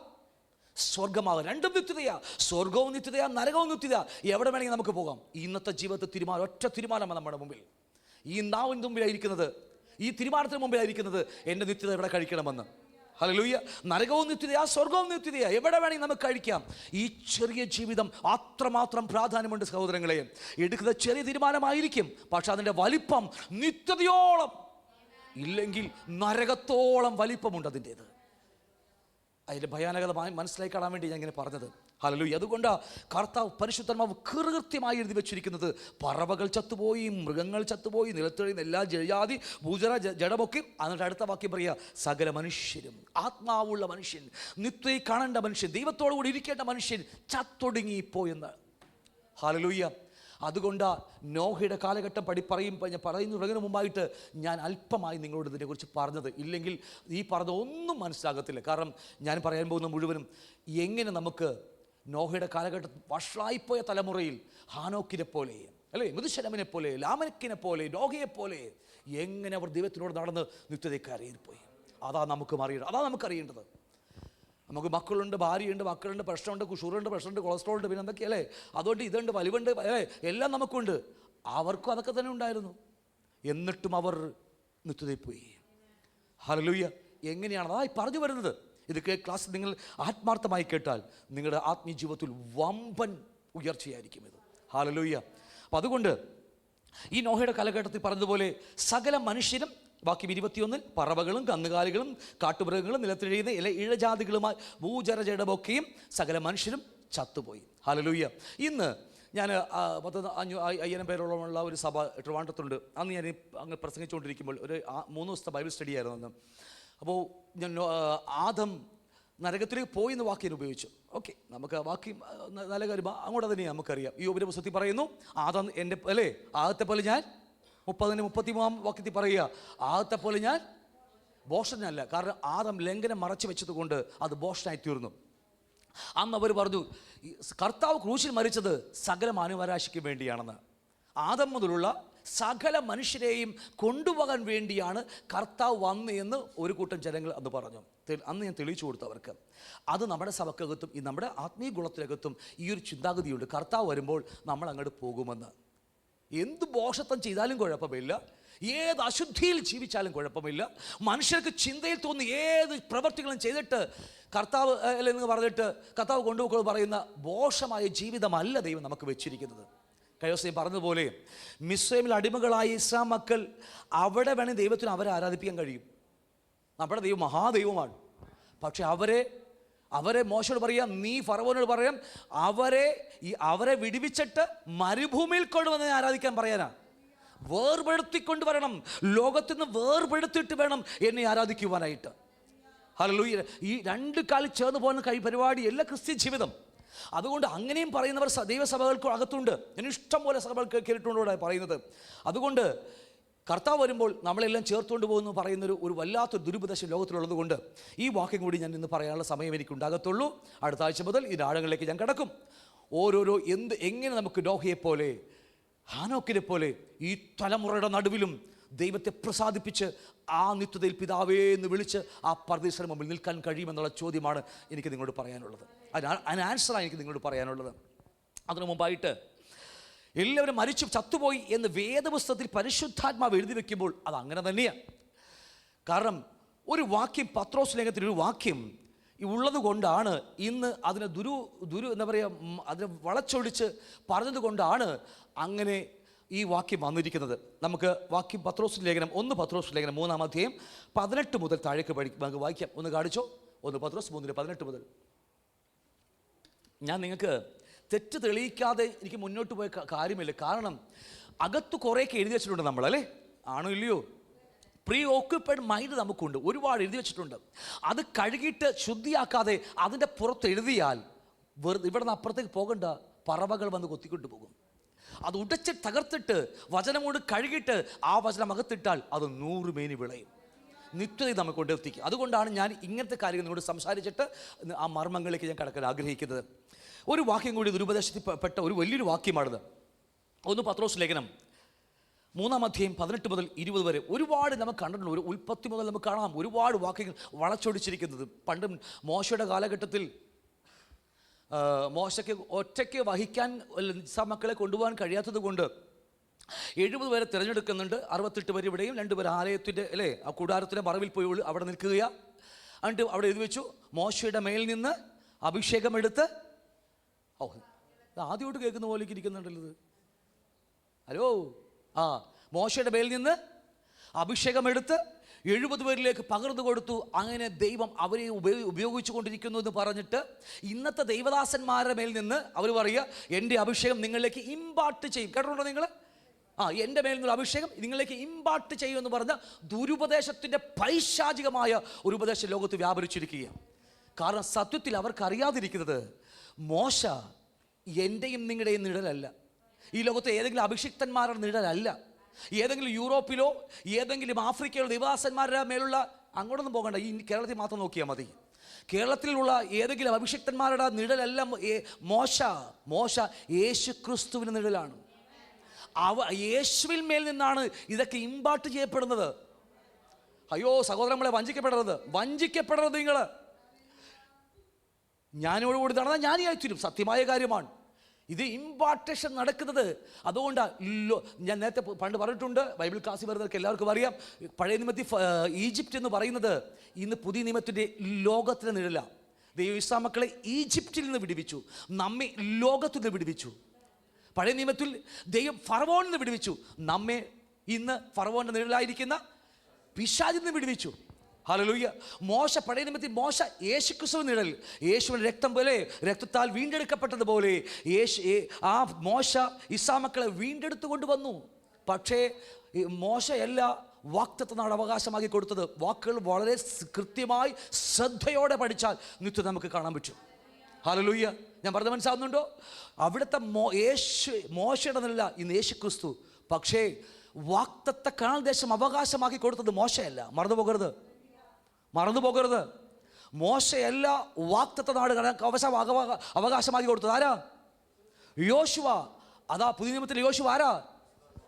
സ്വർഗമാകാം. രണ്ടും നിത്യതയാ. സ്വർഗവും നിത്യതയാ, നരകവും നിത്യതയാ. എവിടെ വേണമെങ്കിൽ നമുക്ക് പോകാം. ഇന്നത്തെ ജീവിതത്തിൽ ഒറ്റ തീരുമാനമാണ് നമ്മുടെ മുമ്പിൽ. ഈ നാവിന് മുമ്പിലായിരിക്കുന്നത്, ഈ തീരുമാനത്തിന് മുമ്പിലായിരിക്കുന്നത് എൻ്റെ നിത്യത എവിടെ കഴിക്കണമെന്ന്. ഹല്ലേലൂയ. നരകവും നിത്യതയാ, സ്വർഗവും നിത്യതയാ, എവിടെ വേണമെങ്കിൽ നമുക്ക് കഴിക്കാം. ഈ ചെറിയ ജീവിതം അത്രമാത്രം പ്രാധാന്യമുണ്ട് സഹോദരങ്ങളെ. എടുക്കുന്ന ചെറിയ തീരുമാനമായിരിക്കും, പക്ഷെ അതിൻ്റെ വലിപ്പം നിത്യതയോളം, ഇല്ലെങ്കിൽ നരകത്തോളം വലിപ്പമുണ്ട് അതിൻ്റേത്. അതിൻ്റെ ഭയാനകത മനസ്സിലാക്കി കാണാൻ വേണ്ടി ഞാൻ ഇങ്ങനെ പറഞ്ഞത്. ഹല്ലേലൂയ. അതുകൊണ്ട് കർത്താവ് പരിശുദ്ധാത്മാവ് കൃത്യമായി എഴുതി വെച്ചിരിക്കുന്നത്, പറവകൾ ചത്തുപോയി, മൃഗങ്ങൾ ചത്തുപോയി, നിലത്തെഴുന്ന എല്ലാ ജാതി ഭൂചര ജഡമൊക്കെ. എന്നിട്ട് അടുത്ത വാക്യം പറയുക, സകല മനുഷ്യരും, ആത്മാവുള്ള മനുഷ്യൻ, നിത്യതയെ കാണേണ്ട മനുഷ്യൻ, ദൈവത്തോടു കൂടി ഇരിക്കേണ്ട മനുഷ്യൻ ചത്തൊടുങ്ങിപ്പോയെന്ന്. ഹല്ലേലൂയ. അതുകൊണ്ട് നോഹയുടെ കാലഘട്ടം പറയുന്നതിന് മുമ്പായിട്ട് ഞാൻ അല്പമായി നിങ്ങളോട് ഇതിനെക്കുറിച്ച് പറഞ്ഞത്. ഇല്ലെങ്കിൽ ഈ പറഞ്ഞ ഒന്നും മനസ്സിലാകത്തില്ല. കാരണം ഞാൻ പറയാൻ പോകുന്ന മുഴുവനും എങ്ങനെ നമുക്ക് നോഹയുടെ കാലഘട്ടത്തിൽ വഷളായിപ്പോയ തലമുറയിൽ ഹാനോക്കിനെ പോലെ, അല്ലേ, മെതുശലമിനെ പോലെ, ലാമക്കിനെ പോലെ, നോഹയെപ്പോലെ എങ്ങനെ അവർ ദൈവത്തിനോട് നടന്ന് നിത്യതയ്ക്ക് അറിയിപ്പോയി. അതാ നമുക്കറിയേണ്ടത്. നമുക്ക് മക്കളുണ്ട്, ഭാര്യയുണ്ട്, മക്കളുണ്ട്, പ്രശ്നമുണ്ട്, ഷുഗറുണ്ട്, പ്രഷറുണ്ട്, കൊളസ്ട്രോൾ ഉണ്ട്, പിന്നെ എന്തൊക്കെയല്ലേ, അതുകൊണ്ട് ഇതുണ്ട്, വലിവുണ്ട്, അല്ലേ, എല്ലാം നമുക്കുണ്ട്. അവർക്കും അതൊക്കെ തന്നെ ഉണ്ടായിരുന്നു. എന്നിട്ടും അവർ നിത്യതയിൽ പോയി. ഹല്ലേലൂയ. എങ്ങനെയാണ് അതായി പറഞ്ഞു വരുന്നത്? ഇത് ക്ലാസ് നിങ്ങൾ ആത്മാർത്ഥമായി കേട്ടാൽ നിങ്ങളുടെ ആത്മീയ ജീവിതത്തിൽ വമ്പൻ ഉയർച്ചയായിരിക്കും ഇത്. ഹല്ലേലൂയ. അപ്പം അതുകൊണ്ട് ഈ നോഹയുടെ കാലഘട്ടത്തിൽ പറഞ്ഞതുപോലെ സകല മനുഷ്യരും, വാക്യം 21, പറവകളും കന്നുകാലികളും കാട്ടുമൃഗങ്ങളും നിലത്തിഴയുന്ന ഇഴജാതികളുമായി ഭൂചരജടമൊക്കെയും സകല മനുഷ്യരും ചത്തുപോയി. ഹല്ലേലൂയ. ഇന്ന് ഞാൻ 5000 പേരോളമുള്ള ഒരു സഭ ട്രിവാൻഡ്രത്തുണ്ട്. അന്ന് ഞാൻ അങ്ങ് പ്രസംഗിച്ചുകൊണ്ടിരിക്കുമ്പോൾ ഒരു 3 ദിവസത്തെ ബൈബിൾ സ്റ്റഡി ആയിരുന്നു അന്ന്. അപ്പോൾ ഞാൻ ആദം നരകത്തിലേക്ക് പോയി എന്ന് വാക്യം ഉപയോഗിച്ചു. ഓക്കെ, നമുക്ക് വാക്യം നല്ല കാര്യം അങ്ങോട്ട് തന്നെയാണ് നമുക്കറിയാം. ഈ യോബിന്റെ പുസ്തകത്തിൽ പറയുന്നു, ആദം എൻ്റെ അല്ലേ, ആദത്തെ പോലെ ഞാൻ 33 വാക്യത്തിൽ പറയുക, ആദത്തെ പോലെ ഞാൻ ഭോഷനല്ല. കാരണം ആദം ലംഘനം മറച്ചു വെച്ചത് കൊണ്ട് അത് ഭോഷനായി തീർന്നു. അന്ന് അവർ പറഞ്ഞു, കർത്താവ് ക്രൂശിൽ മരിച്ചത് സകല മാനവരാശിക്ക് വേണ്ടിയാണെന്ന്. ആദം മുതലുള്ള സകല മനുഷ്യരെയും കൊണ്ടുപോകാൻ വേണ്ടിയാണ് കർത്താവ് വന്നു എന്ന് ഒരു കൂട്ടം ജനങ്ങൾ അന്ന് പറഞ്ഞു. അന്ന് ഞാൻ തെളിയിച്ചു കൊടുത്തു അവർക്ക്. അത് നമ്മുടെ സഭക്കകത്തും ഈ നമ്മുടെ ആത്മീയ ഗുണത്തിനകത്തും ഈ ഒരു ചിന്താഗതിയുണ്ട്, കർത്താവ് വരുമ്പോൾ നമ്മൾ അങ്ങോട്ട് പോകുമെന്ന്. എന്ത് ഭോഷത്വം ചെയ്താലും കുഴപ്പമില്ല, ഏത് അശുദ്ധിയിൽ ജീവിച്ചാലും കുഴപ്പമില്ല, മനുഷ്യർക്ക് ചിന്തയിൽ തോന്നി ഏത് പ്രവൃത്തികളും ചെയ്തിട്ട് കർത്താവ് അല്ലെങ്കിൽ പറഞ്ഞിട്ട് കർത്താവ് കൊണ്ടുപോകുക പറയുന്ന ഭോഷമായ ജീവിതമല്ല ദൈവം നമുക്ക് വെച്ചിരിക്കുന്നത്. കയോസേ പറഞ്ഞതുപോലെ മിസ്രൈമിൽ അടിമകളായ ഇസ്രായേൽ മക്കൾ അവിടെ വേണമെങ്കിൽ ദൈവത്തിന് അവരെ ആരാധിപ്പിക്കാൻ കഴിയും. നമ്മുടെ ദൈവം മഹാദൈവമാണ്. പക്ഷെ അവരെ മോശയോട് പറയാം, നീ ഫറവോനോട് പറയാം, അവരെ വിടുവിച്ചിട്ട് മരുഭൂമിയിൽ കൊണ്ടുവന്ന് ആരാധിക്കാൻ പറയാനാ. വേർപെടുത്തിക്കൊണ്ടുവരണം, ലോകത്തിൽ നിന്ന് വേർപെടുത്തിയിട്ട് വേണം എന്നെ ആരാധിക്കുവാനായിട്ട്. ഹല്ലേലൂയ. ഈ 2 കാലിൽ ചേർന്ന് പോകുന്ന പരിപാടിയല്ല ക്രിസ്ത്യൻ ജീവിതം. അതുകൊണ്ട് അങ്ങനെയും പറയുന്നവർ ദൈവസഭകൾക്ക് അകത്തുണ്ട്. ഞാൻ ഇഷ്ടം പോലെ സഭകൾ കേട്ടിട്ടുണ്ടോ പറയുന്നത്. അതുകൊണ്ട് കർത്താവ് വരുമ്പോൾ നമ്മളെല്ലാം ചേർത്തുകൊണ്ട് പോകുന്നു പറയുന്നൊരു വല്ലാത്തൊരു ദുരുപദേശം ലോകത്തിലുള്ളത് കൊണ്ട് ഈ വാക്യം കൂടി ഞാൻ ഇന്ന് പറയാനുള്ള സമയം എനിക്കുണ്ടാകത്തുള്ളൂ. അടുത്ത ആഴ്ച മുതൽ ഈ ആഴങ്ങളിലേക്ക് ഞാൻ കിടക്കും. ഓരോരോ എങ്ങനെ നമുക്ക് നോഹയെപ്പോലെ, ഹാനോക്കിനെ പോലെ ഈ തലമുറയുടെ നടുവിലും ദൈവത്തെ പ്രസാദിപ്പിച്ച് ആ നിത്യതയിൽ പിതാവേ എന്ന് വിളിച്ച് ആ പരദീസയുടെ മുമ്പിൽ നിൽക്കാൻ കഴിയുമെന്നുള്ള ചോദ്യമാണ് എനിക്ക് നിങ്ങളോട് പറയാനുള്ളത്. അതിന് ആൻസറാണ് എനിക്ക് നിങ്ങളോട് പറയാനുള്ളത്. അതിനു മുമ്പായിട്ട് എല്ലാവരും മരിച്ചു ചത്തുപോയി എന്ന് വേദപുസ്തകത്തിൽ പരിശുദ്ധാത്മാവ് എഴുതി വെക്കുമ്പോൾ അത് അങ്ങനെ തന്നെയാണ്. കാരണം ഒരു വാക്യം, പത്രോസ് ലേഖനത്തിൽ ഒരു വാക്യം ഉള്ളത് കൊണ്ടാണ് ഇന്ന് അതിനെ എന്താ പറയുക, അതിനെ വളച്ചൊടിച്ച് പറഞ്ഞത് കൊണ്ടാണ് അങ്ങനെ ഈ വാക്യം വന്നിരിക്കുന്നത്. നമുക്ക് വാക്യം 1 പത്രോസ് ലേഖനം 3-ാം അധ്യായം 18 മുതൽ താഴേക്ക് നമുക്ക് വായിക്കാം. ഒന്ന് കാണിച്ചോ, 1 പത്രോസ് 3:18 മുതൽ. ഞാൻ നിങ്ങൾക്ക് തെറ്റ് തെളിയിക്കാതെ എനിക്ക് മുന്നോട്ട് പോയ കാര്യമില്ല. കാരണം അകത്ത് കുറേയൊക്കെ എഴുതി വെച്ചിട്ടുണ്ട് നമ്മൾ, അല്ലേ, ആണോ ഇല്ലയോ? പ്രീ ഓക്യുപ്പൈഡ് മൈൻഡ് നമുക്കുണ്ട്, ഒരുപാട് എഴുതി വെച്ചിട്ടുണ്ട്. അത് കഴുകിയിട്ട് ശുദ്ധിയാക്കാതെ അതിൻ്റെ പുറത്ത് എഴുതിയാൽ ഇവിടെ നിന്ന് അപ്പുറത്തേക്ക് പോകേണ്ട പറവകൾ വന്ന് കൊത്തിക്കൊണ്ട് പോകും. അത് ഉടച്ച് തകർത്തിട്ട് വചനം കൊണ്ട് കഴുകിയിട്ട് ആ വചനം അകത്തിട്ടാൽ അത് 100 മേനി വിളയും, നിത്യത നമുക്ക് കൊണ്ടെത്തിക്കും. അതുകൊണ്ടാണ് ഞാൻ ഇങ്ങനത്തെ കാര്യങ്ങൾ നിങ്ങളോട് സംസാരിച്ചിട്ട് ആ മർമ്മങ്ങളിലേക്ക് ഞാൻ കടക്കാൻ ആഗ്രഹിക്കുന്നത്. ഒരു വാക്യം കൂടി ദുരുപദേശത്തിൽ പെട്ട ഒരു വലിയൊരു വാക്യമാണിത്. 1 പത്രോസ് ലേഖനം 3-ാം അധ്യായം 18 മുതൽ 20 വരെ ഒരുപാട് നമുക്ക് കണ്ടിട്ടുണ്ട്. ഒരു ഉൽപ്പത്തി മുതൽ നമുക്ക് കാണാം ഒരുപാട് വാക്യങ്ങൾ വളച്ചൊടിച്ചിരിക്കുന്നത്. പണ്ടും മോശയുടെ കാലഘട്ടത്തിൽ മോശയ്ക്ക് ഒറ്റയ്ക്ക് വഹിക്കാൻ മക്കളെ കൊണ്ടുപോകാൻ കഴിയാത്തത് കൊണ്ട് 70 പേരെ തിരഞ്ഞെടുക്കുന്നുണ്ട്. 68 പേര് ഇവിടെയും 2 പേർ ആലയത്തിൻ്റെ, അല്ലേ, ആ കൂടാരത്തിൻ്റെ മറവിൽ പോയി അവിടെ നിൽക്കുക. എന്നിട്ട് അവിടെ എഴുതി വെച്ചു, മോശയുടെ മേൽ നിന്ന് അഭിഷേകം എടുത്ത്. ഓ, ആദ്യമായിട്ട് കേൾക്കുന്ന പോലെ ഇരിക്കുന്നുണ്ടല്ലോ ഇത്. ഹലോ, മോശയുടെ മേൽ നിന്ന് അഭിഷേകം എടുത്ത് 70 പേരിലേക്ക് പകർന്നു കൊടുത്തു. അങ്ങനെ ദൈവം അവരെ ഉപയോഗിച്ചു കൊണ്ടിരിക്കുന്നു എന്ന് പറഞ്ഞിട്ട് ഇന്നത്തെ ദൈവദാസന്മാരുടെ മേൽ നിന്ന് അവർ പറയുക, എൻ്റെ അഭിഷേകം നിങ്ങളിലേക്ക് ഇമ്പാർട്ട് ചെയ്യും. കേട്ടിട്ടുണ്ടോ നിങ്ങൾ? എൻ്റെ മേൽ നിന്നുള്ള അഭിഷേകം നിങ്ങളിലേക്ക് ഇമ്പാർട്ട് ചെയ്യുമെന്ന് പറഞ്ഞ ദുരുപദേശത്തിൻ്റെ പൈശാചികമായ ഒരു ഉപദേശം ലോകത്ത് വ്യാപരിച്ചിരിക്കുകയാണ്. കാരണം സത്യത്തിൽ അവർക്ക് അറിയാതിരിക്കുന്നത്, മോശ എൻ്റെയും നിങ്ങളുടെയും നിഴലല്ല, ഈ ലോകത്തെ ഏതെങ്കിലും അഭിഷിക്തന്മാരുടെ നിഴലല്ല, ഏതെങ്കിലും യൂറോപ്പിലോ ഏതെങ്കിലും ആഫ്രിക്കയിലോ ദൈവദാസന്മാരുടെ മേലുള്ള, അങ്ങോട്ടൊന്നും പോകണ്ട, ഈ കേരളത്തിൽ മാത്രം നോക്കിയാൽ മതി. കേരളത്തിലുള്ള ഏതെങ്കിലും അഭിഷിക്തന്മാരുടെ നിഴലല്ല മോശ യേശു ക്രിസ്തുവിൻ്റെ നിഴലാണ്. യേശുവിൻ മേൽ നിന്നാണ് ഇതൊക്കെ ഇമ്പാർട്ട് ചെയ്യപ്പെടുന്നത്. അയ്യോ സഹോദരങ്ങളെ, വഞ്ചിക്കപ്പെടരുത് നിങ്ങൾ. ഞാനോടുകൂടി നടന്നാൽ ജ്ഞാനിയായിത്തീരും, സത്യമായ കാര്യമാണ്. ഇത് ഇമ്പാർട്ടേഷൻ നടക്കുന്നത് അതുകൊണ്ടാണ്. ഞാൻ നേരത്തെ പണ്ട് പറഞ്ഞിട്ടുണ്ട്, ബൈബിൾ ക്ലാസ്സിൽ വരുന്നവർക്ക് എല്ലാവർക്കും അറിയാം, പഴയ നിയമത്തിൽ ഈജിപ്റ്റ് എന്ന് പറയുന്നത് ഇന്ന് പുതിയ നിയമത്തിൻ്റെ ലോകത്തിന് നിഴലാണ്. ദൈവം ഇസ്രായേൽ മക്കളെ ഈജിപ്തിൽ നിന്ന് വിടുവിച്ചു, നമ്മെ ലോകത്തിൽ നിന്ന് വിടുവിച്ചു. പഴയ നിയമത്തിൽ ദൈവം ഫറവോനിൽ നിന്ന് വിടുവിച്ചു, നമ്മെ ഇന്ന് ഫറവോന്റെ നിഴലായിരിക്കുന്ന പിശാചിൽ നിന്ന് വിടുവിച്ചു. ഹല്ലേലൂയ. പഴയ നിയമത്തിൽ മോശ യേശുക്രിസ്തുവിന്റെ നിഴൽ, യേശുവിന്റെ രക്തം പോലെ, രക്തത്താൽ വീണ്ടെടുക്കപ്പെട്ടതുപോലെ മോശ ഇസ്രായേൽ മക്കളെ വീണ്ടെടുത്തു കൊണ്ടുവന്നു. പക്ഷേ മോശയല്ല വാഗ്ദത്ത നാട് അവകാശമാക്കി കൊടുത്തത്. വാക്കുകൾ വളരെ കൃത്യമായി ശ്രദ്ധയോടെ പഠിച്ചാൽ നിത്യം നമുക്ക് കാണാൻ പറ്റും. ഹല്ലേലൂയ. ഞാൻ പറഞ്ഞത് മനസ്സിലാവുന്നുണ്ടോ? അവിടുത്തെ മോശയുടെ നില ഇന്ന് യേശു ക്രിസ്തു. പക്ഷേ വാഗ്ദത്ത കാനാൻ ദേശം അവകാശമാക്കി കൊടുത്തത് മോശയല്ല. മറന്നു പോകരുത്. മോശയല്ല വാഗ്ദത്ത നാട് അവകാശമാക്കി കൊടുത്തത്. ആരാ? യോശുവ. അതാ പുതിയ നിയമത്തിലെ യോശുവ ആരാ?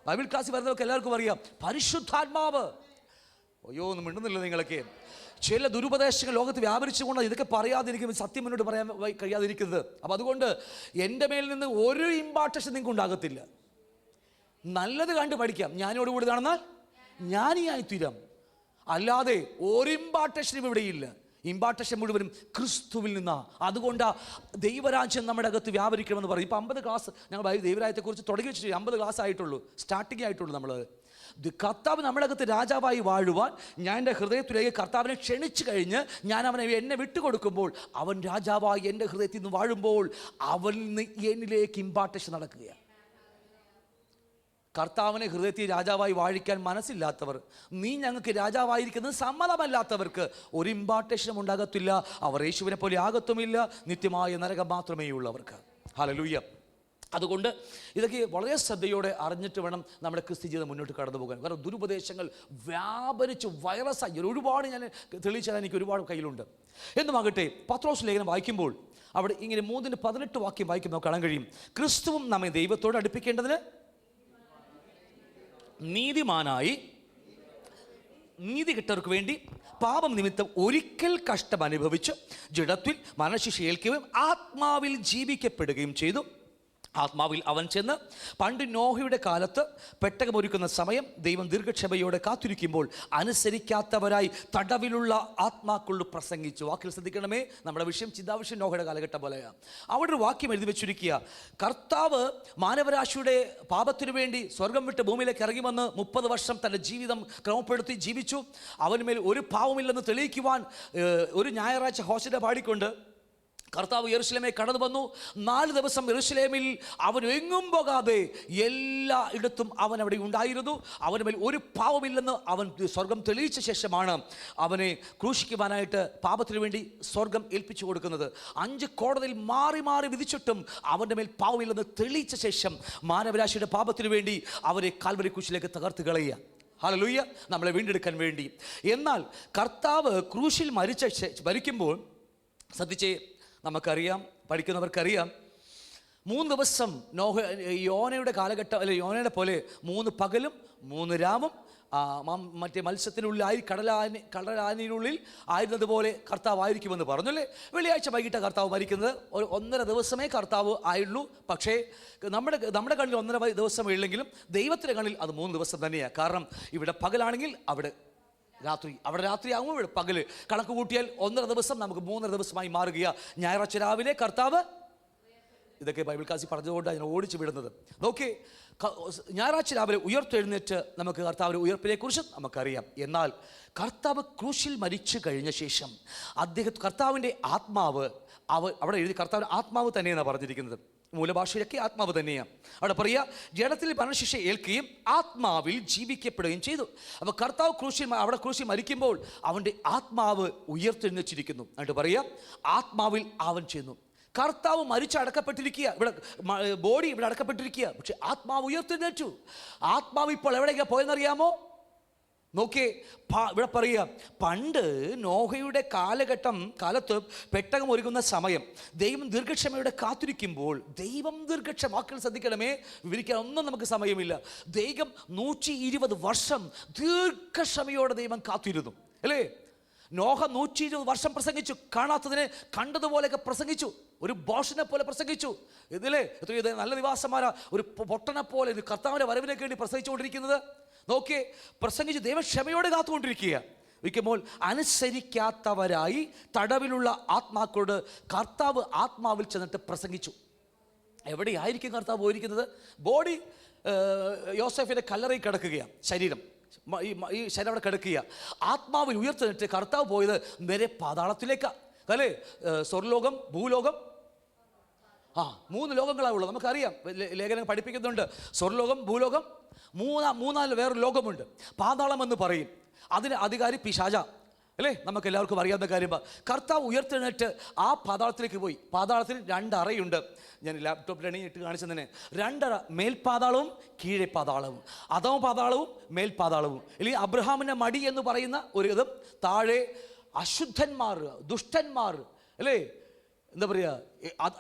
ബൈബിൾ ക്ലാസ്സിൽ വരുന്നവർക്ക് എല്ലാവർക്കും അറിയാം, പരിശുദ്ധാത്മാവ്. അയ്യോ, ഒന്നും മിണ്ടുന്നില്ല നിങ്ങളൊക്കെ. ചില ദുരുപദേശങ്ങൾ ലോകത്ത് വ്യാപരിച്ചുകൊണ്ട് ഇതൊക്കെ പറയാതിരിക്കും, സത്യം മുന്നോട്ട് പറയാൻ കഴിയാതിരിക്കുന്നത്. അപ്പം അതുകൊണ്ട് എൻ്റെ മേൽ നിന്ന് ഒരു ഇമ്പാർട്ടേഷൻ നിങ്ങൾക്ക് ഉണ്ടാകത്തില്ല. നല്ലത് കണ്ട് പഠിക്കാം, ജ്ഞാനിയോടുകൂടി നടന്നാൽ ജ്ഞാനിയായിത്തീരാം. അല്ലാതെ ഒരു ഇമ്പാർട്ടേഷനും ഇവിടെയില്ല. ഇമ്പാർട്ടേഷൻ മുഴുവനും ക്രിസ്തുവിൽ നിന്നാണ്. അതുകൊണ്ടാണ് ദൈവരാജ്യം നമ്മുടെ അകത്ത് വ്യാപരിക്കണമെന്ന് പറയും. ഇപ്പം 50 ക്ലാസ് ഞങ്ങൾ ദൈവരാജ്യത്തെക്കുറിച്ച് തുടങ്ങി വെച്ചിട്ട് 50 ക്ലാസ് ആയിട്ടുള്ളൂ, സ്റ്റാർട്ടിങ് ആയിട്ടുള്ളൂ. നമ്മൾ കർത്താവ് നമ്മുടെ അകത്ത് രാജാവായി വാഴുവാൻ ഞാൻ എൻ്റെ ഹൃദയത്തിലേക്ക് കർത്താവിനെ ക്ഷണിച്ചു കഴിഞ്ഞ് ഞാൻ എന്നെ വിട്ടുകൊടുക്കുമ്പോൾ അവൻ രാജാവായി എൻ്റെ ഹൃദയത്തിൽ നിന്ന് വാഴുമ്പോൾ അവനിൽ നിന്ന് എന്നിലേക്ക് ഇമ്പാർട്ടേഷൻ നടക്കുകയാണ്. കർത്താവിനെ ഹൃദയത്തിൽ രാജാവായി വാഴിക്കാൻ മനസ്സില്ലാത്തവർ, നീ ഞങ്ങൾക്ക് രാജാവായിരിക്കുന്നത് സമ്മതമല്ലാത്തവർക്ക് ഒരു ഇമ്പാർട്ടേഷനും ഉണ്ടാകത്തില്ല. അവർ യേശുവിനെ പോലെ ആകത്തുമില്ല, നിത്യമായ നരകം മാത്രമേ ഉള്ളവർക്ക്. ഹല്ലേലൂയ. അതുകൊണ്ട് ഇതൊക്കെ വളരെ ശ്രദ്ധയോടെ അറിഞ്ഞിട്ട് വേണം നമ്മുടെ ക്രിസ്ത്യ ജീവിതം മുന്നോട്ട് കടന്നു പോകാൻ. കാരണം ദുരുപദേശങ്ങൾ വ്യാപരിച്ച് വൈറസായി ഒരുപാട് ഞാൻ തെളിയിച്ചാൽ എനിക്ക് ഒരുപാട് കയ്യിലുണ്ട്. എന്നുമാകട്ടെ, പത്രോസ് ലേഖനം വായിക്കുമ്പോൾ അവിടെ ഇങ്ങനെ 3:18 വാക്യം വായിക്കും നമുക്ക് കാണാൻ കഴിയും. ക്രിസ്തുവും നമ്മെ ദൈവത്തോട് അടുപ്പിക്കേണ്ടതിന് നീതിമാനായി, നീതി കിട്ടവർക്ക് വേണ്ടി പാപം നിമിത്തം ഒരിക്കൽ കഷ്ടം അനുഭവിച്ചു ജഡത്തിൽ മരണശിക്ഷ ഏൽക്കുകയും ആത്മാവിൽ ജീവിക്കപ്പെടുകയും ചെയ്തു. ആത്മാവിൽ അവൻ ചെന്ന് പണ്ട് നോഹയുടെ കാലത്ത് പെട്ടകമൊരുക്കുന്ന സമയം ദൈവം ദീർഘക്ഷമയോടെ കാത്തിരിക്കുമ്പോൾ അനുസരിക്കാത്തവരായി തടവിലുള്ള ആത്മാക്കളോട് പ്രസംഗിച്ചു. വാക്കിൽ ശ്രദ്ധിക്കണമേ, നമ്മുടെ വിഷയം ചിന്താവിഷയം നോഹയുടെ കാലഘട്ടം പോലെയാണ്. അവിടെ ഒരു വാക്യം എഴുതി വെച്ചിരിക്കുക, കർത്താവ് മാനവരാശിയുടെ പാപത്തിനു വേണ്ടി സ്വർഗം വിട്ട് ഭൂമിയിലേക്ക് ഇറങ്ങി വന്ന് 30 വർഷം തൻ്റെ ജീവിതം ക്രമപ്പെടുത്തി ജീവിച്ചു. അവനുമേൽ ഒരു പാവമില്ലെന്ന് തെളിയിക്കുവാൻ ഒരു ഞായറാഴ്ച ഹോസ്റ്റിനെ പാടിക്കൊണ്ട് കർത്താവ് യെരൂശലേമേ കടന്നു വന്നു. 4 ദിവസം യെരൂശലേമിൽ അവൻ എങ്ങും പോകാതെ എല്ലാ ഇടത്തും അവൻ അവിടെ ഉണ്ടായിരുന്നു. അവന് മേൽ ഒരു പാവമില്ലെന്ന് അവൻ സ്വർഗം തെളിയിച്ച ശേഷമാണ് അവനെ ക്രൂശിക്കുവാനായിട്ട് പാപത്തിനു വേണ്ടി സ്വർഗം ഏൽപ്പിച്ചു കൊടുക്കുന്നത്. 5 കോടതിയിൽ മാറി മാറി വിധിച്ചിട്ടും അവൻ്റെ മേൽ പാവമില്ലെന്ന് തെളിയിച്ച ശേഷം മാനവരാശിയുടെ പാപത്തിനു വേണ്ടി അവരെ കാൽവരി ക്രൂശിലേക്ക് തകർത്ത് കളയുക. ഹല്ലേലൂയ. നമ്മളെ വീണ്ടെടുക്കാൻ വേണ്ടി. എന്നാൽ കർത്താവ് ക്രൂശിൽ മരിക്കുമ്പോൾ ശ്രദ്ധിച്ചേ, നമുക്കറിയാം, പഠിക്കുന്നവർക്കറിയാം, 3 ദിവസം യോനയുടെ കാലഘട്ടം, അല്ലെ യോനയുടെ പോലെ 3 പകലും 3 രാവും മറ്റേ മത്സ്യത്തിനുള്ളിൽ കടലാനിനുള്ളിൽ ആയിരുന്നതുപോലെ കർത്താവ് ആയിരിക്കുമെന്ന് പറഞ്ഞല്ലേ. വെള്ളിയാഴ്ച വൈകിട്ട് കർത്താവ് മരിക്കുന്നത് 1.5 ദിവസമേ കർത്താവ് ആയുള്ളൂ. പക്ഷേ നമ്മുടെ കണ്ണിൽ 1.5 ദിവസം ഉള്ളെങ്കിലും ദൈവത്തിൻ്റെ കണ്ണിൽ അത് 3 ദിവസം തന്നെയാണ്. കാരണം ഇവിടെ പകലാണെങ്കിൽ അവിടെ രാത്രി. അവിടെ രാത്രി ആകുമ്പോൾ പകല്. കണക്ക് കൂട്ടിയാൽ 1.5 ദിവസം നമുക്ക് 3.5 ദിവസമായി മാറുകയാ. ഞായറാഴ്ച രാവിലെ കർത്താവ്, ഇതൊക്കെ ബൈബിൾ ക്ലാസ്സിൽ പറഞ്ഞതുകൊണ്ട് അതിനെ ഓടിച്ചു വിടുന്നത്. നോക്കി, ഞായറാഴ്ച രാവിലെ ഉയർത്തെഴുന്നേറ്റ് നമുക്ക് കർത്താവിൻ്റെ ഉയർപ്പിനെ കുറിച്ച് നമുക്കറിയാം. എന്നാൽ കർത്താവ് ക്രൂശിൽ മരിച്ചു കഴിഞ്ഞ ശേഷം കർത്താവിൻ്റെ ആത്മാവ്, അവിടെ എഴുതി കർത്താവിൻ്റെ ആത്മാവ് തന്നെയാണ് പറഞ്ഞിരിക്കുന്നത്. മൂലഭാഷയിലൊക്കെ ആത്മാവ് തന്നെയാണ്. അവിടെ പറയുക, ജഡത്തിൽ മരണശിക്ഷ ഏൽക്കുകയും ആത്മാവിൽ ജീവിക്കപ്പെടുകയും ചെയ്തു. അപ്പോൾ കർത്താവ് ക്രൂശിൽ മരിക്കുമ്പോൾ അവൻ്റെ ആത്മാവ് ഉയർത്തെഴുന്നേറ്റിരിക്കുന്നു. എന്നിട്ട് പറയുക, ആത്മാവിൽ അവൻ ചെയ്യുന്നു. കർത്താവ് മരിച്ചടക്കപ്പെട്ടിരിക്കുക, ഇവിടെ ബോഡി ഇവിടെ അടക്കപ്പെട്ടിരിക്കുക, പക്ഷെ ആത്മാവ് ഉയർത്തെഴുന്നേറ്റു. ആത്മാവ് ഇപ്പോൾ എവിടേക്കാണ് പോയെന്നറിയാമോ? നോക്കിയേ, ഇവിടെ പറയുക, പണ്ട് നോഹയുടെ കാലത്ത് പെട്ടകം ഒരുങ്ങുന്ന സമയം ദൈവം ദീർഘക്ഷമയോടെ കാത്തിരിക്കുമ്പോൾ, ദൈവം വാക്കുകൾ ശ്രദ്ധിക്കണമേ, വിവരിക്കാൻ ഒന്നും നമുക്ക് സമയമില്ല. ദൈവം 120 വർഷം ദീർഘക്ഷമയോടെ ദൈവം കാത്തിരുന്നു, അല്ലേ? നോഹ 120 വർഷം പ്രസംഗിച്ചു, കാണാത്തതിനെ കണ്ടതുപോലെയൊക്കെ പ്രസംഗിച്ചു, ഒരു ബോഷനെ പോലെ പ്രസംഗിച്ചു. ഇതിലെ എത്രയോ നല്ല നിവാസമാരാ, ഒരു പൊട്ടനെ പോലെ കർത്താവിൻ്റെ വരവിനൊക്കെ വേണ്ടി പ്രസംഗിച്ചുകൊണ്ടിരിക്കുന്നത്. നോക്കിയേ, പ്രസംഗിച്ച് ദൈവം ക്ഷമയോടെ കാത്തുകൊണ്ടിരിക്കുക. ഇരിക്കുമ്പോൾ അനുസരിക്കാത്തവരായി തടവിലുള്ള ആത്മാക്കളോട് കർത്താവ് ആത്മാവിൽ ചെന്നിട്ട് പ്രസംഗിച്ചു. എവിടെയായിരിക്കും കർത്താവ് പോയിരിക്കുന്നത്? ബോഡി യോസേഫിൻ്റെ കല്ലറയിൽ കിടക്കുകയാണ്, ഈ ശരീരം അവിടെ കിടക്കുക. ആത്മാവിൽ ഉയർത്തിട്ട് കർത്താവ് പോയത് നേരെ പാതാളത്തിലേക്കാണ്, അല്ലേ? സ്വർലോകം, ഭൂലോകം, 3 ലോകങ്ങളാണ് ഉള്ളത്. നമുക്കറിയാം, ലേഖനം പഠിപ്പിക്കുന്നുണ്ട്. സ്വർലോകം, ഭൂലോകം, മൂന്നാല് വേറൊരു ലോകമുണ്ട്. പാതാളം എന്ന് പറയും. അതിന് അധികാരി പിശാച, അല്ലേ? നമുക്ക് എല്ലാവർക്കും അറിയാവുന്ന കാര്യമാണ്. കർത്താവ് ഉയർത്തെഴുന്നേറ്റ് ആ പാതാളത്തിലേക്ക് പോയി. പാതാളത്തിൽ 2 അറയുണ്ട്. ഞാൻ ലാപ്ടോപ്പിൽ എണീട്ട് കാണിച്ചതിന് 2 അറ, മേൽപാതാളവും കീഴെ പാതാളവും, അധമ പാതാളവും മേൽപാതാളവും. അല്ലെങ്കിൽ അബ്രഹാമിൻ്റെ മടി എന്ന് പറയുന്ന ഒരു ഇതും, താഴെ അശുദ്ധന്മാർ, ദുഷ്ടന്മാർ, അല്ലേ, എന്താ പറയുക,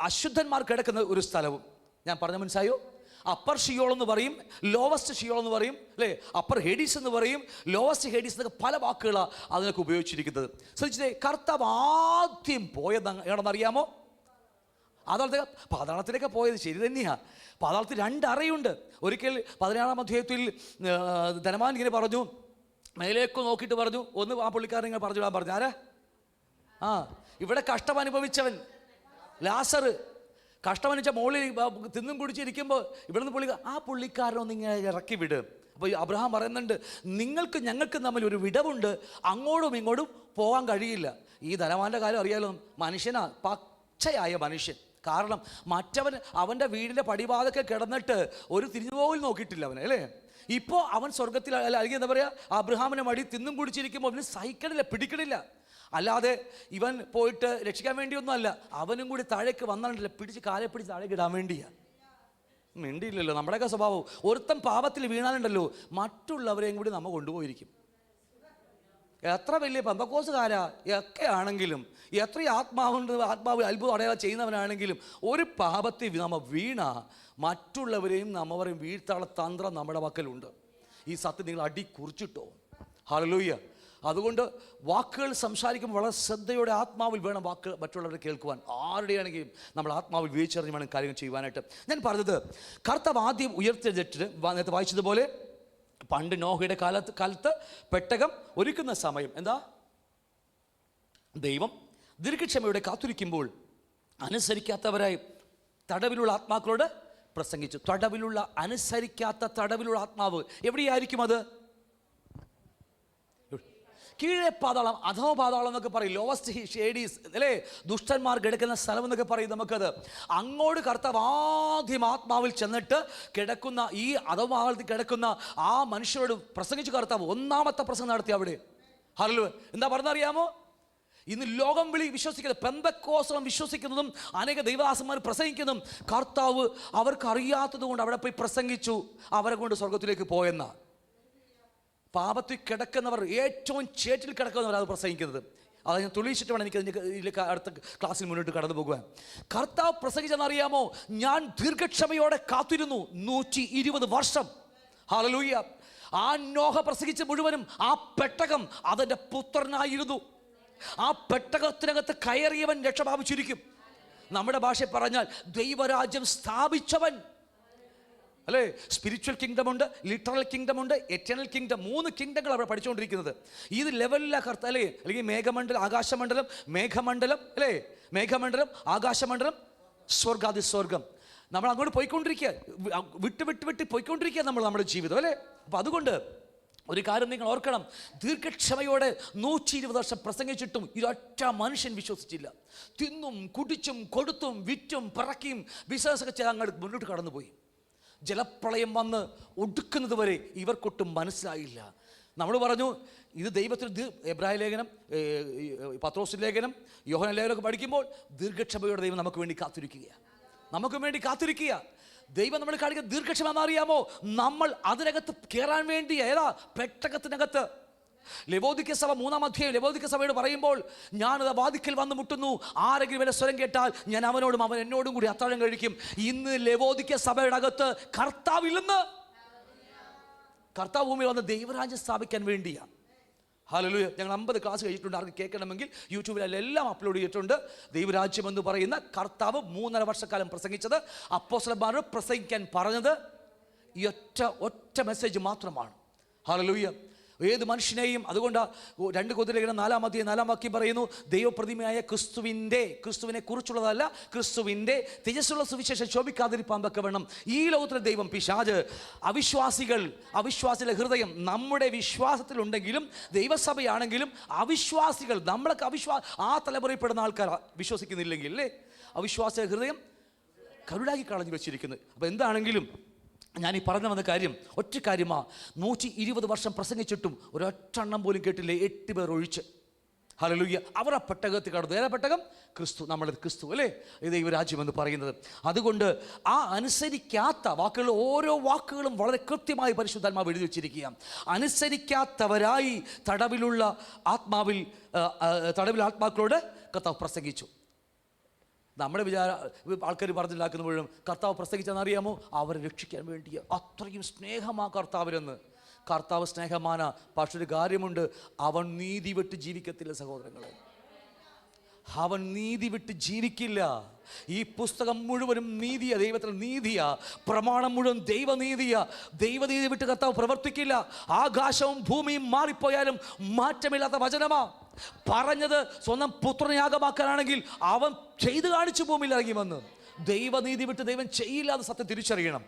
അശുദ്ധന്മാർ കിടക്കുന്ന ഒരു സ്ഥലവും. ഞാൻ പറഞ്ഞ മനസ്സിലായോ? അപ്പർ ഷിയോൾ എന്ന് പറയും, ലോവസ്റ്റ് ഷിയോൾ എന്ന് പറയും, അല്ലേ? അപ്പർ ഹേഡീസ് എന്ന് പറയും, ലോവസ്റ്റ് ഹേഡീസ് എന്നൊക്കെ പല വാക്കുകളാണ് അതിനൊക്കെ ഉപയോഗിച്ചിരിക്കുന്നത്. ശ്രദ്ധിച്ചേ, കർത്താവ് ആദ്യം പോയത് എവിടെന്നറിയാമോ? പാതാളത്തിലേക്ക് പോയത് ശരി തന്നെയാണ്. പാതാളത്തിൽ 2 അറയുണ്ട്. ഒരിക്കൽ 16-ാം അധ്യായത്തിൽ ധനവാൻ ഇങ്ങനെ പറഞ്ഞു, മേലേക്ക് നോക്കിയിട്ട് പറഞ്ഞു, ഒന്ന് ആ പുള്ളിക്കാരൻ ഇങ്ങനെ പറഞ്ഞു, ആരാ? ഇവിടെ കഷ്ടം അനുഭവിച്ചവൻ ലാസർ, കഷ്ടമനുഭവിച്ച മോളിൽ തിന്നും കുടിച്ചിരിക്കുമ്പോൾ ഇവിടുന്ന് ആ പുള്ളിക്കാരനൊന്ന് ഇങ്ങനെ ഇറക്കി വിടും. അപ്പോൾ അബ്രഹാം പറയുന്നുണ്ട്, ഞങ്ങൾക്ക് തമ്മിൽ ഒരു വിടവുണ്ട്, അങ്ങോട്ടും ഇങ്ങോട്ടും പോകാൻ കഴിയില്ല. ഈ ധനവാന്റെ കാര്യം അറിയാലോ, മനുഷ്യനാ, പച്ചയായ മനുഷ്യൻ. കാരണം മറ്റവൻ അവൻ്റെ വീടിൻ്റെ പടിവാതൊക്കെ കിടന്നിട്ട് ഒരു തിരിഞ്ഞുപോലും നോക്കിയിട്ടില്ല അവനെ, അല്ലേ? ഇപ്പോൾ അവൻ സ്വർഗത്തിൽ, അല്ലെങ്കിൽ എന്താ പറയുക, അബ്രഹാമിനെ മടി തിന്നും കുടിച്ചിരിക്കുമ്പോൾ അവന് സഹിക്കണില്ല, പിടിക്കണില്ല. അല്ലാതെ ഇവൻ പോയിട്ട് രക്ഷിക്കാൻ വേണ്ടിയൊന്നും അല്ല, അവനും കൂടി താഴേക്ക് വന്നിട്ടില്ല, കാലെ പിടിച്ച് താഴേക്ക് ഇടാൻ വേണ്ടിയാണ്. മിണ്ടിയില്ലല്ലോ. നമ്മുടെയൊക്കെ സ്വഭാവം, ഒരുത്തൻ പാപത്തിൽ വീണാലുണ്ടല്ലോ മറ്റുള്ളവരെയും കൂടി നമ്മൾ കൊണ്ടുപോയിരിക്കും. എത്ര വലിയ പെന്തക്കോസുകാരാ ഒക്കെ ആണെങ്കിലും, എത്ര ആത്മാവ് അത്ഭുതം അടയാളം ചെയ്യുന്നവനാണെങ്കിലും, ഒരു പാപത്തിൽ നമ്മൾ വീണ മറ്റുള്ളവരെയും നമ്മവരെയും വീഴ്ത്താനുള്ള തന്ത്രം നമ്മുടെ പക്കലുണ്ട്. ഈ സത്യം നിങ്ങൾ അടി കുറിച്ചിട്ടോ. ഹല്ലേലൂയ. അതുകൊണ്ട് വാക്കുകൾ സംസാരിക്കുമ്പോൾ വളരെ ശ്രദ്ധയോടെ ആത്മാവിൽ വേണം വാക്കുകൾ മറ്റുള്ളവരെ കേൾക്കുവാൻ. ആരുടെയാണെങ്കിലും നമ്മൾ ആത്മാവിൽ വീഴ്ചറിഞ്ഞ് വേണം കാര്യങ്ങൾ ചെയ്യുവാനായിട്ട്. ഞാൻ പറഞ്ഞത്, കർത്താവ് ആദ്യം ഉയർത്തെഴുന്നേറ്റ് നേരത്തെ വായിച്ചതുപോലെ പണ്ട് നോഹയുടെ കാലത്ത് പെട്ടകം ഒരുക്കുന്ന സമയം എന്താ? ദൈവം ദീർഘക്ഷമയോടെ കാത്തിരിക്കുമ്പോൾ അനുസരിക്കാത്തവരായി തടവിലുള്ള ആത്മാക്കളോട് പ്രസംഗിച്ചു. തടവിലുള്ള ആത്മാവ് എവിടെയായിരിക്കും? അത് കീഴെ പാതാളം, അധമ പാതാളം എന്നൊക്കെ പറയും, ലോവസ്റ്റ് ഷേഡീസ്, അല്ലേ? ദുഷ്ടന്മാർ കിടക്കുന്ന സ്ഥലം എന്നൊക്കെ പറയും നമുക്കത്. അങ്ങോട്ട് കർത്താവ് ആദ്യം ആത്മാവിൽ ചെന്നിട്ട് കിടക്കുന്ന ഈ അധമപാതാളത്തിൽ കിടക്കുന്ന ആ മനുഷ്യരോട് പ്രസംഗിച്ചു. കർത്താവ് 1ാമത്തെ പ്രസംഗം നടത്തി അവിടെ. ഹല്ലേലൂയ. എന്താ പറഞ്ഞറിയാമോ? ഇന്ന് ലോകം വിശ്വസിക്കുന്നത്, പെന്തക്കോസ്തലം വിശ്വസിക്കുന്നതും അനേക ദൈവദാസന്മാർ പ്രസംഗിക്കുന്നതും കർത്താവ് അവർക്ക് അറിയാത്തത് കൊണ്ട് അവിടെ പോയി പ്രസംഗിച്ചു, അവരെ കൊണ്ട് സ്വർഗത്തിലേക്ക് പോയെന്ന. പാപത്തിൽ കിടക്കുന്നവർ, ഏറ്റവും ചേറ്റിൽ കിടക്കുന്നവർ അത് പ്രസംഗിക്കുന്നത്. അത് ഞാൻ തെളിയിച്ചിട്ട് വേണം എനിക്ക് ഇതിലേക്ക് അടുത്ത ക്ലാസ്സിൽ മുന്നോട്ട് കടന്നു പോകുവാൻ. കർത്താവ് പ്രസംഗിച്ചെന്നറിയാമോ? ഞാൻ ദീർഘക്ഷമയോടെ കാത്തിരുന്നു 120 വർഷം. ഹല്ലേലൂയ. ആ നോഹ പ്രസംഗിച്ച മുഴുവനും ആ പെട്ടകം അതെൻ്റെ പുത്രനായിരുന്നു. ആ പെട്ടകത്തിനകത്ത് കയറിയവൻ രക്ഷ പ്രാപിച്ചിരിക്കും. നമ്മുടെ ഭാഷയിൽ പറഞ്ഞാൽ ദൈവരാജ്യം സ്ഥാപിച്ചവൻ, അല്ലേ? സ്പിരിച്വൽ കിങ്ഡം ഉണ്ട്, ലിറ്ററൽ കിങ്ഡം ഉണ്ട്, എറ്റേണൽ കിങ്ഡം. 3 കിങ്ഡങ്ങൾ അവിടെ പഠിച്ചുകൊണ്ടിരിക്കുന്നത്. ഇത് ലെവലിലെ അല്ലേ? അല്ലെങ്കിൽ മേഘമണ്ഡലം, ആകാശമണ്ഡലം, മേഘമണ്ഡലം, അല്ലേ? മേഘമണ്ഡലം, ആകാശമണ്ഡലം, സ്വർഗാദി സ്വർഗം. നമ്മൾ അങ്ങോട്ട് പോയിക്കൊണ്ടിരിക്കുക, വിട്ട് വിട്ട് വിട്ട് പോയിക്കൊണ്ടിരിക്കുക നമ്മുടെ ജീവിതം, അല്ലേ? അപ്പം അതുകൊണ്ട് ഒരു കാര്യം നിങ്ങൾ ഓർക്കണം, ദീർഘക്ഷമയോടെ 120 വർഷം പ്രസംഗിച്ചിട്ടും ഇതൊറ്റ മനുഷ്യൻ വിശ്വസിച്ചില്ല. തിന്നും കുടിച്ചും കൊടുത്തും വിറ്റും പറക്കിയും ബിസിനസ്സൊക്കെ ചെയ്ത് അങ്ങോട്ട് മുന്നോട്ട് കടന്നുപോയി. ജലപ്രളയം വന്ന് ഒടുക്കുന്നത് വരെ ഇവർക്കൊട്ടും മനസ്സിലായില്ല. നമ്മൾ പറഞ്ഞു ഇത് ദൈവത്തിന് എബ്രായ ലേഖനം, പത്രോസ് ലേഖനം, യോഹന്നാൻ ലേഖനമൊക്കെ പഠിക്കുമ്പോൾ ദീർഘക്ഷമയോടെ ദൈവം നമുക്ക് വേണ്ടി കാത്തിരിക്കുകയാണ്, നമുക്ക് വേണ്ടി കാത്തിരിക്കുക. ദൈവം നമ്മൾ കാണിക്കുന്ന ദീർഘക്ഷമ എന്നറിയാമോ? നമ്മൾ അതിനകത്ത് കയറാൻ വേണ്ടി ഏതാ പെട്ടകത്തിനകത്ത്. ലവോദിക്ക സഭ 3-ാം അധ്യായം ലവോദിക്ക സഭയോട് പറയുമ്പോൾ, ഞാനത് വാതിക്കൽ വന്ന് മുട്ടുന്നു, ആരെങ്കിലും വരെ സ്വരം കേട്ടാൽ ഞാൻ അവനോടും അവൻ എന്നോടും കൂടി അത്താഴം കഴിക്കും. ഇന്ന് ലവോദിക്ക സഭയുടെ അകത്ത് കർത്താവില്ലെന്ന്, കർത്താവ് ഭൂമിയിൽ വന്ന് ദൈവരാജ്യം സ്ഥാപിക്കാൻ വേണ്ടിയാണ്. ഹല്ലേലൂയ. ഞങ്ങൾ 50 ക്ലാസ് കഴിച്ചിട്ടുണ്ട്. ആർക്ക് കേൾക്കണമെങ്കിൽ യൂട്യൂബിൽ എല്ലാം അപ്ലോഡ് ചെയ്തിട്ടുണ്ട്. ദൈവരാജ്യം എന്ന് പറയുന്ന കർത്താവ് 3.5 വർഷക്കാലം പ്രസംഗിച്ചത്, അപ്പോസ്തലന്മാരോട് പ്രസംഗിക്കാൻ പറഞ്ഞത് ഈ ഒറ്റ മെസ്സേജ് മാത്രമാണ്. ഹല്ലേലൂയ. ഏത് മനുഷ്യനെയും, അതുകൊണ്ട് 2 കൊരിന്ത്യർ 4-ാം അധ്യായം 4-ാം വാക്യം പറയുന്നു, ദൈവപ്രതിമയായ ക്രിസ്തുവിനെ കുറിച്ചുള്ളതല്ല, ക്രിസ്തുവിൻ്റെ തേജസ്സുള്ള സുവിശേഷം ശോഭിക്കാതിരിപ്പാൻ തക്കവണ്ണം ഈ ലോകത്തിലെ ദൈവം പിശാച് അവിശ്വാസികളുടെ ഹൃദയം, നമ്മുടെ വിശ്വാസത്തിലുണ്ടെങ്കിലും ദൈവസഭയാണെങ്കിലും അവിശ്വാസികൾ, നമ്മളൊക്കെ ആ തലമുറയിൽപ്പെടുന്ന ആൾക്കാർ വിശ്വസിക്കുന്നില്ലെങ്കിൽ അല്ലേ, അവിശ്വാസികളുടെ ഹൃദയം കരുടാക്കി കളഞ്ഞു വെച്ചിരിക്കുന്നത്. അപ്പോൾ എന്താണെങ്കിലും ഞാൻ ഈ പറഞ്ഞു വന്ന കാര്യം ഒറ്റ കാര്യമാ. 120 വർഷം പ്രസംഗിച്ചിട്ടും ഒരൊറ്റെണ്ണം പോലും കേട്ടില്ലേ, 8 പേർ ഒഴിച്ച്. ഹല്ലേലൂയ. അവർ ആ പെട്ടകത്തിൽ കടന്നു. ഏതാ പെട്ടകം? ക്രിസ്തു, നമ്മുടെ ക്രിസ്തു, അല്ലേ? ഇത് ദൈവരാജ്യം എന്ന് പറയുന്നത്. അതുകൊണ്ട് ആ അനുസരിക്കാത്ത വാക്കുകൾ, ഓരോ വാക്കുകളും വളരെ കൃത്യമായി പരിശുദ്ധാത്മാവ് എഴുതി വെച്ചിരിക്കുക. അനുസരിക്കാത്തവരായി തടവിലുള്ള ആത്മാക്കളോട് കർത്താവ് പ്രസംഗിച്ചു. നമ്മുടെ ആൾക്കാർ പറഞ്ഞില്ലാക്കുന്നപ്പോഴും കർത്താവ് പ്രസംഗിച്ചെന്നറിയാമോ? അവരെ രക്ഷിക്കാൻ വേണ്ടി. അത്രയും സ്നേഹമാ കർത്താവിനെന്ന്. കർത്താവ് സ്നേഹമാന. പക്ഷെ ഒരു കാര്യമുണ്ട്, അവൻ നീതി വിട്ട് ജീവിക്കത്തില്ല സഹോദരങ്ങളെ, അവൻ നീതി വിട്ട് ജീവിക്കില്ല. ഈ പുസ്തകം മുഴുവനും നീതിയാ, ദൈവത്തിൽ നീതിയാ. പ്രമാണം മുഴുവൻ ദൈവനീതിയാ. ദൈവനീതി വിട്ട് കർത്താവ് പ്രവർത്തിക്കില്ല. ആകാശവും ഭൂമിയും മാറിപ്പോയാലും മാറ്റമില്ലാത്ത വചനമാ. പറഞ്ഞത് സ്വന്തം പുത്രയാഗമാക്കാനാണെങ്കിൽ അവൻ ചെയ്തു കാണിച്ചു ഭൂമിയിൽ ഇറങ്ങി വന്ന്. ദൈവനീതി വിട്ട് ദൈവം ചെയ്യില്ല എന്ന് സത്യം തിരിച്ചറിയണം.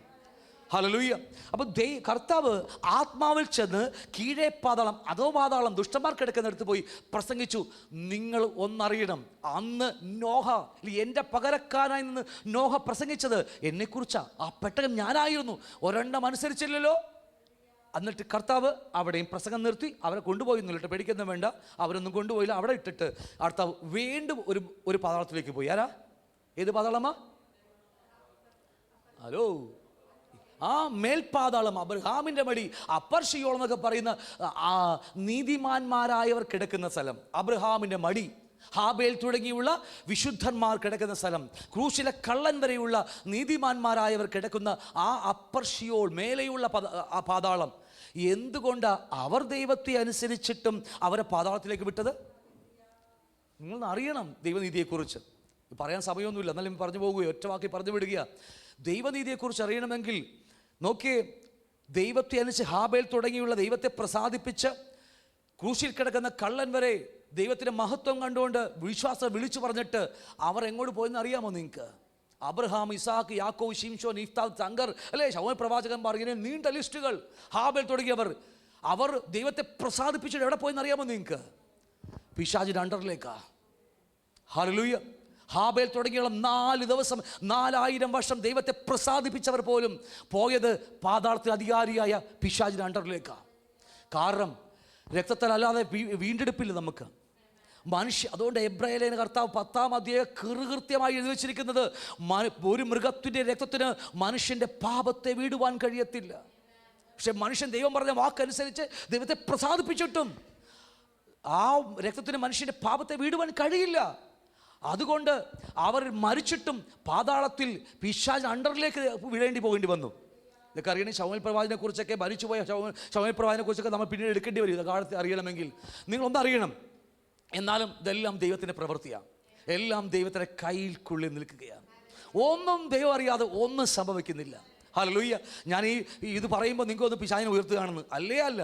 ഹല്ലേലൂയ. അപ്പോൾ കർത്താവ് ആത്മാവിൽ ചെന്ന് കീഴേ പാതാളം, അതോ പാതാളം, ദുഷ്ടന്മാർ കിടക്കുന്നിടത്ത് പോയി പ്രസംഗിച്ചു. നിങ്ങൾ ഒന്നറിയണം, അന്ന് നോഹ, എൻ്റെ പകരക്കാരനായി നിന്ന് നോഹ പ്രസംഗിച്ചത് എന്നെക്കുറിച്ചാണ്. ആ പെട്ടകം ഞാനായിരുന്നു. ഒരെണ്ണം അനുസരിച്ചില്ലല്ലോ. എന്നിട്ട് കർത്താവ് അവിടെയും പ്രസംഗം നിർത്തി. അവരെ കൊണ്ടുപോയി എന്നിട്ട് പേടിക്കൊന്നും വേണ്ട, അവരൊന്നും കൊണ്ടുപോയില്ല. അവിടെ ഇട്ടിട്ട് കർത്താവ് വീണ്ടും ഒരു പാതാളത്തിലേക്ക് പോയി. ആരാ? ഏത് പാതാളമാ? ഹലോ, ആ മേൽപാതാളം, അബ്രഹാമിൻ്റെ മടി, അപ്പർ ഷിയോൾ എന്നൊക്കെ പറയുന്ന ആ നീതിമാന്മാരായവർ കിടക്കുന്ന സ്ഥലം, അബ്രഹാമിൻ്റെ മടി, ഹാബേൽ തുടങ്ങിയുള്ള വിശുദ്ധന്മാർ കിടക്കുന്ന സ്ഥലം, ക്രൂശിലെ കള്ളൻ വരെയുള്ള നീതിമാന്മാരായവർ കിടക്കുന്ന ആ അപ്പർ ഷിയോൾ, മേലെയുള്ള ആ പാതാളം. എന്തുകൊണ്ടാണ് അവർ ദൈവത്തെ അനുസരിച്ചിട്ടും അവരെ പാതാളത്തിലേക്ക് വിട്ടത്? നിങ്ങൾ അറിയണം ദൈവനീതിയെക്കുറിച്ച്. പറയാൻ സമയമൊന്നുമില്ല, എന്നാലും പറഞ്ഞു പോകുകയോ ഒറ്റ വാക്കി പറഞ്ഞു വിടുക. ദൈവനീതിയെക്കുറിച്ച് അറിയണമെങ്കിൽ നോക്കിയേ, ദൈവത്തെ അനുസരിച്ച് ഹാബേൽ തുടങ്ങിയുള്ള ദൈവത്തെ പ്രസാദിപ്പിച്ച് ക്രൂശിൽ കിടക്കുന്ന കള്ളൻ വരെ ദൈവത്തിൻ്റെ മഹത്വം കണ്ടുകൊണ്ട് വിശ്വാസം വിളിച്ചു പറഞ്ഞിട്ട് അവർ എങ്ങോട്ട് പോയെന്ന് അറിയാമോ നിങ്ങൾക്ക്? അബ്രഹാം, ഇസാക്ക്, യാക്കോബ്, ശിംശോൻ, ഇഫ്താൽ, തങ്കർ, അല്ലേ, ശമൂവേൽ പ്രവാചകന്മാർ, ഇങ്ങനെ നീണ്ട ലിസ്റ്റുകൾ. ഹാബേൽ തുടങ്ങിയവർ ദൈവത്തെ പ്രസാദിപ്പിച്ചിട്ട് എവിടെ പോയെന്ന് അറിയാമോ നിങ്ങൾക്ക്? പിശാചിൻ്റെ അണ്ടറിലേക്കാ. ഹല്ലേലൂയ. ഹാബേൽ തുടങ്ങിയുള്ള 4 ദിവസം 4000 വർഷം ദൈവത്തെ പ്രസാദിപ്പിച്ചവർ പോലും പോയത് പാതാളത്തിൽ അധികാരിയായ പിശാചിൻ്റെ അണ്ടറിലേക്കാണ്. കാരണം രക്തത്താൽ അല്ലാതെ വീണ്ടെടുപ്പില്ല നമുക്ക് മനുഷ്യ. അതുകൊണ്ട് എബ്രായലേഖന കർത്താവ് 10-ാം അധ്യായം കൃത്യമായി എഴുതി വെച്ചിരിക്കുന്നത്, ഒരു മൃഗത്തിൻ്റെ രക്തത്തിന് മനുഷ്യൻ്റെ പാപത്തെ വീടുവാൻ കഴിയത്തില്ല. പക്ഷെ മനുഷ്യൻ ദൈവം പറഞ്ഞ വാക്കനുസരിച്ച് ദൈവത്തെ പ്രസാദിപ്പിച്ചിട്ടും ആ രക്തത്തിന് മനുഷ്യൻ്റെ പാപത്തെ വീടുവാൻ കഴിയില്ല. അതുകൊണ്ട് അവർ മരിച്ചിട്ടും പാതാളത്തിൽ പിശാചിന്റെ അണ്ടറിലേക്ക് പോകേണ്ടി വന്നു. ഇതൊക്കെ അറിയണമെങ്കിൽ ശമൂവേൽ പ്രവാചകനെ കുറിച്ചൊക്കെ, മരിച്ചുപോയ ശമൂവേൽ പ്രവാചകനെ കുറിച്ചൊക്കെ നമ്മൾ പിന്നീട് എടുക്കേണ്ടി വരും. ഇത് കാലത്ത് അറിയണമെങ്കിൽ നിങ്ങളൊന്നറിയണം. എന്നാലും ഇതെല്ലാം ദൈവത്തിൻ്റെ പ്രവൃത്തിയാണ്. എല്ലാം ദൈവത്തിൻ്റെ കയ്യിൽക്കുള്ളിൽ നിൽക്കുകയാണ്. ഒന്നും ദൈവം അറിയാതെ ഒന്നും സംഭവിക്കുന്നില്ല. ഹല്ലേലൂയ. ഞാൻ ഇത് പറയുമ്പോൾ നിങ്ങൾക്കൊന്ന് പിശാചിനെ ഉയർത്തുകയാണെന്ന് അല്ല,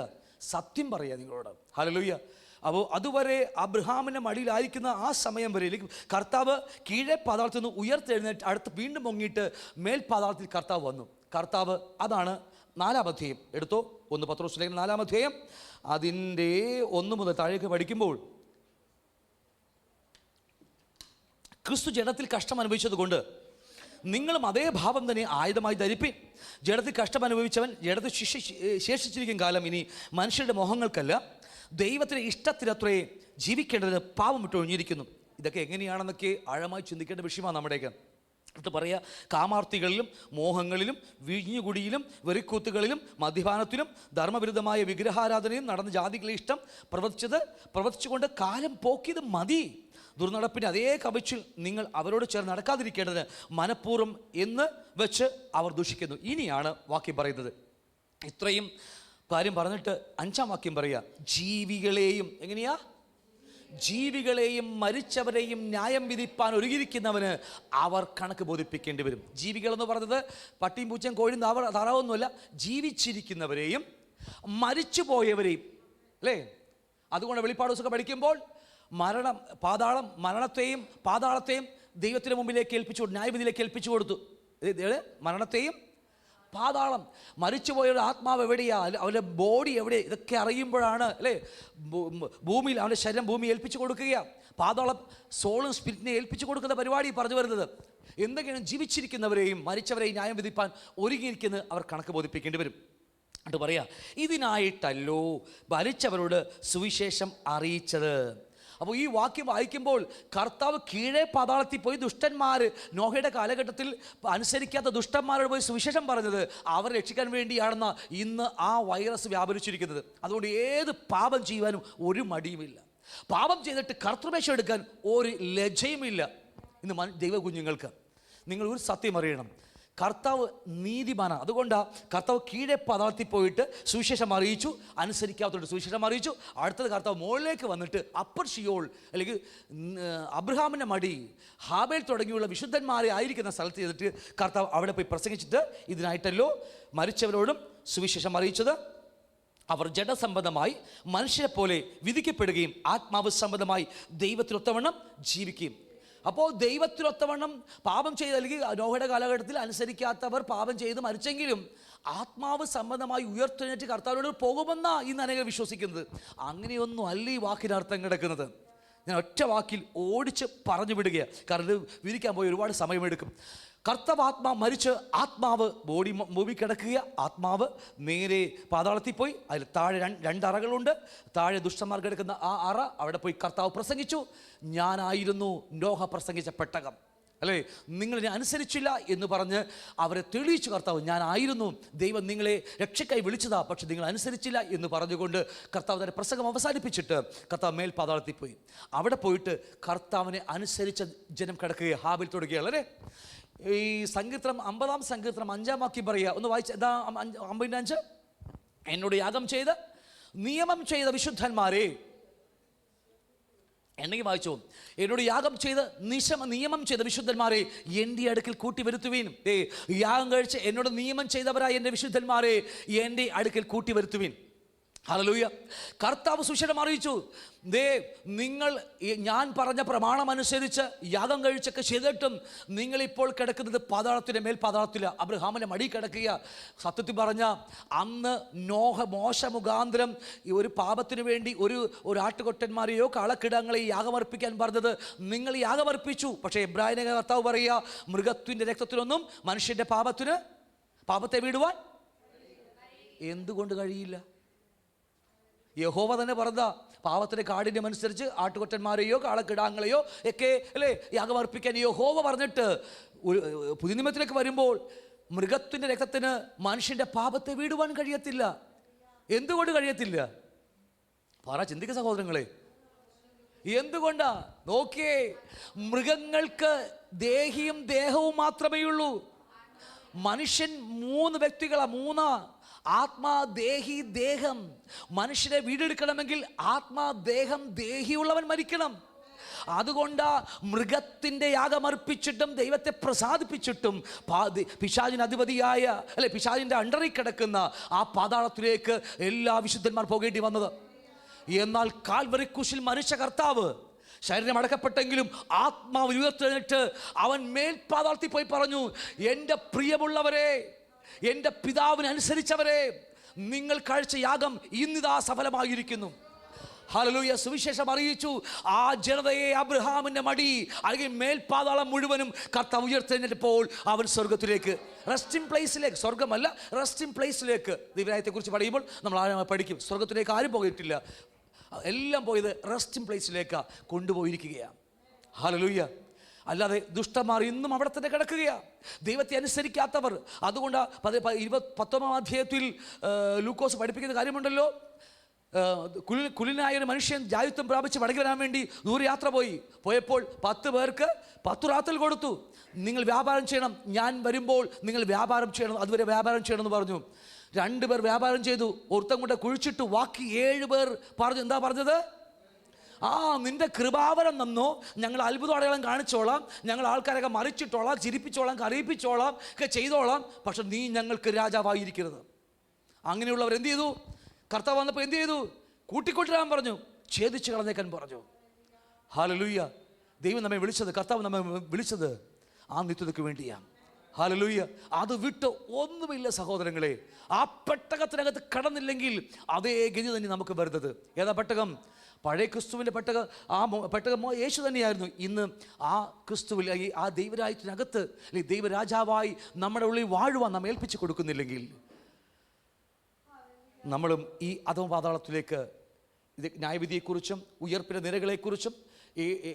സത്യം പറയാ നിങ്ങളോട്. ഹല്ലേലൂയ. അപ്പോൾ അതുവരെ അബ്രഹാമിൻ്റെ മടിയിലായിരിക്കുന്ന ആ സമയം വരെ കർത്താവ് കീഴേ പാതാളത്തിൽ നിന്ന് ഉയർത്തെഴുന്നേറ്റ് അടുത്ത് വീണ്ടും പൊങ്ങിയിട്ട് മേൽപാതാളത്തിൽ കർത്താവ് വന്നു. കർത്താവ് അതാണ് 4-ാം അധ്യായം എടുത്തോ. 1 പത്രോസ് ലേഖനം 4-ാം അധ്യായം അതിൻ്റെ 1 മുതൽ താഴേക്ക് പഠിക്കുമ്പോൾ, ക്രിസ്തു ജഡത്തിൽ കഷ്ടം അനുഭവിച്ചത് കൊണ്ട് നിങ്ങളും അതേ ഭാവം തന്നെ ആയുധമായി ധരിപ്പിൻ. ജഡത്തിൽ കഷ്ടം അനുഭവിച്ചവൻ ജഡത്തിൽ ശേഷിച്ചിരിക്കും കാലം ഇനി മനുഷ്യരുടെ മോഹങ്ങൾക്കല്ല ദൈവത്തിൻ്റെ ഇഷ്ടത്തിനത്രേ ജീവിക്കേണ്ടതിന് പാപം വിട്ടൊഴിഞ്ഞിരിക്കുന്നു. ഇതൊക്കെ എങ്ങനെയാണെന്നൊക്കെ ആഴമായി ചിന്തിക്കേണ്ട വിഷയമാണ് നമ്മുടെയൊക്കെ. എന്നിട്ട് പറയുക, കാമാർത്തികളിലും മോഹങ്ങളിലും വിഴിഞ്ഞുകുടിയിലും വെറിക്കൂത്തുകളിലും മദ്യപാനത്തിലും ധർമ്മവിരുദ്ധമായ വിഗ്രഹാരാധനയും നടന്ന ജാതികളെ ഇഷ്ടം പ്രവർത്തിച്ചുകൊണ്ട് കാലം പോക്കിയത് മതി. ദുർനടപ്പിന് അതേ കവിച്ചിൽ നിങ്ങൾ അവരോട് ചേർന്ന് നടക്കാതിരിക്കേണ്ടതിന് മനഃപൂർവ്വം എന്ന് വെച്ച് അവർ ദുഷിക്കുന്നു. ഇനിയാണ് വാക്യം പറയുന്നത്. ഇത്രയും കാര്യം പറഞ്ഞിട്ട് 5-ാം വാക്യം പറയുക, ജീവികളെയും എങ്ങനെയാ, ജീവികളെയും മരിച്ചവരെയും ന്യായം വിധിപ്പാൻ ഒരുങ്ങിയിരിക്കുന്നവന് അവർ കണക്ക് ബോധിപ്പിക്കേണ്ടി വരും. ജീവികളെന്ന് പറഞ്ഞത് പട്ടിയും പൂച്ചയും കോഴിയും താറാവൊന്നുമല്ല, ജീവിച്ചിരിക്കുന്നവരെയും മരിച്ചു പോയവരെയും അല്ലേ. അതുകൊണ്ട് വെളിപ്പാട് ദിവസമൊക്കെ പഠിക്കുമ്പോൾ മരണത്തെയും പാതാളത്തെയും ദൈവത്തിന് മുമ്പിലേക്ക് ഏൽപ്പിച്ചു, ന്യായവിധിയിലേക്ക് ഏൽപ്പിച്ചു കൊടുത്തു. മരണത്തെയും പാതാളം, മരിച്ചുപോയവരുടെ ആത്മാവ് എവിടെയാ, അവരുടെ ബോഡി എവിടെ, ഇതൊക്കെ അറിയുമ്പോഴാണ് അല്ലേ ഭൂമിയിൽ അവൻ്റെ ശരീരം ഭൂമി ഏൽപ്പിച്ചു കൊടുക്കുകയാണ്. പാതാളം സോളും സ്പിരിറ്റിനെ ഏൽപ്പിച്ചു കൊടുക്കുന്ന പരിപാടി പറഞ്ഞു വരുന്നത്. എന്തൊക്കെയാണ് ജീവിച്ചിരിക്കുന്നവരെയും മരിച്ചവരെയും ന്യായം വിധിപ്പാൻ ഒരുങ്ങിയിരിക്കുന്നത് അവർ കണക്ക് ബോധിപ്പിക്കേണ്ടി വരും. എന്നിട്ട് പറയാ, ഇതിനായിട്ടല്ലോ മരിച്ചവരോട് സുവിശേഷം അറിയിച്ചത്. അപ്പോൾ ഈ വാക്യം വായിക്കുമ്പോൾ കർത്താവ് കീഴേ പാതാളത്തിൽ പോയി ദുഷ്ടന്മാർ, നോഹയുടെ കാലഘട്ടത്തിൽ അനുസരിക്കാത്ത ദുഷ്ടന്മാരോട് പോയി സുവിശേഷം പറഞ്ഞത് അവരെ രക്ഷിക്കാൻ വേണ്ടിയാണെന്ന ഇന്ന് ആ വൈറസ് വ്യാപരിച്ചിരിക്കുന്നത്. അതുകൊണ്ട് ഏത് പാപം ചെയ്യുവാനും ഒരു മടിയുമില്ല. പാപം ചെയ്തിട്ട് കർത്തൃമേശം എടുക്കാൻ ഒരു ലജ്ജയുമില്ല. ഇന്ന് ദൈവ കുഞ്ഞുങ്ങൾക്ക് നിങ്ങൾ ഒരു സത്യം അറിയണം, കർത്താവ് നീതിമാനാണ്. അതുകൊണ്ടാണ് കർത്താവ് കീഴേ പാതാളത്തിൽ പോയിട്ട് സുവിശേഷം അറിയിച്ചു, അനുസരിക്കാത്തവരുടെ സുവിശേഷം അറിയിച്ചു. അടുത്തത് കർത്താവ് മുകളിലേക്ക് വന്നിട്ട് അപ്പർ ഷിയോൾ അല്ലെങ്കിൽ അബ്രഹാമിൻ്റെ മടി, ഹാബേൽ തുടങ്ങിയുള്ള വിശുദ്ധന്മാരെ ആയിരിക്കുന്ന സ്ഥലത്ത് ചെയ്തിട്ട് കർത്താവ് അവിടെ പോയി പ്രസംഗിച്ചിട്ട്, ഇതിനായിട്ടല്ലോ മരിച്ചവരോടും സുവിശേഷം അറിയിച്ചത്. അവർ ജഡസംബന്ധമായി മനുഷ്യരെ പോലെ വിധിക്കപ്പെടുകയും ആത്മാവ് സംബന്ധമായി ദൈവത്തിനൊത്തവണ്ണം ജീവിക്കുകയും. അപ്പോൾ ദൈവത്തിനൊത്തവണ്ണം പാപം ചെയ്ത്, അല്ലെങ്കിൽ നോഹയുടെ കാലഘട്ടത്തിൽ അനുസരിക്കാത്തവർ പാപം ചെയ്ത് മരിച്ചെങ്കിലും ആത്മാവ് സംബന്ധമായി ഉയർത്തെഴുന്നേറ്റ് കർത്താവിനോട് പോകുമെന്നാണ് ഇന്ന് അനേകം വിശ്വസിക്കുന്നത്. അങ്ങനെയൊന്നും അല്ല ഈ വാക്കിനർത്ഥം കിടക്കുന്നത്. ഞാൻ ഒറ്റ വാക്കിൽ ഓടിച്ച് പറഞ്ഞു വിടുകയാണ്, കാരണം ഇത് വിധിക്കാൻ പോയി ഒരുപാട് സമയമെടുക്കും. കർത്താവ് ആത്മാവ് മരിച്ച് ആത്മാവ് ഭൂമി കിടക്കുക, ആത്മാവ് നേരെ പാതാളത്തിൽ പോയി. അതിൽ താഴെ 2 അറകളുണ്ട്. താഴെ ദുഷ്ടന്മാർ കിടക്കുന്ന ആ അറ, അവിടെ പോയി കർത്താവ് പ്രസംഗിച്ചു. ഞാനായിരുന്നു നോഹ പ്രസംഗിച്ച പെട്ടകം അല്ലേ, നിങ്ങളെ അനുസരിച്ചില്ല എന്ന് പറഞ്ഞ് അവരെ തെളിയിച്ചു കർത്താവ്. ഞാനായിരുന്നു, ദൈവം നിങ്ങളെ രക്ഷയ്ക്കായി വിളിച്ചതാ, പക്ഷെ നിങ്ങൾ അനുസരിച്ചില്ല എന്ന് പറഞ്ഞുകൊണ്ട് കർത്താവ് തന്നെ പ്രസംഗം അവസാനിപ്പിച്ചിട്ട് കർത്താവ് മേൽപാതാളത്തിൽ പോയി. അവിടെ പോയിട്ട് കർത്താവിനെ അനുസരിച്ച ജനം കിടക്കുക, ഹാബിൽ തുടങ്ങുകയാണ് അല്ലേ. ഈ സങ്കീർത്തനം 50-ാം സങ്കീർത്തനം 5-ാം വാക്യം പറയുക, ഒന്ന് വായിച്ച 55. എന്നോട് യാഗം ചെയ്ത് നിയമം ചെയ്ത വിശുദ്ധന്മാരെ, എന്നെങ്കിൽ വായിച്ചോ, എന്നോട് യാഗം ചെയ്ത് നിയമം ചെയ്ത വിശുദ്ധന്മാരെ എൻ്റെ അടുക്കൽ കൂട്ടി വരുത്തുവീൻ. യാഗം കഴിച്ച് എന്നോട് നിയമം ചെയ്തവരായ എൻ്റെ വിശുദ്ധന്മാരെ എൻ്റെ അടുക്കൽ കൂട്ടി വരുത്തുവീൻ. ഹല്ലേലൂയ. കർത്താവ് സുവിശേഷം അറിയിച്ചു. നിങ്ങൾ ഞാൻ പറഞ്ഞ പ്രമാണം അനുസരിച്ച് യാഗം കഴിച്ചൊക്കെ ചെയ്തിട്ടും നിങ്ങളിപ്പോൾ കിടക്കുന്നത് പാതാളത്തിൻ്റെ മേൽ പാതാളത്തില്ല, അബ്രഹാമിൻ്റെ മടി കിടക്കുക. സത്യത്തിൽ പറഞ്ഞ അന്ന് മോശ മുഖാന്തരം ഒരു പാപത്തിന് വേണ്ടി ഒരു ആട്ടുകൊറ്റന്മാരെയോ കാളക്കിടങ്ങളെയോ യാഗമർപ്പിക്കാൻ പറഞ്ഞത് നിങ്ങൾ യാഗമർപ്പിച്ചു. പക്ഷേ എബ്രായനെ കർത്താവ് പറയുക, മൃഗത്തിൻ്റെ രക്തത്തിനൊന്നും മനുഷ്യൻ്റെ പാപത്തെ വീടുവാൻ എന്തുകൊണ്ട് കഴിയില്ല? യഹോവ തന്നെ പറഞ്ഞ പാവത്തിൻ്റെ കാഠിന്യം അനുസരിച്ച് ആട്ടുകൊറ്റന്മാരെയോ കാളക്കിടാങ്ങളെയോ ഒക്കെ അല്ലേ യാഗമർപ്പിക്കാൻ യഹോവ പറഞ്ഞിട്ട് പുതിയ നിയമത്തിലേക്ക് വരുമ്പോൾ മൃഗത്തിൻ്റെ രക്തത്തിന് മനുഷ്യൻ്റെ പാപത്തെ വീടുവാൻ കഴിയത്തില്ല. എന്തുകൊണ്ട് കഴിയത്തില്ല? പറ, ചിന്തിക്കുക സഹോദരങ്ങളെ. എന്തുകൊണ്ടാ? നോക്കിയേ, മൃഗങ്ങൾക്ക് ദേഹിയും ദേഹവും മാത്രമേ ഉള്ളൂ. മനുഷ്യൻ 3 വ്യക്തികളാ, 3 ആത്മാ ദേഹി ദേഹം. മനുഷ്യനെ വീടെടുക്കണമെങ്കിൽ ആത്മാ ദേഹം ദേഹിയുള്ളവൻ മരിക്കണം. അതുകൊണ്ട് മൃഗത്തിൻ്റെ യാഗമർപ്പിച്ചിട്ടും ദൈവത്തെ പ്രസാദിപ്പിച്ചിട്ടും പിശാചിന് അധിപതിയായ പിശാചിൻ്റെ അണ്ടറിൽ കിടക്കുന്ന ആ പാതാളത്തിലേക്ക് എല്ലാ വിശുദ്ധന്മാർ പോകേണ്ടി വന്നത്. എന്നാൽ കാൽവരി ക്രൂശിൽ മരിച്ച കർത്താവ് ശരീരം അടക്കപ്പെട്ടെങ്കിലും ആത്മാവ് ഉയർത്തെഴുന്നേറ്റ് അവൻ മേൽപാതാളത്തിൽ പോയി പറഞ്ഞു, എൻ്റെ പ്രിയമുള്ളവരെ, എൻ്റെ പിതാവിനനുസരിച്ചവരെ, നിങ്ങൾ കഴിച്ച യാഗം ഇന്നിതാ സഫലമായിരിക്കുന്നു. ഹല്ലേലൂയ. സുവിശേഷം അറിയിച്ചു. ആ ജനതയെ അബ്രഹാമിൻ്റെ മടി അല്ലെങ്കിൽ മേൽപാതാളം മുഴുവനും കർത്താവ് ഉയർത്തെഴുന്നേറ്റപ്പോൾ അവൻ സ്വർഗത്തിലേക്ക്, റെസ്റ്റിംഗ് പ്ലേസിലേക്ക്, സ്വർഗമല്ല റെസ്റ്റിംഗ് പ്ലേസിലേക്ക്, ദൈവരാജ്യത്തെക്കുറിച്ച് പറയുമ്പോൾ നമ്മൾ പഠിക്കും. സ്വർഗത്തിലേക്ക് ആരും പോയിട്ടില്ല, എല്ലാം പോയത് റെസ്റ്റിംഗ് പ്ലേസിലേക്കാണ് കൊണ്ടുപോയിരിക്കുകയാണ്. ഹല്ലേലൂയ. അല്ലാതെ ദുഷ്ടന്മാർ ഇന്നും അവിടെ തന്നെ കിടക്കുകയാണ്, ദൈവത്തെ അനുസരിക്കാത്തവർ. അതുകൊണ്ട് 19 അധ്യായത്തിൽ ലൂക്കോസ് പഠിപ്പിക്കുന്ന കാര്യമുണ്ടല്ലോ, കുലിനായ ഒരു മനുഷ്യൻ ജായുത്വം പ്രാപിച്ച് മടങ്ങി വരാൻ വേണ്ടി ദൂരയാത്ര പോയപ്പോൾ 10 പേർക്ക് 10 റാത്തൽ കൊടുത്തു. നിങ്ങൾ വ്യാപാരം ചെയ്യണം, ഞാൻ വരുമ്പോൾ നിങ്ങൾ വ്യാപാരം ചെയ്യണം, അതുവരെ വ്യാപാരം ചെയ്യണമെന്ന് പറഞ്ഞു. 2 പേർ വ്യാപാരം ചെയ്തു, ഒരുത്തം കൊണ്ട് കുഴിച്ചിട്ടു. ബാക്കി 7 പേർ പറഞ്ഞു, എന്താ പറഞ്ഞത്? നിന്റെ കൃപാവരം തന്നോ, ഞങ്ങൾ അത്ഭുത അടയാളം കാണിച്ചോളാം, ഞങ്ങൾ ആൾക്കാരൊക്കെ മറിച്ചിട്ടോളാം, ചിരിപ്പിച്ചോളാം, കരയിപ്പിച്ചോളാം, ഒക്കെ ചെയ്തോളാം, പക്ഷെ നീ ഞങ്ങൾക്ക് രാജാവായിരിക്കരുത്. അങ്ങനെയുള്ളവർ എന്ത് ചെയ്തു? കർത്താവ് വന്നപ്പോൾ എന്ത് ചെയ്തു? കൂട്ടിക്കൊണ്ടിരാൻ പറഞ്ഞു, ഛേദിച്ച് കളഞ്ഞേക്കാൻ പറഞ്ഞു. ഹല്ലേലൂയ. ദൈവം നമ്മെ വിളിച്ചത്, കർത്താവ് നമ്മെ വിളിച്ചത് ആ നിത്യതയ്ക്ക് വേണ്ടിയാണ്. ഹല്ലേലൂയ. അത് വിട്ട് ഒന്നുമില്ല സഹോദരങ്ങളെ. ആ പെട്ടകത്തിനകത്ത് കടന്നില്ലെങ്കിൽ അതേ ഗതി തന്നെ നമുക്ക് വരുന്നത്. ഏതാ പെട്ടകം? പഴയ ക്രിസ്തുവിൻ്റെ പെട്ടകം. ആ പെട്ടകം യേശു തന്നെയായിരുന്നു. ഇന്ന് ആ ക്രിസ്തുവിൽ, ആ ദൈവരാജ്യത്തിനകത്ത് അല്ലെങ്കിൽ ദൈവരാജാവായി നമ്മുടെ ഉള്ളിൽ വാഴുവാൻ നാം ഏൽപ്പിച്ച് കൊടുക്കുന്നില്ലെങ്കിൽ നമ്മളും ഈ അധോപാതാളത്തിലേക്ക്, ഇത് ന്യായവിധിയെക്കുറിച്ചും ഉയർപ്പിൻ്റെ നിരകളെക്കുറിച്ചും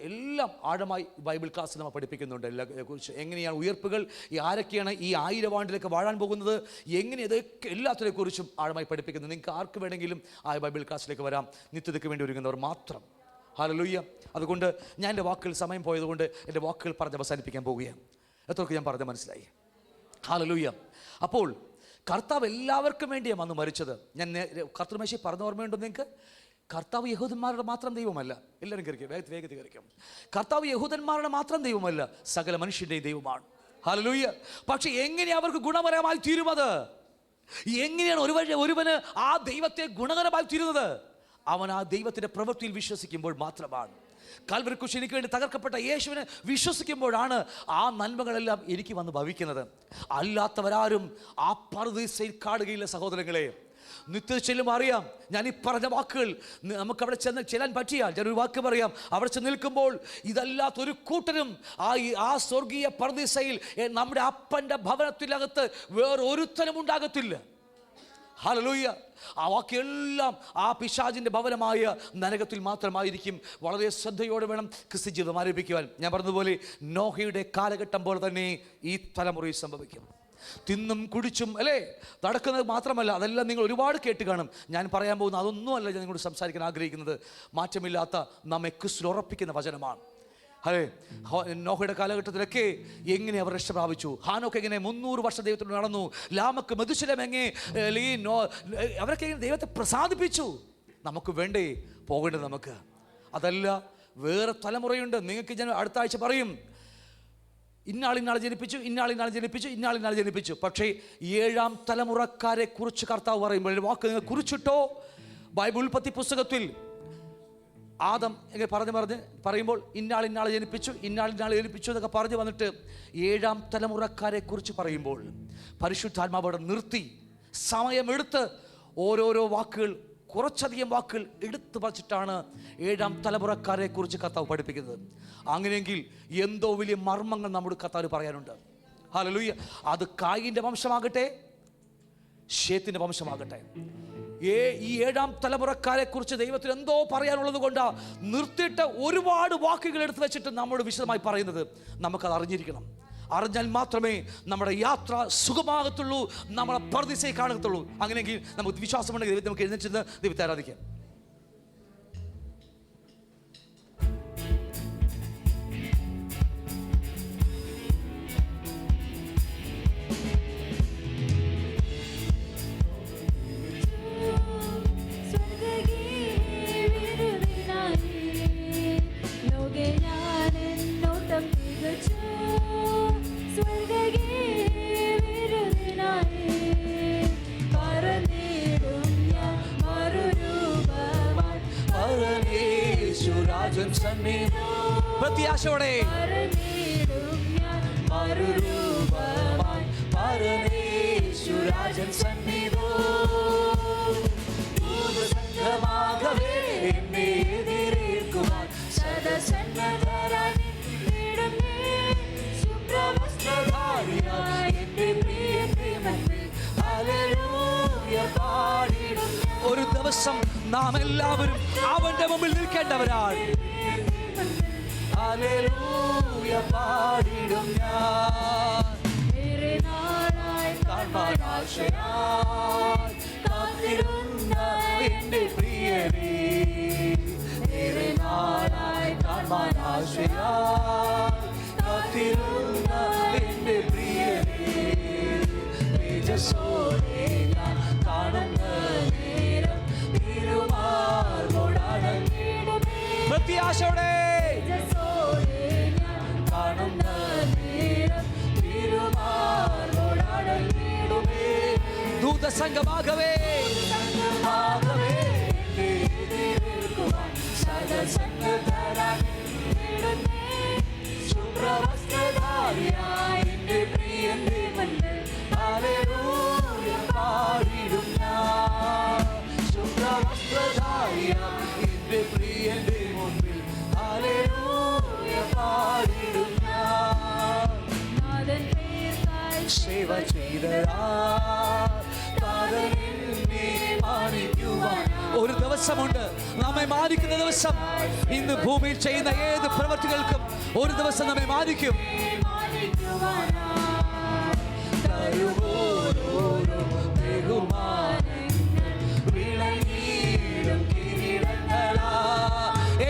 എല്ലാം ആഴമായി ബൈബിൾ ക്ലാസ്സിൽ നമ്മൾ പഠിപ്പിക്കുന്നുണ്ട്. എല്ലാക്കുറിച്ച് എങ്ങനെയാണ് ഉയർപ്പുകൾ, ആരൊക്കെയാണ് ഈ 1000 ആണ്ടിലേക്ക് വാഴാൻ പോകുന്നത്, എങ്ങനെ ഇതൊക്കെ എല്ലാത്തിനെക്കുറിച്ചും ആഴമായി പഠിപ്പിക്കുന്നത്. നിങ്ങൾക്ക് ആർക്ക് വേണമെങ്കിലും ആ ബൈബിൾ ക്ലാസ്സിലേക്ക് വരാം, നിത്യതയ്ക്ക് വേണ്ടി ഒരുങ്ങുന്നവർ മാത്രം. ഹല്ലേലൂയ. അതുകൊണ്ട് ഞാൻ എൻ്റെ വാക്കുകൾ, സമയം പോയതുകൊണ്ട് എൻ്റെ വാക്കുകൾ പറഞ്ഞ് അവസാനിപ്പിക്കാൻ പോവുകയാണ്. എത്രയൊക്കെ ഞാൻ പറഞ്ഞ് മനസ്സിലായി? ഹല്ലേലൂയ. അപ്പോൾ കർത്താവ് എല്ലാവർക്കും വേണ്ടിയാണ് വന്ന് മരിച്ചത്. ഞാൻ കർത്തൃമേശയിൽ പറഞ്ഞ ഓർമ്മയുണ്ടോ നിങ്ങൾക്ക്? കർത്താവ് യഹൂദന്മാരുടെ മാത്രം ദൈവമല്ല. എല്ലാവരും കയറിക്കും, വേഗത്തിൽ കയറിക്കും. കർത്താവ് യഹൂദന്മാരുടെ മാത്രം ദൈവമല്ല, സകല മനുഷ്യൻ്റെയും ദൈവമാണ്. ഹല്ലേലൂയ. പക്ഷെ എങ്ങനെയാണ് അവർക്ക് ഗുണകരമായി തീരുന്നത്? എങ്ങനെയാണ് ഒരുവന് ആ ദൈവത്തെ ഗുണകരമായി തീരുന്നത്? അവൻ ആ ദൈവത്തിൻ്റെ പ്രവൃത്തിയിൽ വിശ്വസിക്കുമ്പോൾ മാത്രമാണ്. കാൽവരി ക്രൂശിൽ എനിക്ക് വേണ്ടി തകർക്കപ്പെട്ട യേശുവിനെ വിശ്വസിക്കുമ്പോഴാണ് ആ നന്മകളെല്ലാം എനിക്ക് വന്ന് ഭവിക്കുന്നത്. അല്ലാത്തവരാരും ആ പറുദീസയിൽ കാണുകയില്ല സഹോദരങ്ങളെ. നിത്യ ചെല്ലുമ്പോൾ അറിയാം, ഞാൻ ഈ പറഞ്ഞ വാക്കുകൾ നമുക്ക് അവിടെ ചെല്ലാൻ പറ്റിയാൽ ഞാനൊരു വാക്ക് പറയാം. അവിടെ ചെന്ന് നിൽക്കുമ്പോൾ ഇതല്ലാത്തൊരു കൂട്ടരും ആ സ്വർഗീയ പറുദീസയിൽ നമ്മുടെ അപ്പൻ്റെ ഭവനത്തിനകത്ത് വേറൊരുത്തനും ഉണ്ടാകത്തില്ല. ഹല്ലേലൂയ. ആ വാക്കെല്ലാം ആ പിശാചിൻ്റെ ഭവനമായ നരകത്തിൽ മാത്രമായിരിക്കും. വളരെ ശ്രദ്ധയോടെ വേണം ക്രിസ്ത്യ ജീവിതം ആരംഭിക്കുവാൻ. ഞാൻ പറഞ്ഞതുപോലെ നോഹയുടെ കാലഘട്ടം പോലെ തന്നെ ഈ തലമുറയിൽ സംഭവിക്കും. തിന്നും കുടിച്ചും നടക്കുന്നത് മാത്രമല്ല, അതെല്ലാം നിങ്ങൾ ഒരുപാട് കേട്ട് കാണും. ഞാൻ പറയാൻ പോകുന്ന അതൊന്നുമല്ല ഞാൻ നിങ്ങളോട് സംസാരിക്കാൻ ആഗ്രഹിക്കുന്നത്. മാറ്റമില്ലാത്ത നമ്മെ ക്രിസ്തുവിൽ ഉറപ്പിക്കുന്ന വചനമാണ്. നോഹയുടെ കാലഘട്ടത്തിലൊക്കെ എങ്ങനെ അവർ രക്ഷ പ്രാപിച്ചു? ഹാനോക്ക് എങ്ങനെ 300 വർഷം ദൈവത്തോട് നടന്നു? ലാമക്ക് മധുശലം അവരൊക്കെ എങ്ങനെ ദൈവത്തെ പ്രസാദിപ്പിച്ചു? നമുക്ക് വേണ്ടേ പോകേണ്ടത്? നമുക്ക് അതല്ല, വേറെ തലമുറയുണ്ട്. നിങ്ങൾക്ക് ഞാൻ അടുത്ത ആഴ്ച പറയും, ഇന്നാളിനാൾ ജനിപ്പിച്ചു. പക്ഷേ 7ാം തലമുറക്കാരെ കുറിച്ച് കർത്താവ് പറയുമ്പോൾ വാക്ക് നിങ്ങൾ കുറിച്ചിട്ടോ. ബൈബിൾ ഉൽപ്പത്തി പുസ്തകത്തിൽ ആദം പറയുമ്പോൾ ഇന്നാളിനാൾ ജനിപ്പിച്ചു എന്നൊക്കെ പറഞ്ഞു വന്നിട്ട് 7ാം തലമുറക്കാരെ കുറിച്ച് പറയുമ്പോൾ പരിശുദ്ധാത്മാവോടെ നിർത്തി സമയമെടുത്ത് ഓരോരോ വാക്കുകൾ, കുറച്ചധികം വാക്കുകൾ എടുത്തു വച്ചിട്ടാണ് 7ാം തലമുറക്കാരെ കുറിച്ച് കർത്താവ് പഠിപ്പിക്കുന്നത്. അങ്ങനെയെങ്കിൽ എന്തോ വലിയ മർമ്മങ്ങൾ നമ്മുടെ കർത്താവ് പറയാനുണ്ട്. ഹല്ലേലൂയ. അത് കായിൻ്റെ വംശമാകട്ടെ, ശേത്തിൻ്റെ വംശമാകട്ടെ, ഈ 7ാം തലമുറക്കാരെ കുറിച്ച് ദൈവത്തിന് എന്തോ പറയാനുള്ളത് കൊണ്ടാണ് നിർത്തിയിട്ട് ഒരുപാട് വാക്കുകൾ എടുത്തു വെച്ചിട്ട് നമ്മോട് വിശദമായി പറയുന്നത്. നമുക്കത് അറിഞ്ഞിരിക്കണം. അറിഞ്ഞാൽ മാത്രമേ നമ്മുടെ യാത്ര സുഖമാകത്തുള്ളൂ, നമ്മളെ പറുദീസയെ കാണത്തുള്ളൂ. അങ്ങനെയെങ്കിൽ നമുക്ക് വിശ്വാസമുണ്ടെങ്കിൽ ദൈവത്തെ നമുക്ക് എഴുന്നേറ്റ് ദൈവത്തെ ആരാധിക്കാം. സ്വർഗ്ഗീയ വിരുന്നിനായി ലോകയാ പ്രത്യാശയോടെ മറുരൂപമായി പരമേശ്വരാജൻ സന്നിധോ ദൂതസംഘമാകവേ എന്നെ എതിരേൽക്കുവാൻ സദസന്നദ്ധരായി നിന്നിടുന്നേ. ശുഭ്രവസ്ത്രധാരിയായ എന്റെ പ്രിയന്റെ മുൻപിൽ ഹല്ലേലൂയ പാടിടും ഞാൻ. ഒരു ദിവസം നാം എല്ലാവരും അവന്റെ മുമ്പിൽ നിൽക്കേണ്ടവരാണ്. ഹല്ലേലൂയ പാടിടും ഞാൻ. ഏറെ നാളായി കാണാൻ ആശയായി കാത്തിരുന്ന എന്റെ പ്രിയനേ, ഏറെ നാളായി കാണാൻ ആശയായി കാത്തിരുന്ന എന്റെ പ്രിയനേ, തേജസ്സോടെ ഞാൻ കാണുന്ന നേരം തിരുമാർവോടണഞ്ഞിടുമേ. പ്രത്യാശയോടെ കാണുന്ന നേരം തിരുമാർവോടണഞ്ഞിടുമേ. ദൂതസംഘമാകവേ സദസന്നദ്ധരായി നിന്നിടുന്നേ. ശുഭ്രവസ്ത്രധാരിയായ എന്റെ പ്രിയന്റെ മുൻപിൽ ഹല്ലേലൂയ പാടിടും ഞാൻ. ശുഭ്രവസ്ത്രധാരിയായ എന്റെ പ്രിയന്റെ മുൻപിൽ ഹല്ലേലൂയ പാടിടും ഞാൻ. നാഥൻ പേർക്കായി സേവ ചെയ്തതാ ഒരു ദിവസമുണ്ട്, നമ്മെ മാനിക്കുന്ന ദിവസം. ഇന്ന് ഭൂമിയിൽ ചെയ്യുന്ന ഏത് പ്രവൃത്തികൾക്കും ഒരു ദിവസം നമ്മെ മാനിക്കും.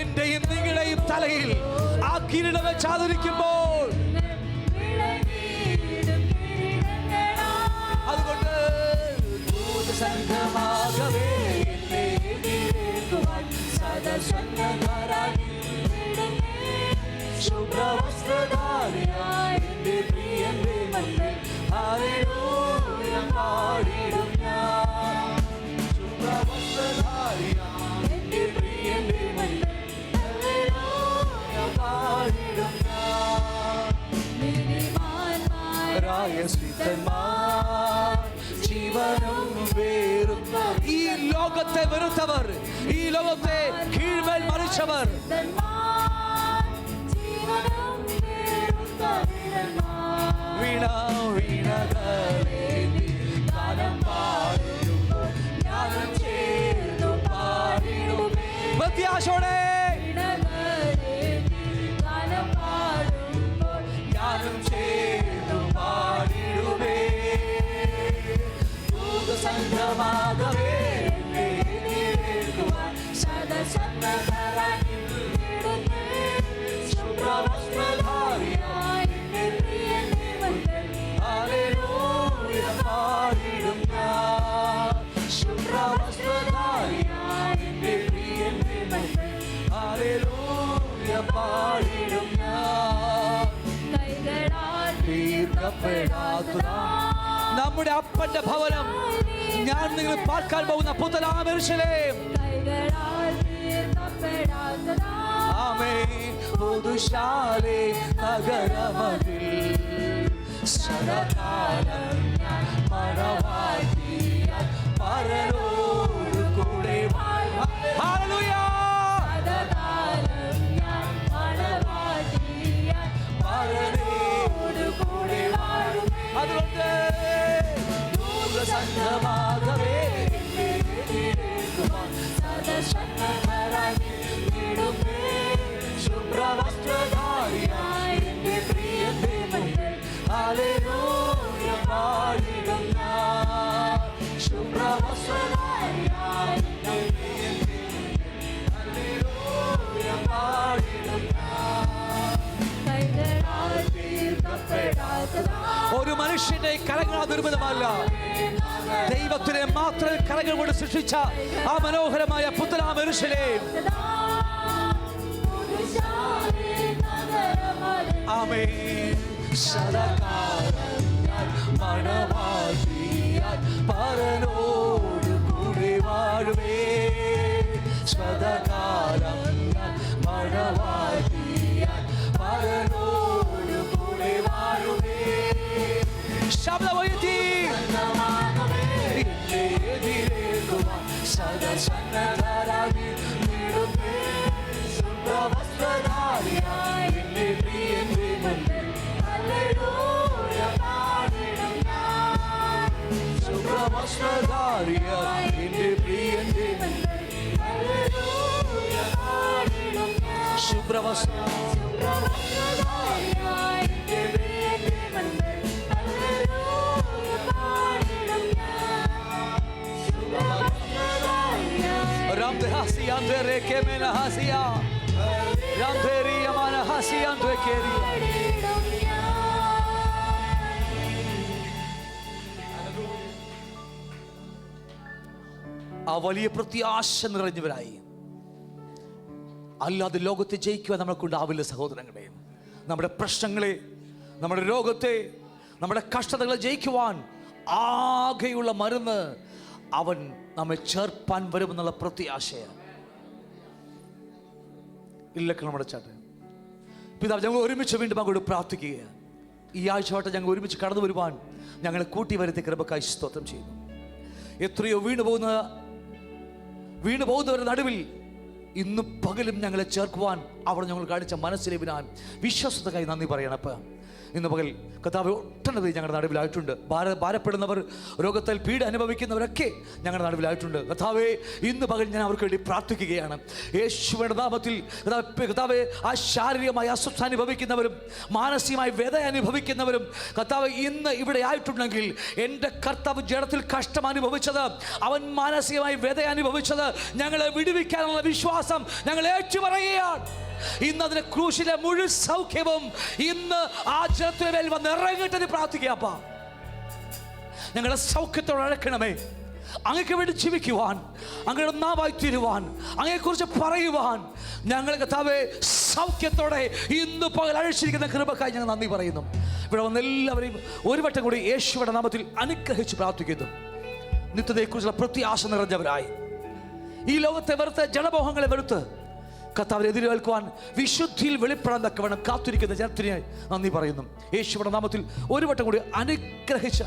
എന്റെയും നിങ്ങളുടെയും തലയിൽ ആ കിരീടം വെച്ചാതിരിക്കുമ്പോൾ അതുകൊണ്ട് ദൂതസംഘമാകവേ എന്നെ എതിരേൽക്കുവാൻ സദസന്നദ്ധരായി നിന്നിടുന്നേ. ശുഭ്രവസ്ത്രധാരിയായ എന്റെ പ്രിയന്റെ മുൻപിൽ ഹല്ലേലൂയ പാടിടും ഞാൻ. ശുഭ്രവസ്ത്രധാരിയായ എന്റെ പ്രിയന്റെ മുൻപിൽ ഹല്ലേലൂയ പാടിടും ഞാൻ. നീതിമാന്മാരായ സിദ്ധന്മാർ ജീവനും വേറും ഈ ലോകത്തെ വെറുത്തവർ, ഈ ലോകത്തെ കീഴ്മേൽ മറിച്ചവർ, വീണ വീണകളേന്തി ഗാനം പാടുമ്പോൾ ഞാനും ചേർന്നു പാടിടുമേ. പ്രത്യാശയോടെ ഞാനും ചേർന്നു പാടിടുമേ. ദൂതസംഘമാകവേ എന്നെ എതിരേൽക്കുവാൻ സദസന്നദ്ധരായി നിന്നിടുന്നേ. ശുഭ്രവസ്ത്രധാരിയായ എന്റെ പ്രിയന്റെ മുൻപിൽ ഹല്ലേലൂയ പാടിടും ഞാൻ. ശുഭ്രവസ്ത്രധാരിയായ എന്റെ പ്രിയന്റെ മുൻപിൽ ഹല്ലേലൂയ പാടിടും ഞാൻ. തീർക്കപ്പെടാത്തതാ നമ്മുടെ അപ്പന്റെ ഭവനം, ഞാൻ നിങ്ങൾ പാർക്കാൻ പോകുന്ന പുത്തനാം യെരൂശലേം. ആമേൻ. പുതുശാലേ നഗരമതിൽ സദാകാലം ഞാൻ മണവാട്ടിയായി പരനോട് കൂടെ വാഴും. ഹല്ലേലൂയ. അതുകൊണ്ട് ദൂതസംഘമാകവേ എന്നെ എതിരേൽക്കുവാൻ സദസന്നദ്ധരായി നിന്നിടുന്നേ. ശുഭ്രവസ്ത്രധാരിയായ എന്റെ പ്രിയന്റെ മുൻപിൽ ഹല്ലേലൂയ പാടിടും ഞാൻ. ശുഭ്രവസ്ത്രധാരിയായ എന്റെ പ്രിയന്റെ മുൻപിൽ ഹല്ലേലൂയ പാടിടും ഞാൻ. ഒരു മനുഷ്യന്റെ കരങ്ങൾ ദുർബലമല്ല, ദൈവത്തിനെ മാത്രം കരങ്ങൾ കൊണ്ട് സൃഷ്ടിച്ച ആ മനോഹരമായ പുത്തനാം യെരൂശലേം. ആമേൻ. സദാകാലം ഞാൻ മണവാട്ടിയായി പരനോട് കൂടെ വാഴുമേ. സദാകാലം ഞാൻ മണവാട്ടിയായി ആ വലിയ പ്രത്യാശ നിറഞ്ഞവരായി. അല്ലാതെ ലോകത്തെ ജയിക്കുവാൻ നമ്മളെ കൊണ്ടാവില്ല സഹോദരങ്ങളെ. നമ്മുടെ പ്രശ്നങ്ങളെ, നമ്മുടെ രോഗത്തെ, നമ്മുടെ കഷ്ടതകളെ ജയിക്കുവാൻ ആകെയുള്ള മരുന്ന് അവൻ നമ്മെ ചേർപ്പാൻ വരുമെന്നുള്ള പ്രത്യാശയാണ്. ഇല്ലൊക്കെ നമ്മുടെ ചാട്ട് പിതാവ്, ഞങ്ങൾ ഒരുമിച്ച് വീണ്ടും അങ്ങോട്ട് പ്രാർത്ഥിക്കുക. ഈ ആഴ്ചവട്ടം ഞങ്ങൾ ഒരുമിച്ച് കടന്നു വരുവാൻ ഞങ്ങളെ കൂട്ടി വരുത്തിയ കൃപക്കായി സ്തോത്രം ചെയ്യുന്നു. എത്രയോ വീണു പോകുന്നവരുടെ നടുവിൽ ഇന്ന് പകലും ഞങ്ങളെ ചേർക്കുവാൻ അവിടെ ഞങ്ങൾ കാണിച്ച മനസ്സിലെവിനാൻ വിശ്വാസതക്കായി നന്ദി പറയണം. അപ്പം ഇന്ന് പകൽ കർത്താവ് ഒട്ടനവധി ഞങ്ങളുടെ നടുവിലായിട്ടുണ്ട്. ഭാരപ്പെടുന്നവർ, രോഗത്തിൽ പീഡ അനുഭവിക്കുന്നവരൊക്കെ ഞങ്ങളുടെ നടുവിലായിട്ടുണ്ട്. കർത്താവേ, ഇന്ന് പകൽ ഞാൻ അവർക്ക് വേണ്ടി പ്രാർത്ഥിക്കുകയാണ്. യേശുവിന്റെ നാമത്തിൽ കർത്താവേ, ആ ശാരീരികമായി അസ്വസ്ഥ അനുഭവിക്കുന്നവരും മാനസികമായി വ്യത അനുഭവിക്കുന്നവരും കർത്താവ് ഇന്ന് ഇവിടെ ആയിട്ടുണ്ടെങ്കിൽ, എൻ്റെ കർത്താവ് ജഡത്തിൽ കഷ്ടം അനുഭവിച്ചത്, അവൻ മാനസികമായി വ്യത അനുഭവിച്ചത് ഞങ്ങളെ വിടുവിക്കാനുള്ള വിശ്വാസം ഞങ്ങൾ ഏറ്റുപറയുകയാണ്. ഇന്ന് അതിന്റെ ക്രൂശിലെ മുഴുവൻ സൗഖ്യവും ഇന്ന് ആ ജനത്തിന് മേൽ വന്ന് ഇറങ്ങട്ടെ പ്രാർത്ഥിക്കുക. ഞങ്ങളെ സൗഖ്യത്തോടെ അഴക്കണമേ. അങ്ങക്ക് വേണ്ടി ജീവിക്കുവാൻ, അങ്ങയുടെ നാവായി തീരുവാൻ, അങ്ങയെക്കുറിച്ച് പറയുവാൻ ഞങ്ങൾ കർത്താവേ സൗഖ്യത്തോടെ ഇന്ന് പകൽ അഴിച്ചിരിക്കുന്ന കൃപക്കായി ഞങ്ങൾ നന്ദി പറയുന്നു. ഇവിടെ വന്ന് എല്ലാവരെയും ഒരു വട്ടം കൂടി യേശുവിന്റെ നാമത്തിൽ അനുഗ്രഹിച്ച് പ്രാർത്ഥിക്കുന്നു. നിത്യതയെക്കുറിച്ചുള്ള പ്രത്യാശ നിറഞ്ഞവരായി, ഈ ലോകത്തെ വെറുത്ത്, ജനമോഹങ്ങളെ വെറുത്ത് കർത്താവിനെ എതിരേൽക്കുവാൻ വിശുദ്ധിയിൽ വെളിപ്പെടാൻ തക്കവണ്ണം കാത്തിരിക്കുന്ന ജനത്തിനെ നന്ദി പറയുന്നു. യേശുവിന്റെ നാമത്തിൽ ഒരു വട്ടം കൂടി അനുഗ്രഹിച്ച്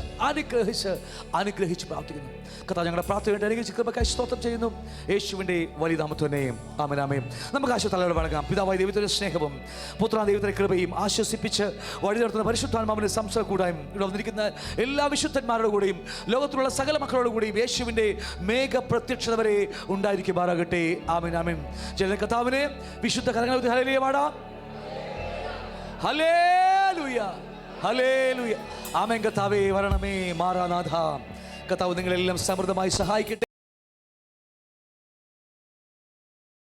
പ്രാർത്ഥിക്കുന്നു. കർത്താവ് ഞങ്ങളുടെ പ്രാർത്ഥന അനുഗ്രഹിച്ച് കൃപക്കായി സ്തോത്രം ചെയ്യുന്നു. യേശുവിൻ്റെ വലിയ നാമത്തിനെയും ആമേൻ. നമുക്ക് ആശുപത്രിയോട് വണങ്ങാം. പിതാവായ ദൈവത്തിന്റെ സ്നേഹവും പുത്രാ ദൈവത്തിന്റെ കൃപയും ആശ്വസിപ്പിച്ച് വഴി നടത്തുന്ന പരിശുദ്ധാത്മാവിന്റെ സംസർഗ കൂടായും ഇവിടെ വന്നിരിക്കുന്ന എല്ലാ വിശുദ്ധന്മാരുടെ കൂടെയും ലോകത്തിലുള്ള സകല മക്കളോട് കൂടിയും യേശുവിൻ്റെ മേഘ പ്രത്യക്ഷത വരെ ഉണ്ടായിരിക്കുമാറാകട്ടെ. ആമേൻ ആമേൻ. ജന കർത്താവിനെ വിശുദ്ധ കരങ്ങൾ ഹല്ലേലൂയ പാടാം. ഹല്ലേലൂയ ഹല്ലേലൂയ. ആമേൻ. കർത്താവേ വരണമേ മാറാനാഥ. കർത്താവ് നിങ്ങളെല്ലാം സമൃദ്ധമായി സഹായിക്കട്ടെ.